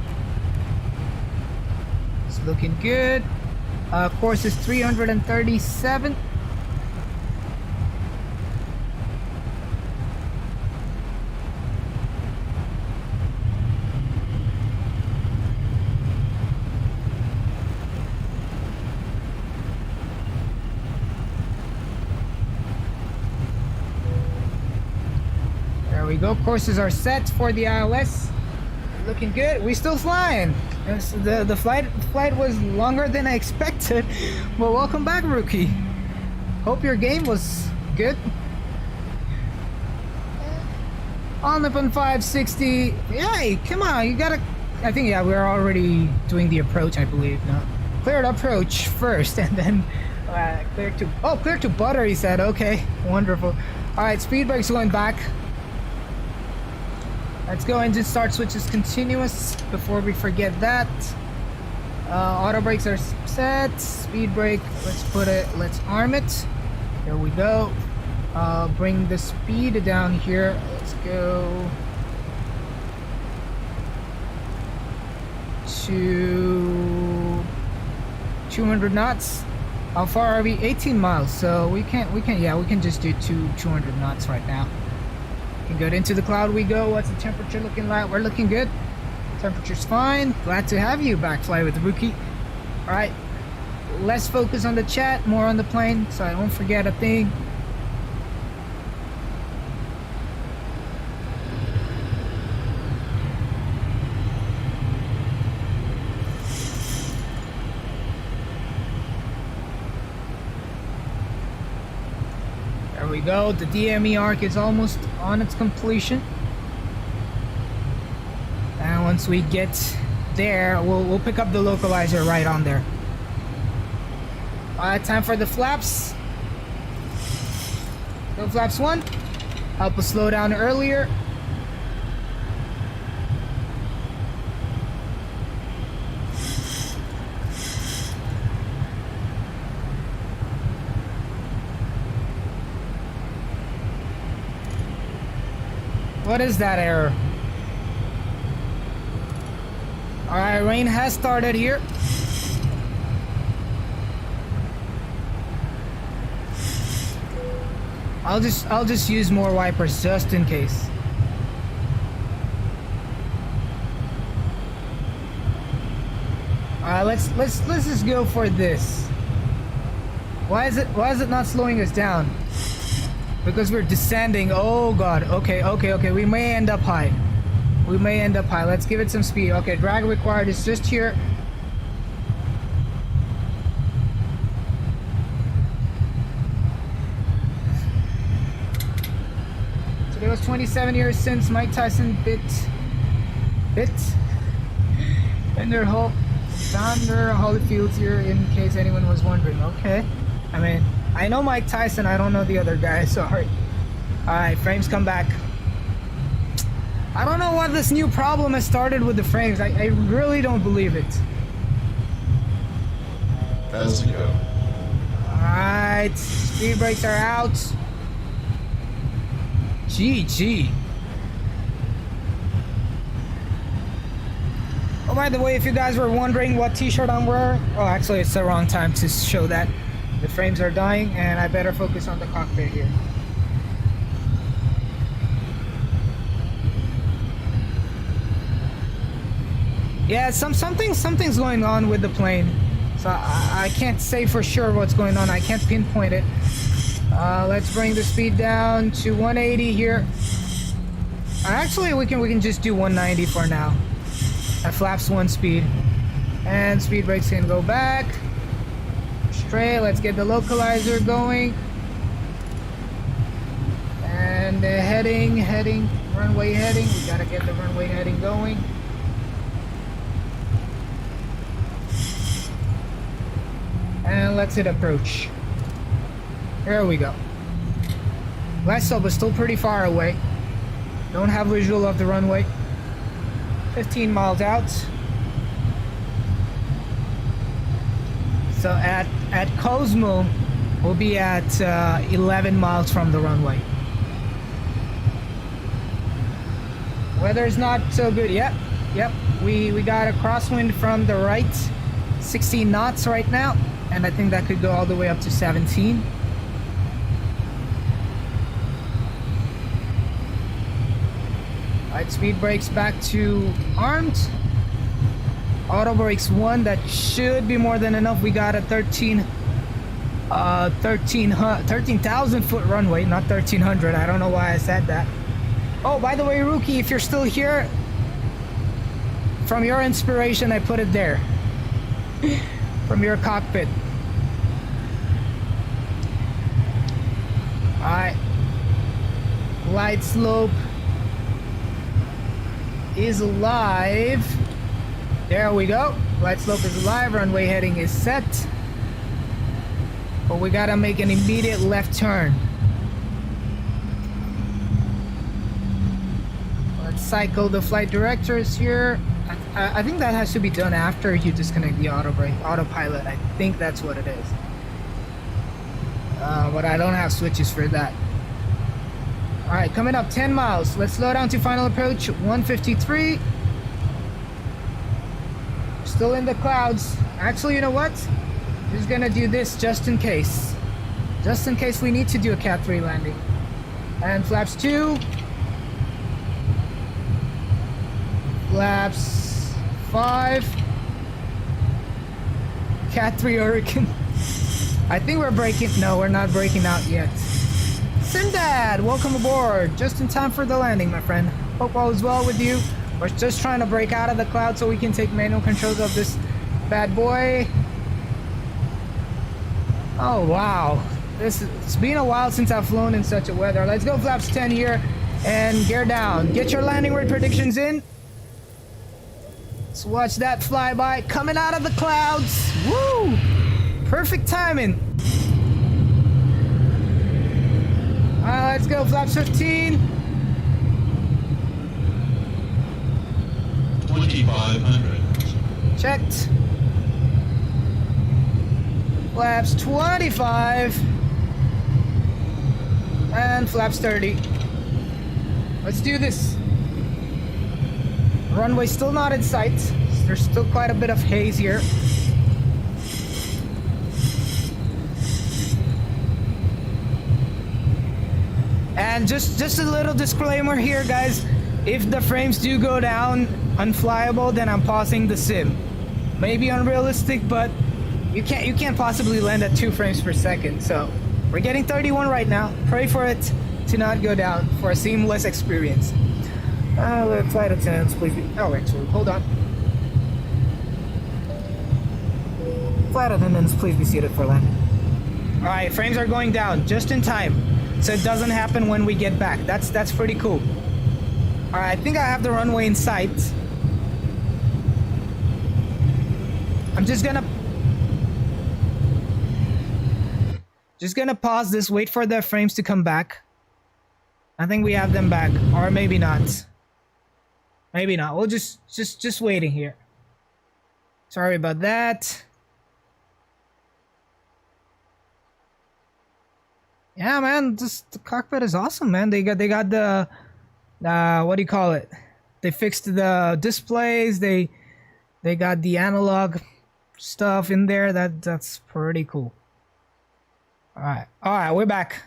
It's looking good. Course is 337. There we go. Courses are set for the ILS. Looking good. We still flying. The flight was longer than I expected. Well, welcome back, rookie. Hope your game was good. On up on 560. Hey, come on, you gotta. I think we're already doing the approach, I believe. No, cleared approach first, and then clear to butter. He said, okay, wonderful. All right, speed brakes going back. Let's go engine start switches continuous before we forget that. Auto brakes are set. Speed brake, let's arm it. There we go. Bring the speed down here. Let's go to 200 knots. How far are we? 18 miles. So we can just do 200 knots right now. Good, into the cloud we go. What's the temperature looking like? We're looking good. Temperature's fine. Glad to have you back, Fly with Rookie. Alright, less focus on the chat, more on the plane, so I don't forget a thing. There we go. The DME arc is almost on its completion. And once we get there, we'll pick up the localizer right on there. Time for the flaps. Go flaps 1. Help us slow down earlier. What is that error? Alright, rain has started here. I'll just use more wipers just in case. Alright, let's just go for this. Why is it not slowing us down? Because we're descending. Oh god. Okay. We may end up high. Let's give it some speed. Okay, drag required is just here. Today was 27 years since Mike Tyson bit Vanderholt, Vander Holyfields here, in case anyone was wondering. Okay. I mean, I know Mike Tyson, I don't know the other guy, sorry. Alright, frames come back. I don't know what this new problem has started with the frames. I really don't believe it. Let's go. Alright, speed brakes are out. GG. Oh, by the way, if you guys were wondering what t-shirt I'm wearing, oh, actually, it's the wrong time to show that. The frames are dying, and I better focus on the cockpit here. Yeah, something's going on with the plane. So I can't say for sure what's going on. I can't pinpoint it. Let's bring the speed down to 180 here. Actually, we can just do 190 for now. At flaps 1 speed. And speed brakes can go back. Straight, let's get the localizer going. And heading, runway heading. We gotta get the runway heading going. And let's hit approach. There we go. Last stop is still pretty far away. Don't have visual of the runway. 15 miles out. So at Cosmo, we'll be at 11 miles from the runway. Weather's not so good. Yep. We got a crosswind from the right. 16 knots right now. And I think that could go all the way up to 17. Alright, speed brakes back to armed. Auto brakes 1, that should be more than enough. We got a 13,000 foot runway, not 1,300. I don't know why I said that. Oh, by the way, Rookie, if you're still here, from your inspiration, I put it there. From your cockpit. Alright. Light slope is live. There we go. Light slope is live. Runway heading is set. But we gotta make an immediate left turn. Let's cycle the flight directors here. I think that has to be done after you disconnect the autopilot. I think that's what it is. But I don't have switches for that. Alright, coming up 10 miles. Let's slow down to final approach. 153. Still in the clouds. Actually, you know what? Just gonna do this just in case. Just in case we need to do a Cat 3 landing. And flaps 2. Flaps 5. Cat 3 Hurricane. I think we're breaking. No, we're not breaking out yet. Sindad, welcome aboard. Just in time for the landing, my friend. Hope all is well with you. We're just trying to break out of the cloud so we can take manual controls of this bad boy. Oh, wow. It's been a while since I've flown in such a weather. Let's go flaps 10 here and gear down. Get your landing rate predictions in. Let's watch that flyby coming out of the clouds. Woo! Perfect timing. Alright, let's go. Flaps 15. 2,500. Checked. Flaps 25. And flaps 30. Let's do this. Runway still not in sight. There's still quite a bit of haze here. And just a little disclaimer here, guys. If the frames do go down unflyable, then I'm pausing the sim. Maybe unrealistic, but you can't possibly land at 2 frames per second. So we're getting 31 right now. Pray for it to not go down for a seamless experience. Flight attendants, please be. Oh, actually, hold on. Flight attendants, please be seated for landing. All right, frames are going down just in time, so it doesn't happen when we get back. That's pretty cool. All right, I think I have the runway in sight. I'm just gonna pause this, wait for the frames to come back. I think we have them back, or maybe not. Maybe not. We'll just waiting here. Sorry about that. Yeah, man, the cockpit is awesome, man. They got the what do you call it? They fixed the displays. They got the analog stuff in there. That's pretty cool. All right, we're back.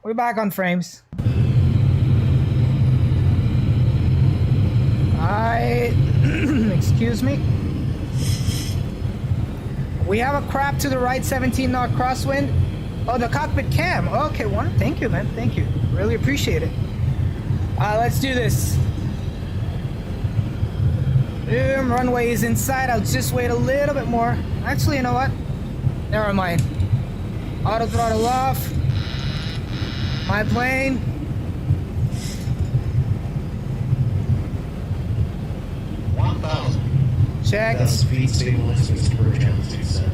We're back on frames. Excuse me. We have a crab to the right, 17 knot crosswind. Oh, the cockpit cam. Okay, one. Thank you, man. Thank you. Really appreciate it. Let's do this. Runway is inside. I'll just wait a little bit more. Actually, you know what? Never mind. Auto throttle off. My plane. Check. That's speed stabilizers per channel 2 set.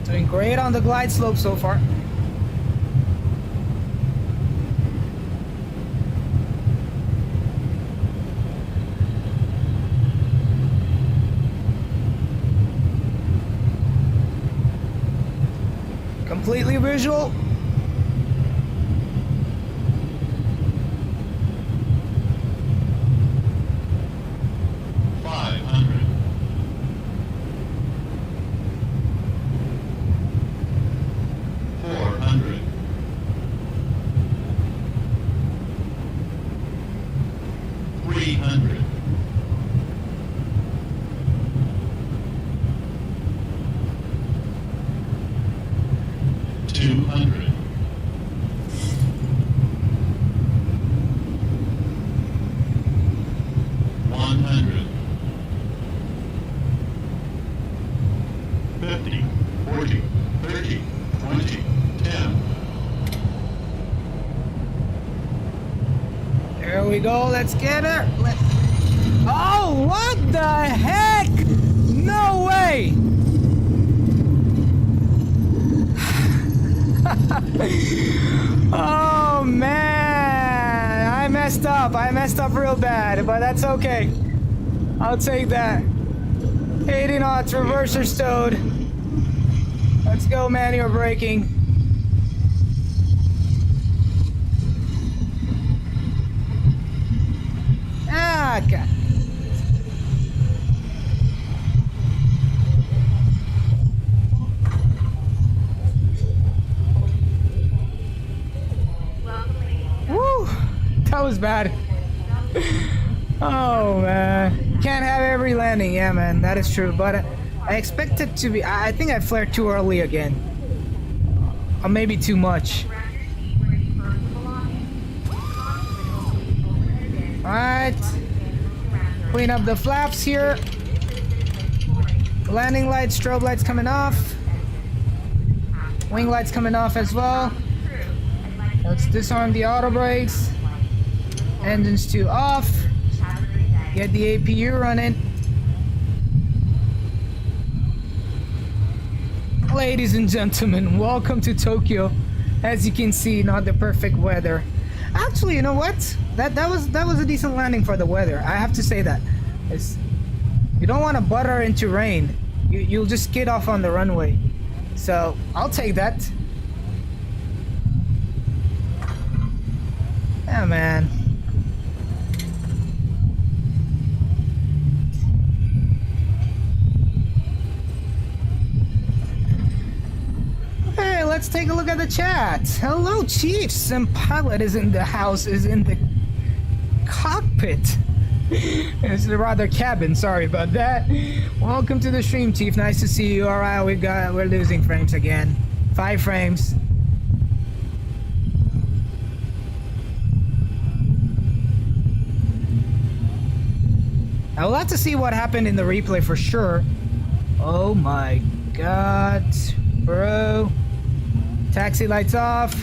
Doing great on the glide slope so far. Completely visual. There we go, let's get her. Oh, what the heck? No way! Oh man, I messed up. I messed up real bad, but that's okay. I'll take that. 80 knots, reverser stowed. Let's go, manual braking. Ah, God. Woo! That was bad. Oh, man. Can't have every landing. Yeah, man. That is true. But I expect it to be... I think I flared too early again. Or maybe too much. Alright. Clean up the flaps here. Landing lights, strobe lights coming off. Wing lights coming off as well. Let's disarm the auto brakes. Engines 2 off. Get the APU running. Ladies and gentlemen, welcome to Tokyo. As you can see, not the perfect weather. Actually, you know what? That was a decent landing for the weather. I have to say that. You don't want to butter into rain. You'll just skid off on the runway. So I'll take that. Yeah, man. Hey, let's take a look at the chat. Hello, Chiefs. And pilot is in the house, is in the cockpit. It's rather cabin, sorry about that. Welcome to the stream, Chief. Nice to see you. Alright, we're losing frames again. 5 frames. I will have to see what happened in the replay for sure. Oh my god, bro. Taxi lights off.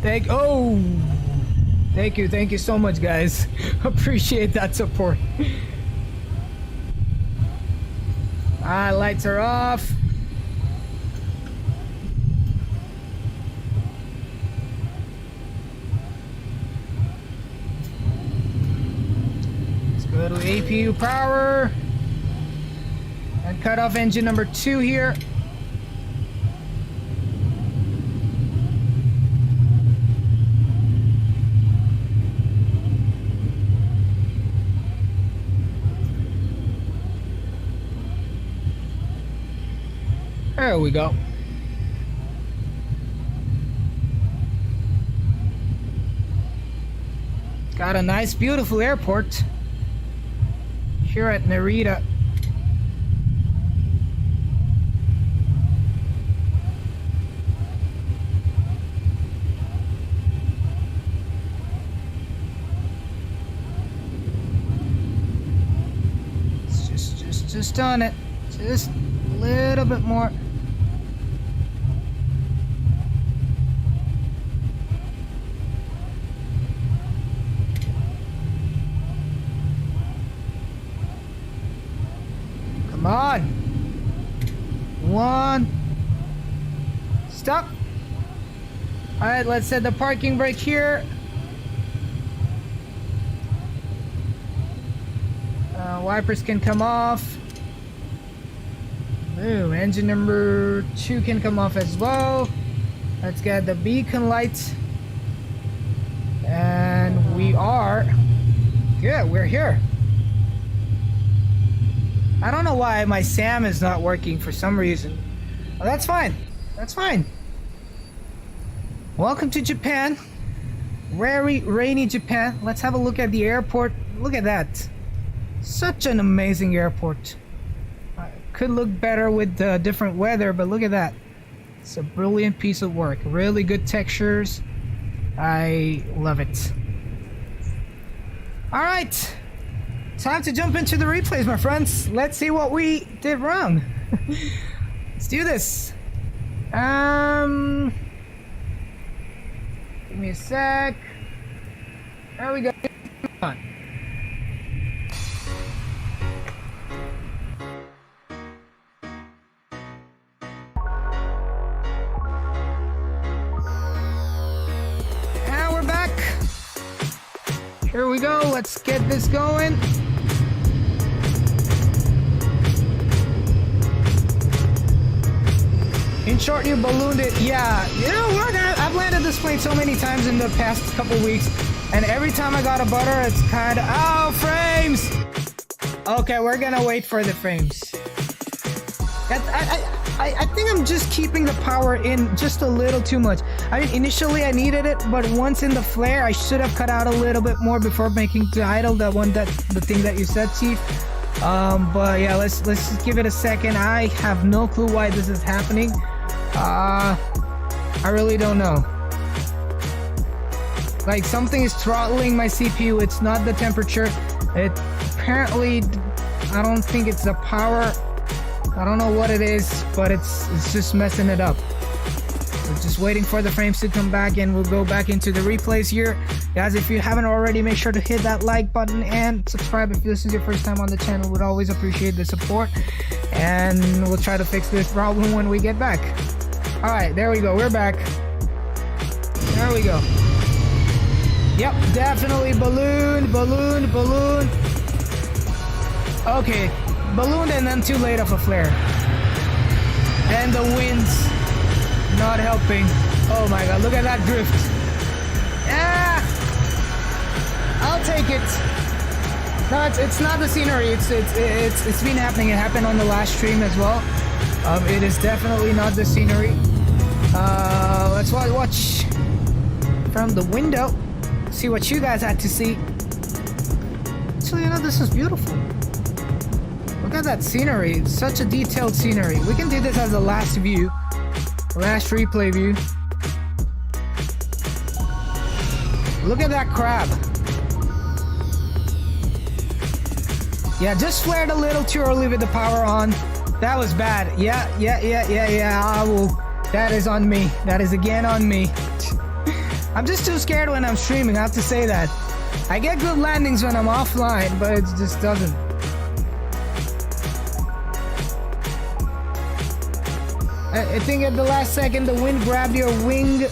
Thank you so much, guys. Appreciate that support. Alright, lights are off. Let's go to APU power and cut off engine number 2 here. There we go. Got a nice, beautiful airport here at Narita. Just on it. Just a little bit more. Come on. 1. Stop. All right, let's set the parking brake here. Wipers can come off. Ooh, engine number 2 can come off as well. Let's get the beacon light. And we are... Yeah, we're here. I don't know why my SAM is not working for some reason. Well, that's fine. That's fine. Welcome to Japan. Very rainy Japan. Let's have a look at the airport. Look at that. Such an amazing airport. Could look better with different weather, but look at that. It's a brilliant piece of work. Really good textures. I love it. All right. Time to jump into the replays, my friends. Let's see what we did wrong. Let's do this. Give me a sec. There we go. Come on. And we're back. Here we go. Let's get this going. In short, you ballooned it. Yeah, you know what? I've landed this plane so many times in the past couple weeks, and every time I got a butter, it's kind of... Oh, frames! Okay, we're gonna wait for the frames. I think I'm just keeping the power in just a little too much. I mean, initially I needed it, but once in the flare, I should have cut out a little bit more before making to idle the thing that you said, Chief. But yeah, let's just give it a second. I have no clue why this is happening. I really don't know. Like, something is throttling my CPU. It's not the temperature. It apparently, I don't think it's the power. I don't know what it is, but it's just messing it up. So just waiting for the frames to come back, and we'll go back into the replays here. Guys, if you haven't already, make sure to hit that like button and subscribe if this is your first time on the channel. Would always appreciate the support, and we'll try to fix this problem when we get back. All right, there we go. We're back. There we go. Yep, definitely balloon. Okay, ballooned and then too late of a flare. And the wind's not helping. Oh my god, look at that drift. Yeah, I'll take it. No, it's not the scenery. It's been happening. It happened on the last stream as well. It is definitely not the scenery. Let's watch from the window. See what you guys had to see. Actually, you know, this is beautiful. Look at that scenery. It's such a detailed scenery. We can do this as the last view. Last replay view. Look at that crab. Yeah, just flared a little too early with the power on. That was bad. Yeah. That is on me. That is again on me. I'm just too scared when I'm streaming, I have to say that. I get good landings when I'm offline, but it just doesn't. I think at the last second the wind grabbed your wing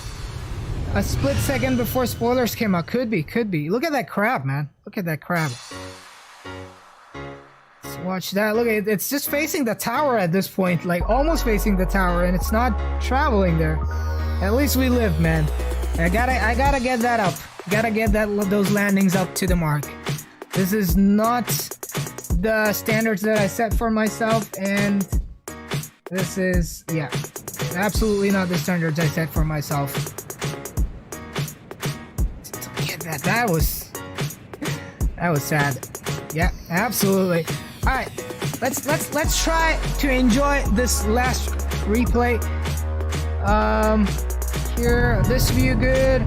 a split second before spoilers came out. Could be, could be. Look at that crab, man. Look at that crab. Let's watch that. Look, it's just facing the tower at this point, like almost facing the tower, and it's not traveling there. At least we live, man. I gotta get that up. Gotta get those landings up to the mark. This is not the standards that I set for myself, and this is, yeah, absolutely not the standards I set for myself. Get that. That was sad. Yeah, absolutely. All right, let's try to enjoy this last replay. Here, this view good.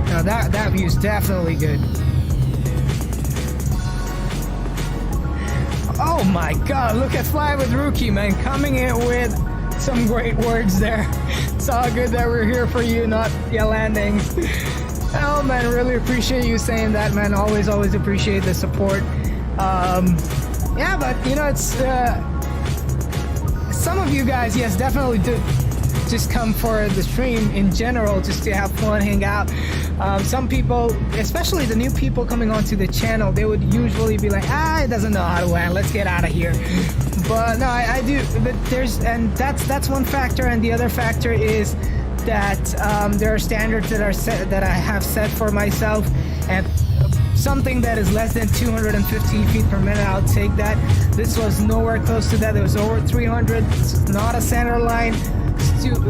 No, that view is definitely good. Oh my god, look at Fly with Rookie, man, coming in with some great words there. It's all good that we're here for you, not your landings. Oh man, really appreciate you saying that, man. Always appreciate the support. Yeah, but you know, it's some of you guys, yes, definitely do just come for the stream in general, just to have fun, hang out. Some people, especially the new people coming onto the channel, they would usually be like, it doesn't know how to land, let's get out of here. But no, I do. But that's one factor, and the other factor is that there are standards that are set, that I have set for myself, and something that is less than 250 feet per minute, I'll take that. This was nowhere close to that. It was over 300. It's not a center line.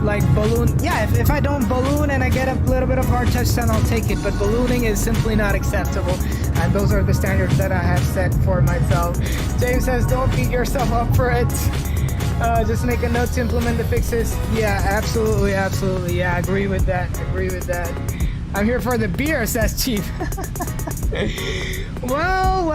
Like balloon, yeah, if I don't balloon and I get a little bit of hard touch, then I'll take it, but ballooning is simply not acceptable, and those are the standards that I have set for myself. James says, don't beat yourself up for it, just make a note to implement the fixes. Yeah, absolutely, yeah, I agree with that. I'm here for the beer, says Chief. well,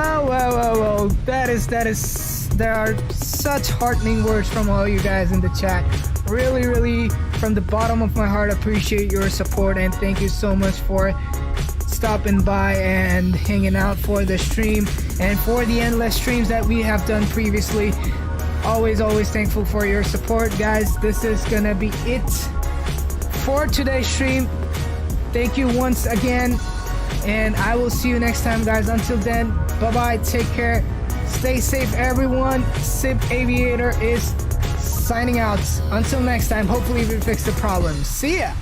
there are such heartening words from all you guys in the chat. Really, from the bottom of my heart, appreciate your support, and thank you so much for stopping by and hanging out for the stream and for the endless streams that we have done previously. Always thankful for your support, guys. This is gonna be it for today's stream. Thank you once again, and I will see you next time, guys. Until then, bye-bye, take care, stay safe, everyone. Sip Aviator is signing out. Until next time, hopefully we fix the problem. See ya!